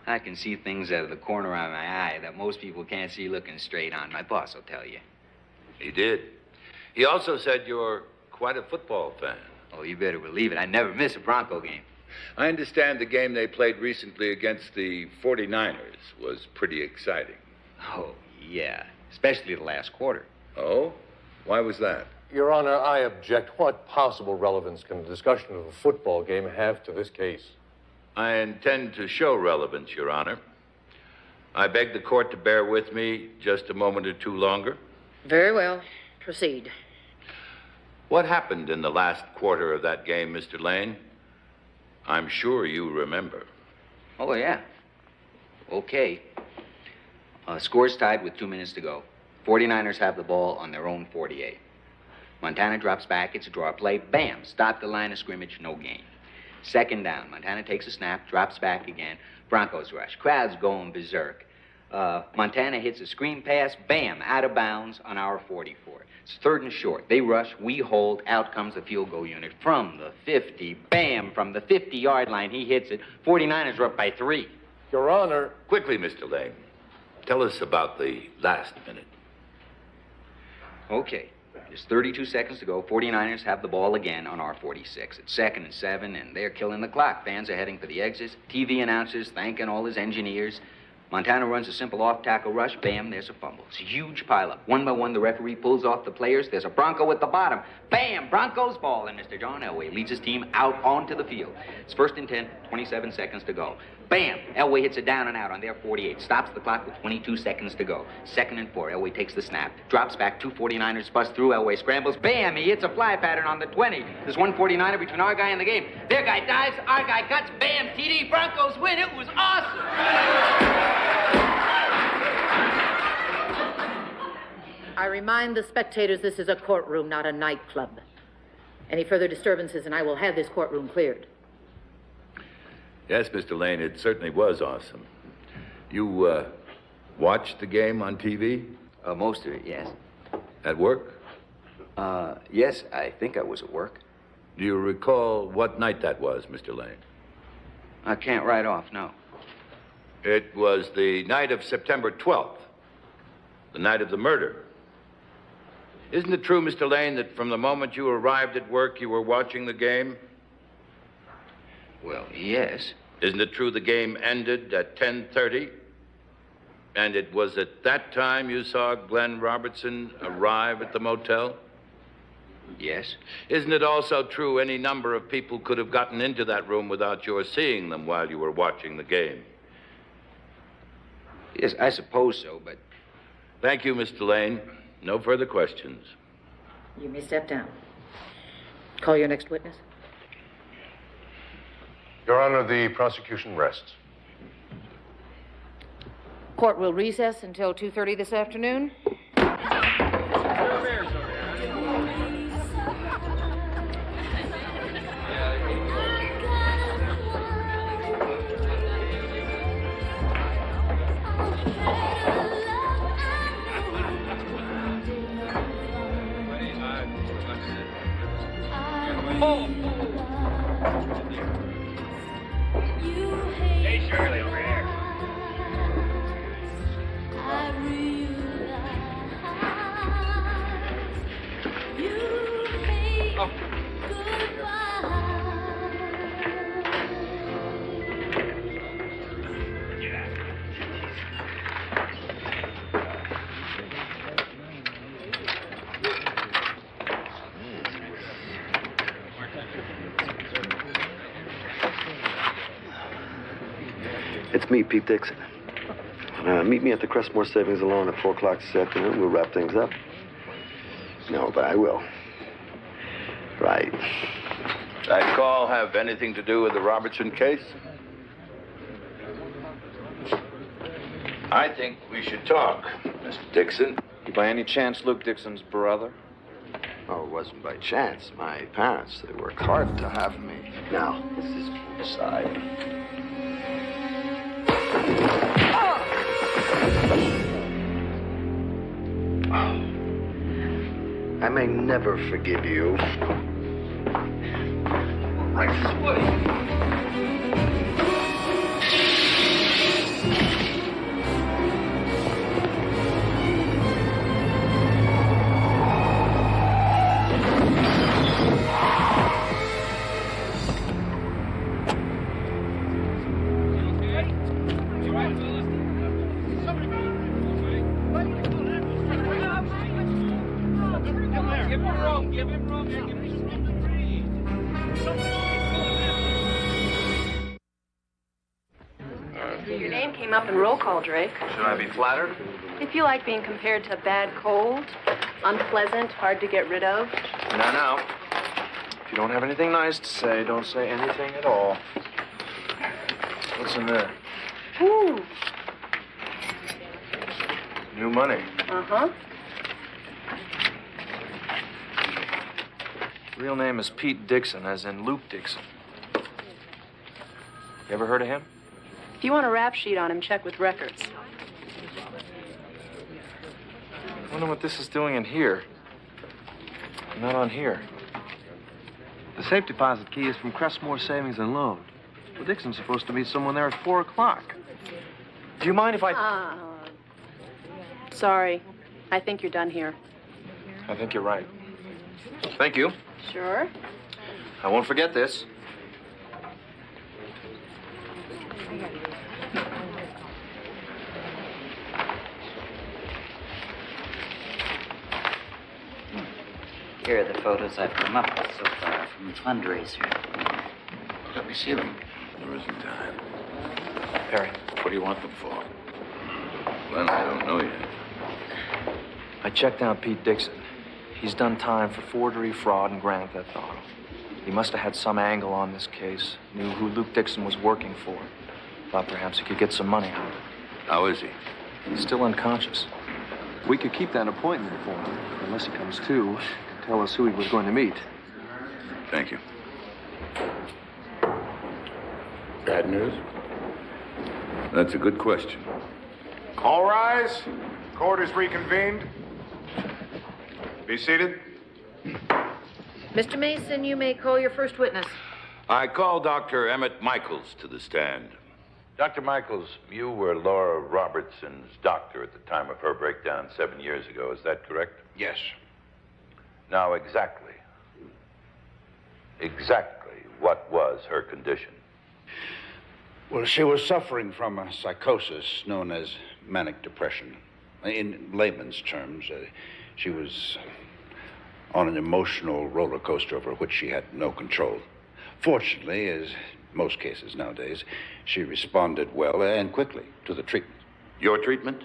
I can see things out of the corner of my eye that most people can't see looking straight on. My boss will tell you. He did. He also said you're quite a football fan. Oh, you better believe it. I never miss a Bronco game. I understand the game they played recently against the 49ers was pretty exciting. Oh, yeah. Especially the last quarter. Oh? Why was that? Your Honor, I object. What possible relevance can a discussion of a football game have to this case? I intend to show relevance, Your Honor. I beg the court to bear with me just a moment or two longer. Very well. Proceed. What happened in the last quarter of that game, Mr. Lane? I'm sure you remember. Oh, yeah. Okay. Score's tied with 2 minutes to go. 49ers have the ball on their own 48. Montana drops back. It's a draw play. Bam! Stop the line of scrimmage. No gain. Second down. Montana takes a snap, drops back again. Broncos rush. Crowd's going berserk. Montana hits a screen pass. Bam! Out of bounds on our 44. It's 3rd and short. They rush. We hold. Out comes the field goal unit from the 50. Bam! From the 50-yard line, he hits it. 49ers are up by 3. Your Honor. Quickly, Mr. Lane. Tell us about the last minute. Okay. There's 32 seconds to go. 49ers have the ball again on our 46. It's 2nd and 7, and they're killing the clock. Fans are heading for the exits. TV announcers thanking all his engineers. Montana runs a simple off-tackle rush. Bam, there's a fumble. It's a huge pileup. One by one, the referee pulls off the players. There's a Bronco at the bottom. Bam, Broncos ball. And Mr. John Elway leads his team out onto the field. It's 1st and 10, 27 seconds to go. Bam, Elway hits it down and out on their 48. Stops the clock with 22 seconds to go. 2nd and 4, Elway takes the snap. Drops back, 2 49ers bust through. Elway scrambles. Bam, he hits a fly pattern on the 20. There's one 49er between our guy and the game. Their guy dives, our guy cuts. Bam, TD, Broncos win. It was awesome. I remind the spectators this is a courtroom, not a nightclub. Any further disturbances, and I will have this courtroom cleared. Yes, Mr. Lane, it certainly was awesome. You, watched the game on TV? Most of it, yes. At work? Yes, I think I was at work. Do you recall what night that was, Mr. Lane? I can't write off, no. It was the night of September 12th, the night of the murder. Isn't it true, Mr. Lane, that from the moment you arrived at work, you were watching the game? Well, yes. Isn't it true the game ended at 10:30? And it was at that time you saw Glenn Robertson arrive at the motel? Yes. Isn't it also true any number of people could have gotten into that room without your seeing them while you were watching the game? Yes, I suppose so, but... Thank you, Mr. Lane. No further questions. You may step down. Call your next witness. Your Honor, the prosecution rests. Court will recess until 2:30 this afternoon. Hey, Shirley, over here. It's me, Pete Dixon. Meet me at the Crestmore Savings and Loan at 4 o'clock this afternoon. We'll wrap things up. No, but I will. Right. That call have anything to do with the Robertson case? I think we should talk, Mr. Dixon. You by any chance Luke Dixon's brother? Oh, it wasn't by chance. My parents, they worked hard to have me. Now, this is aside. I may never forgive you. I swear. Your name came up in roll call, Drake. Should I be flattered? If you like being compared to a bad cold, unpleasant, hard to get rid of. Now. If you don't have anything nice to say, don't say anything at all. What's in there? Ooh. New money. Uh-huh. Real name is Pete Dixon, as in Luke Dixon. You ever heard of him? If you want a rap sheet on him, check with records. I wonder what this is doing in here. Not on here. The safe deposit key is from Crestmore Savings and Loan. Well, Dixon's supposed to meet someone there at 4 o'clock. Do you mind if I... Sorry. I think you're done here. I think you're right. Thank you. Sure. I won't forget this. Here are the photos I've come up with so far from the fundraiser. Let me see them. There isn't time. Perry. What do you want them for? Well, I don't know yet. I checked out Pete Dixon. He's done time for forgery, fraud, and grand theft auto. He must have had some angle on this case, knew who Luke Dixon was working for. Thought perhaps he could get some money out of it. How is he? He's still unconscious. We could keep that appointment for him, unless he comes to. Tell us who he was going to meet. Thank you. Bad news? That's a good question. All rise. Court is reconvened. Be seated. Mr. Mason, you may call your first witness. I call Dr. Emmett Michaels to the stand. Dr. Michaels, you were Laura Robertson's doctor at the time of her breakdown 7 years ago. Is that correct? Yes. Now, exactly what was her condition? Well, she was suffering from a psychosis known as manic depression. In layman's terms, she was on an emotional roller coaster over which she had no control. Fortunately, as most cases nowadays, she responded well and quickly to the treatment. Your treatment?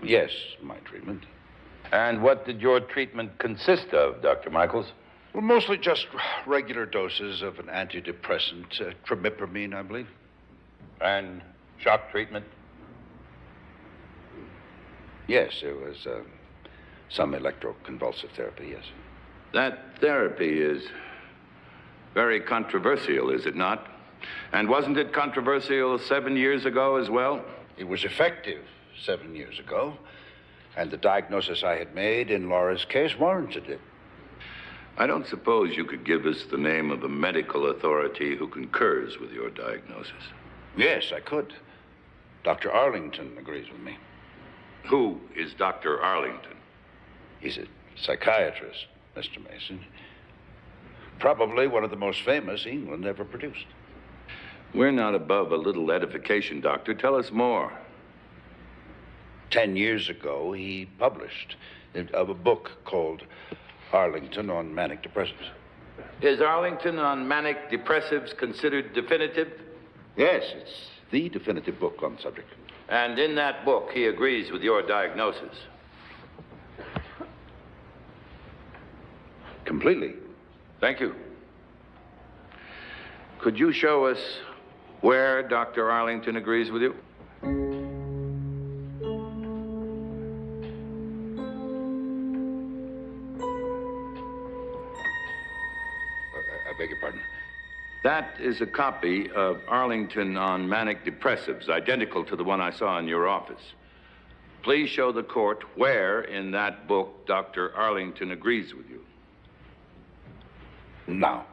Yes, my treatment. And what did your treatment consist of, Dr. Michaels? Well, mostly just regular doses of an antidepressant, trimipramine, I believe. And shock treatment? Yes, there was some electroconvulsive therapy, yes. That therapy is very controversial, is it not? And wasn't it controversial 7 years ago as well? It was effective 7 years ago, and the diagnosis I had made in Laura's case warranted it. I don't suppose you could give us the name of the medical authority who concurs with your diagnosis. Yes, I could. Dr. Arlington agrees with me. Who is Dr. Arlington? He's a psychiatrist, Mr. Mason. Probably one of the most famous England ever produced. We're not above a little edification, Doctor. Tell us more. 10 years ago, he published a book called Arlington on Manic Depressives. Is Arlington on manic depressives considered definitive? Yes, it's the definitive book on the subject. And in that book, he agrees with your diagnosis. Completely. Thank you. Could you show us where Dr. Arlington agrees with you? I beg your pardon? That is a copy of Arlington on Manic Depressives, identical to the one I saw in your office. Please show the court where in that book Dr. Arlington agrees with you. Now?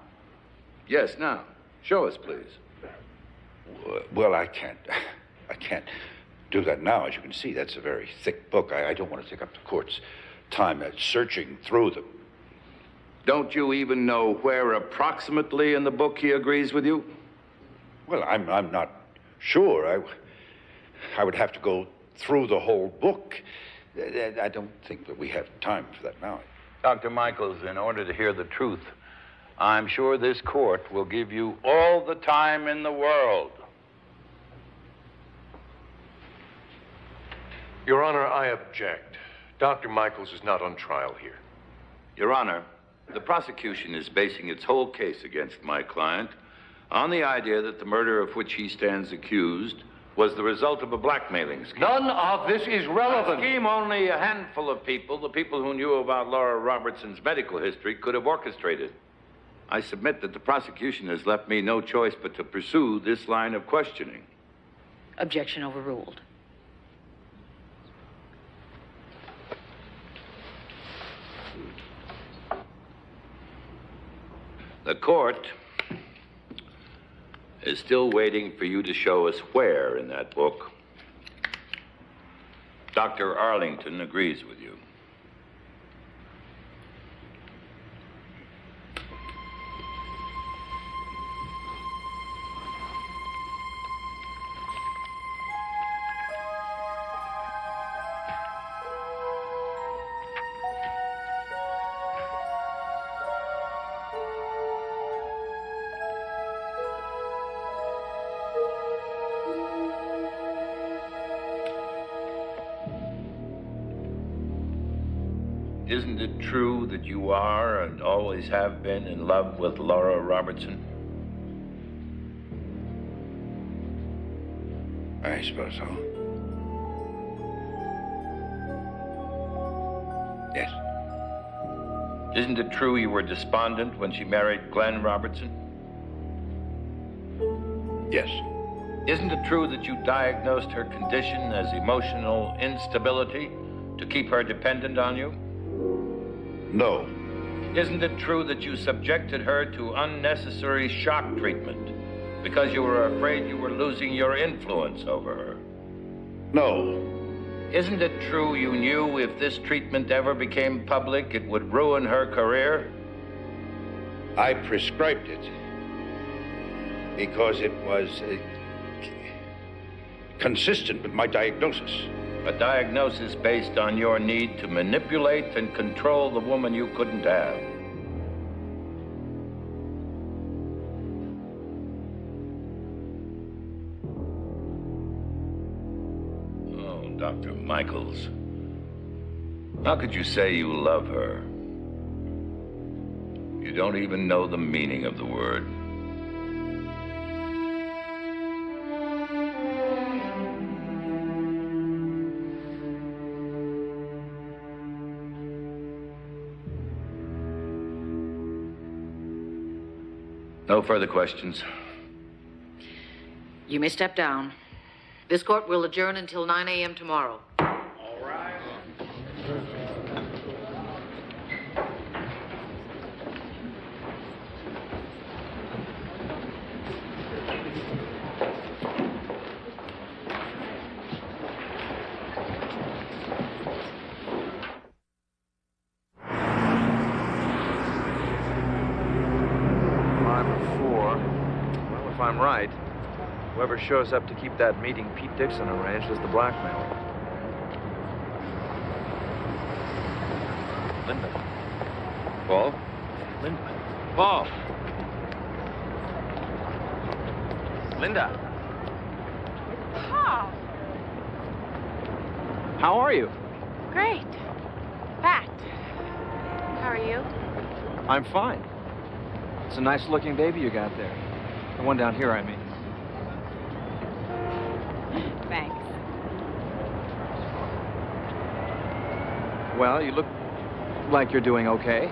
Yes, now. Show us, please. Well, I can't do that now. As you can see, that's a very thick book. I don't want to take up the court's time at searching through them. Don't you even know where approximately in the book he agrees with you? Well, I'm not sure. I would have to go through the whole book. I don't think that we have time for that now. Dr. Michaels, in order to hear the truth, I'm sure this court will give you all the time in the world. Your Honor, I object. Dr. Michaels is not on trial here. Your Honor, the prosecution is basing its whole case against my client on the idea that the murder of which he stands accused was the result of a blackmailing scheme. None of this is relevant. A scheme only a handful of people, the people who knew about Laura Robertson's medical history, could have orchestrated. I submit that the prosecution has left me no choice but to pursue this line of questioning. Objection overruled. The court is still waiting for you to show us where in that book Dr. Arlington agrees with you. Isn't it true that you are and always have been in love with Laura Robertson? I suppose so. Yes. Isn't it true you were despondent when she married Glenn Robertson? Yes. Isn't it true that you diagnosed her condition as emotional instability to keep her dependent on you? No. Isn't it true that you subjected her to unnecessary shock treatment because you were afraid you were losing your influence over her? No. Isn't it true you knew if this treatment ever became public, it would ruin her career? I prescribed it because it was consistent with my diagnosis. A diagnosis based on your need to manipulate and control the woman you couldn't have. Oh, Dr. Michaels. How could you say you love her? You don't even know the meaning of the word. No further questions. You may step down. This court will adjourn until 9 a.m. tomorrow. All right. If I'm right, whoever shows up to keep that meeting Pete Dixon arranged is the blackmailer. Linda. Paul? Linda. Paul. Linda. Paul. How are you? Great. Fat. How are you? I'm fine. It's a nice-looking baby you got there. The one down here, I mean. Thanks. Well, you look like you're doing okay.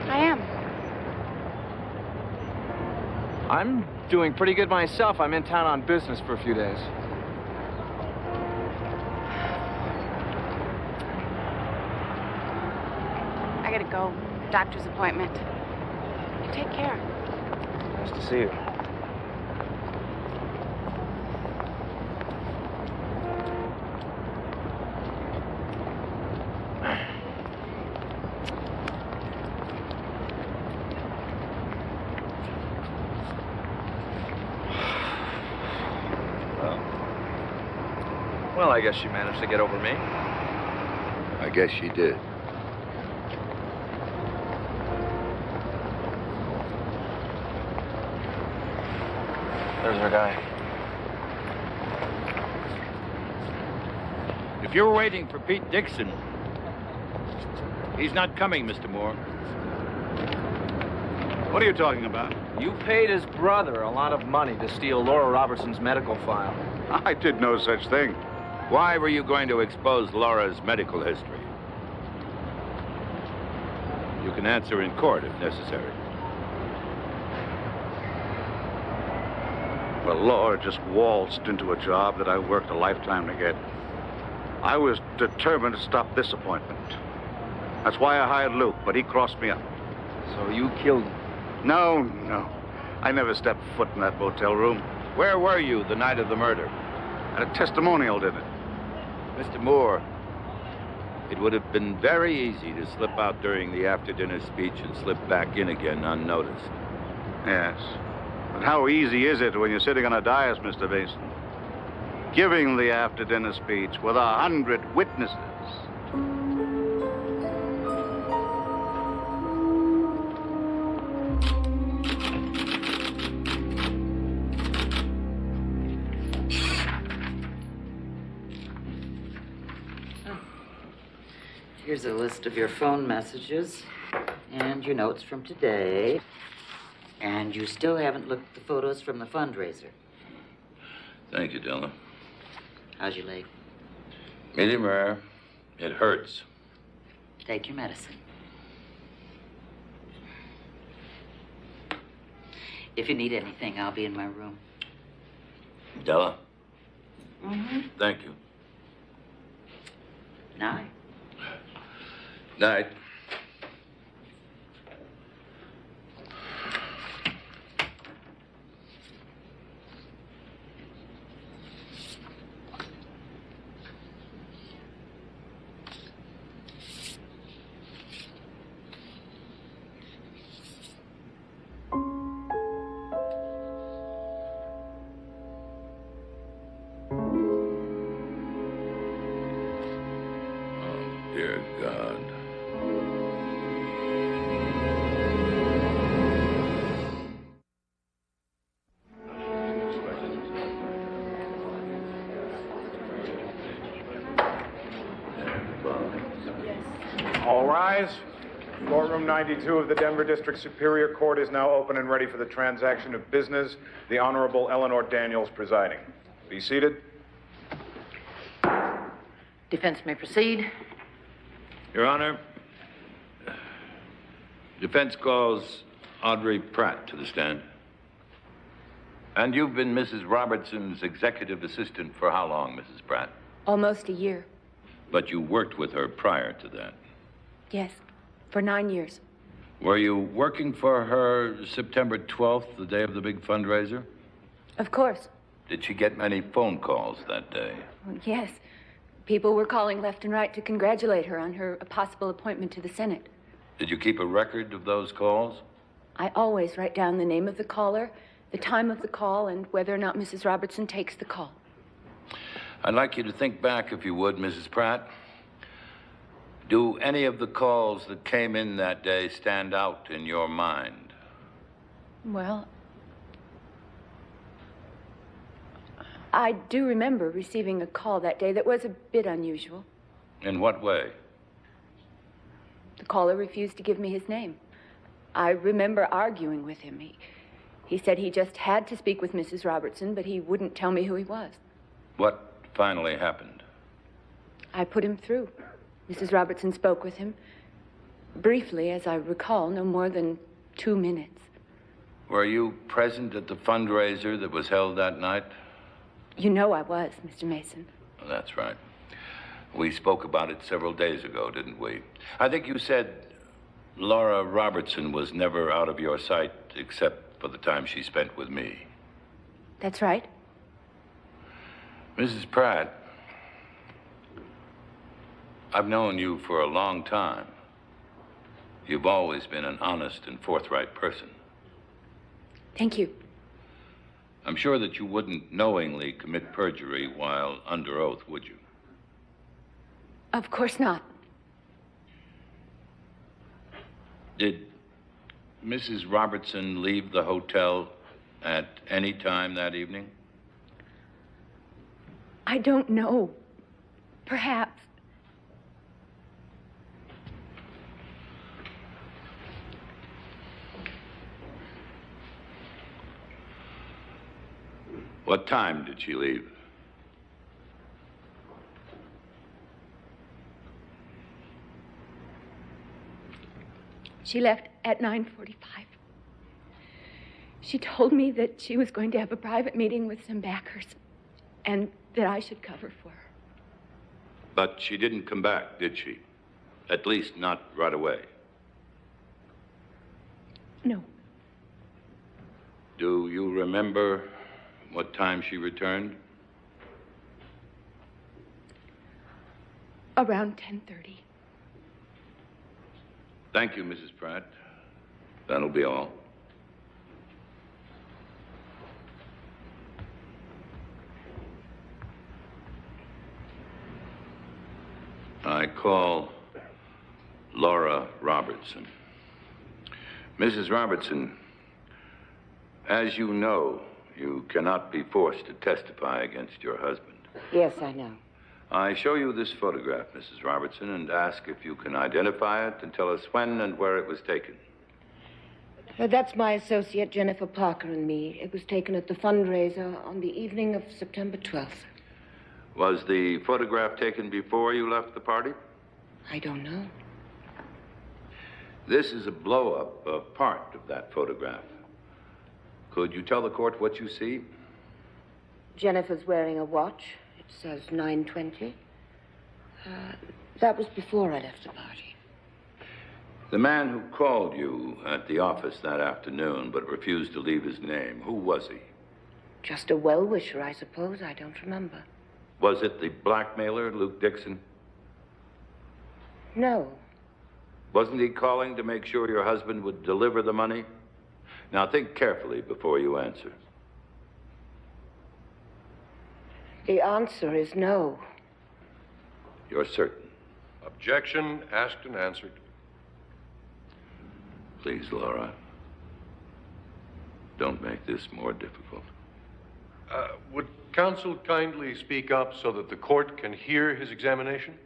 I am. I'm doing pretty good myself. I'm in town on business for a few days. I gotta go. Doctor's appointment. You take care. Nice to see you. Well, I guess she managed to get over me. I guess she did. There's our guy. If you're waiting for Pete Dixon, he's not coming, Mr. Moore. What are you talking about? You paid his brother a lot of money to steal Laura Robertson's medical file. I did no such thing. Why were you going to expose Laura's medical history? You can answer in court if necessary. Well, Laura just waltzed into a job that I worked a lifetime to get. I was determined to stop this appointment. That's why I hired Luke, but he crossed me up. So you killed him? No. I never stepped foot in that motel room. Where were you the night of the murder? At a testimonial dinner. Mr. Moore, it would have been very easy to slip out during the after-dinner speech and slip back in again unnoticed. Yes. But how easy is it when you're sitting on a dais, Mr. Mason? Giving the after-dinner speech with 100 witnesses. Here's a list of your phone messages and your notes from today. And you still haven't looked at the photos from the fundraiser. Thank you, Della. How's your leg? Medium rare. It hurts. Take your medicine. If you need anything, I'll be in my room. Della, Mm-hmm. thank you. Night. Night. Dear God. All rise. Courtroom 92 of the Denver District Superior Court is now open and ready for the transaction of business. The Honorable Eleanor Daniels presiding. Be seated. Defense may proceed. Your Honor, defense calls Audrey Pratt to the stand. And you've been Mrs. Robertson's executive assistant for how long, Mrs. Pratt? Almost a year. But you worked with her prior to that. Yes, for 9 years. Were you working for her September 12th, the day of the big fundraiser? Of course. Did she get many phone calls that day? Well, yes. People were calling left and right to congratulate her on her possible appointment to the Senate. Did you keep a record of those calls? I always write down the name of the caller, the time of the call, and whether or not Mrs. Robertson takes the call. I'd like you to think back, if you would, Mrs. Pratt. Do any of the calls that came in that day stand out in your mind? Well, I do remember receiving a call that day that was a bit unusual. In what way? The caller refused to give me his name. I remember arguing with him. He said he just had to speak with Mrs. Robertson, but he wouldn't tell me who he was. What finally happened? I put him through. Mrs. Robertson spoke with him. Briefly, as I recall, no more than 2 minutes. Were you present at the fundraiser that was held that night? You know I was, Mr. Mason. That's right. We spoke about it several days ago, didn't we? I think you said Laura Robertson was never out of your sight except for the time she spent with me. That's right. Mrs. Pratt, I've known you for a long time. You've always been an honest and forthright person. Thank you. I'm sure that you wouldn't knowingly commit perjury while under oath, would you? Of course not. Did Mrs. Robertson leave the hotel at any time that evening? I don't know. Perhaps. What time did she leave? She left at 9:45. She told me that she was going to have a private meeting with some backers and that I should cover for her. But she didn't come back, did she? At least not right away. No. Do you remember what time she returned? Around 10:30. Thank you, Mrs. Pratt. That'll be all. I call Laura Robertson. Mrs. Robertson, as you know, you cannot be forced to testify against your husband. Yes, I know. I show you this photograph, Mrs. Robertson, and ask if you can identify it and tell us when and where it was taken. That's my associate, Jennifer Parker, and me. It was taken at the fundraiser on the evening of September 12th. Was the photograph taken before you left the party? I don't know. This is a blow-up of part of that photograph. Could you tell the court what you see? Jennifer's wearing a watch. It says 9:20. That was before I left the party. The man who called you at the office that afternoon but refused to leave his name, who was he? Just a well-wisher, I suppose. I don't remember. Was it the blackmailer, Luke Dixon? No. Wasn't he calling to make sure your husband would deliver the money? Now think carefully before you answer. The answer is no. You're certain? Objection asked and answered. Please, Laura, don't make this more difficult. Would counsel kindly speak up so that the court can hear his examination?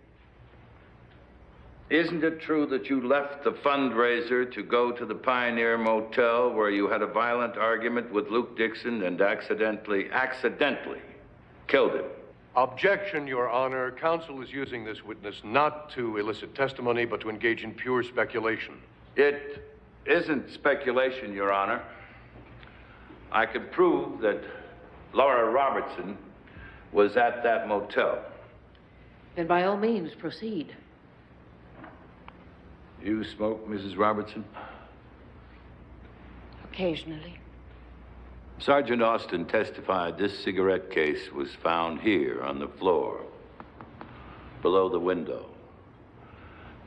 Isn't it true that you left the fundraiser to go to the Pioneer Motel where you had a violent argument with Luke Dixon and accidentally killed him? Objection, Your Honor. Counsel is using this witness not to elicit testimony, but to engage in pure speculation. It isn't speculation, Your Honor. I can prove that Laura Robertson was at that motel. Then by all means, proceed. You smoke, Mrs. Robertson? Occasionally. Sergeant Austin testified this cigarette case was found here on the floor, below the window.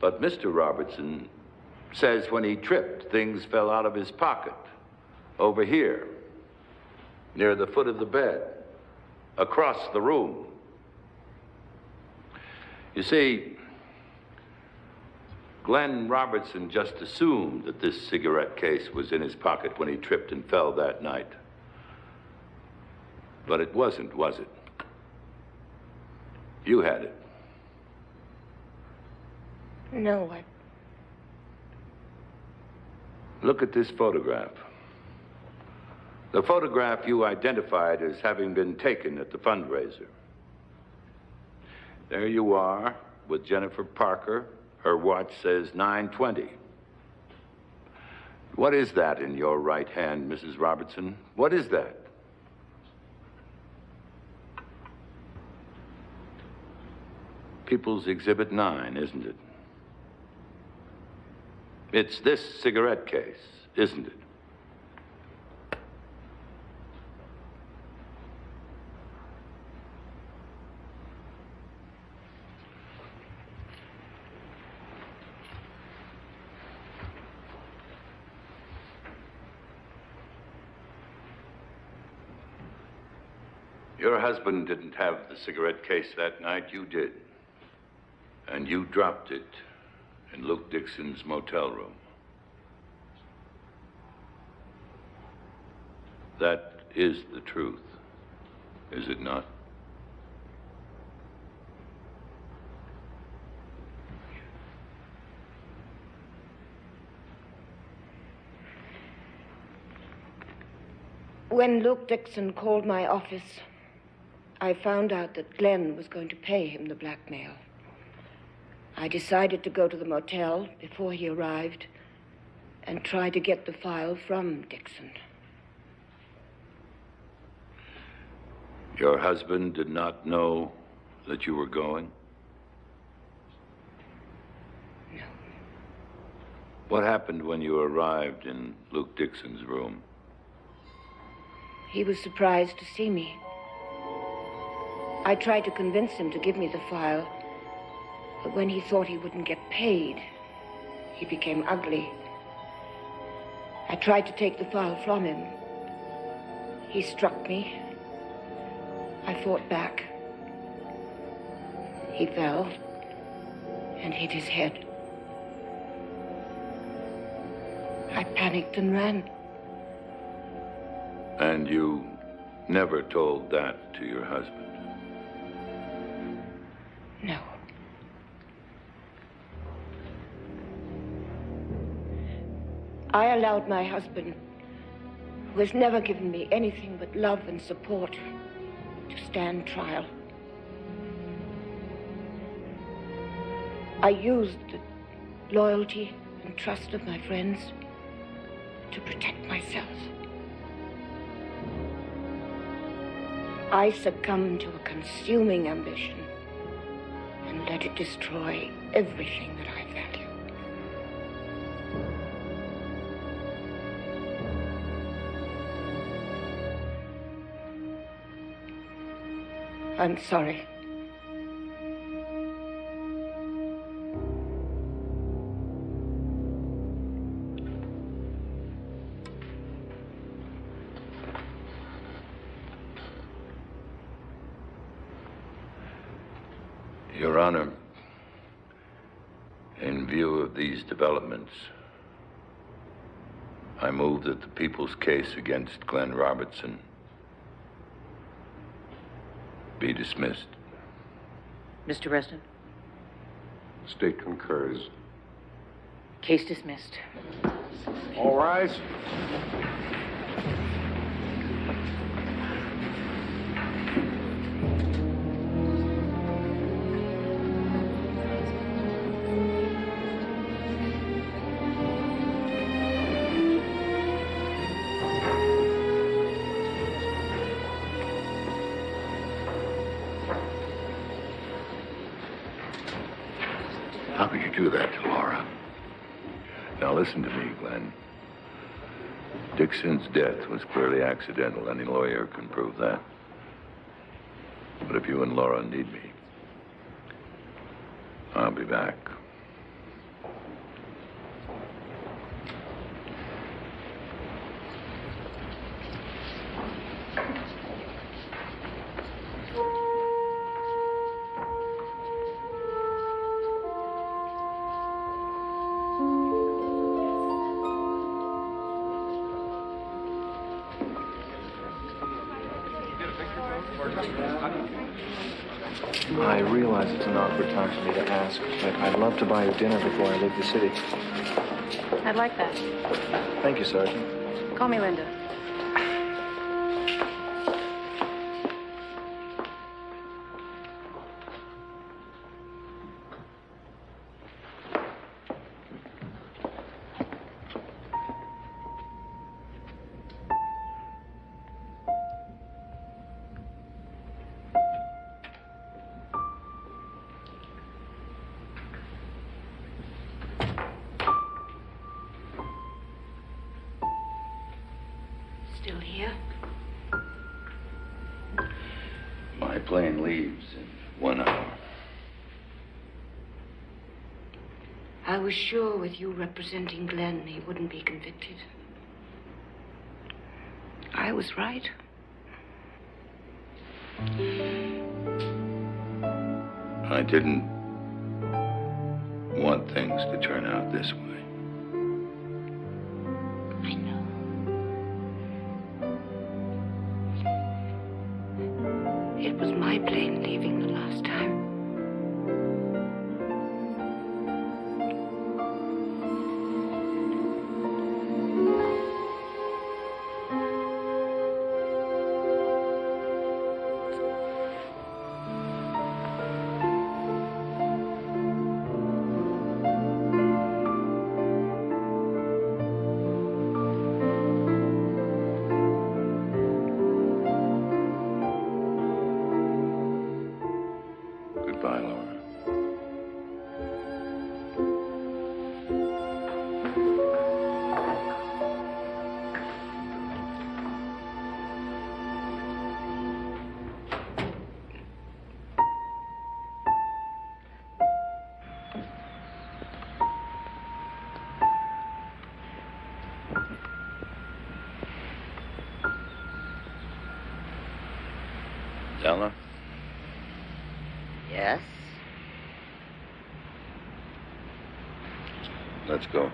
But Mr. Robertson says when he tripped, things fell out of his pocket, over here, near the foot of the bed, across the room. You see, Glenn Robertson just assumed that this cigarette case was in his pocket when he tripped and fell that night. But it wasn't, was it? You had it. No, Look at this photograph. The photograph you identified as having been taken at the fundraiser. There you are with Jennifer Parker. Her watch says 9:20. What is that in your right hand, Mrs. Robertson? What is that? People's Exhibit 9, isn't it? It's this cigarette case, isn't it? Your husband didn't have the cigarette case that night, you did. And you dropped it in Luke Dixon's motel room. That is the truth, is it not? When Luke Dixon called my office, I found out that Glenn was going to pay him the blackmail. I decided to go to the motel before he arrived and try to get the file from Dixon. Your husband did not know that you were going? No. What happened when you arrived in Luke Dixon's room? He was surprised to see me. I tried to convince him to give me the file, but when he thought he wouldn't get paid, he became ugly. I tried to take the file from him. He struck me. I fought back. He fell and hit his head. I panicked and ran. And you never told that to your husband? I allowed my husband, who has never given me anything but love and support, to stand trial. I used the loyalty and trust of my friends to protect myself. I succumbed to a consuming ambition and let it destroy everything that I value. I'm sorry. Your Honor, in view of these developments, I move that the people's case against Glenn Robertson be dismissed. Mr. Reston? State concurs. Case dismissed. All rise. How could you do that to Laura? Now listen to me, Glenn. Dixon's death was clearly accidental. Any lawyer can prove that. But if you and Laura need me, I'll be back. I realize it's an awkward time for me to ask, but I'd love to buy you dinner before I leave the city. I'd like that. Thank you, Sergeant. Call me Linda. Still here? My plane leaves in 1 hour. I was sure with you representing Glenn, he wouldn't be convicted. I was right. I didn't want things to turn out this way. I know. It was my plane leaving the last time. Goodbye, Laura. Ella? Yes? Let's go.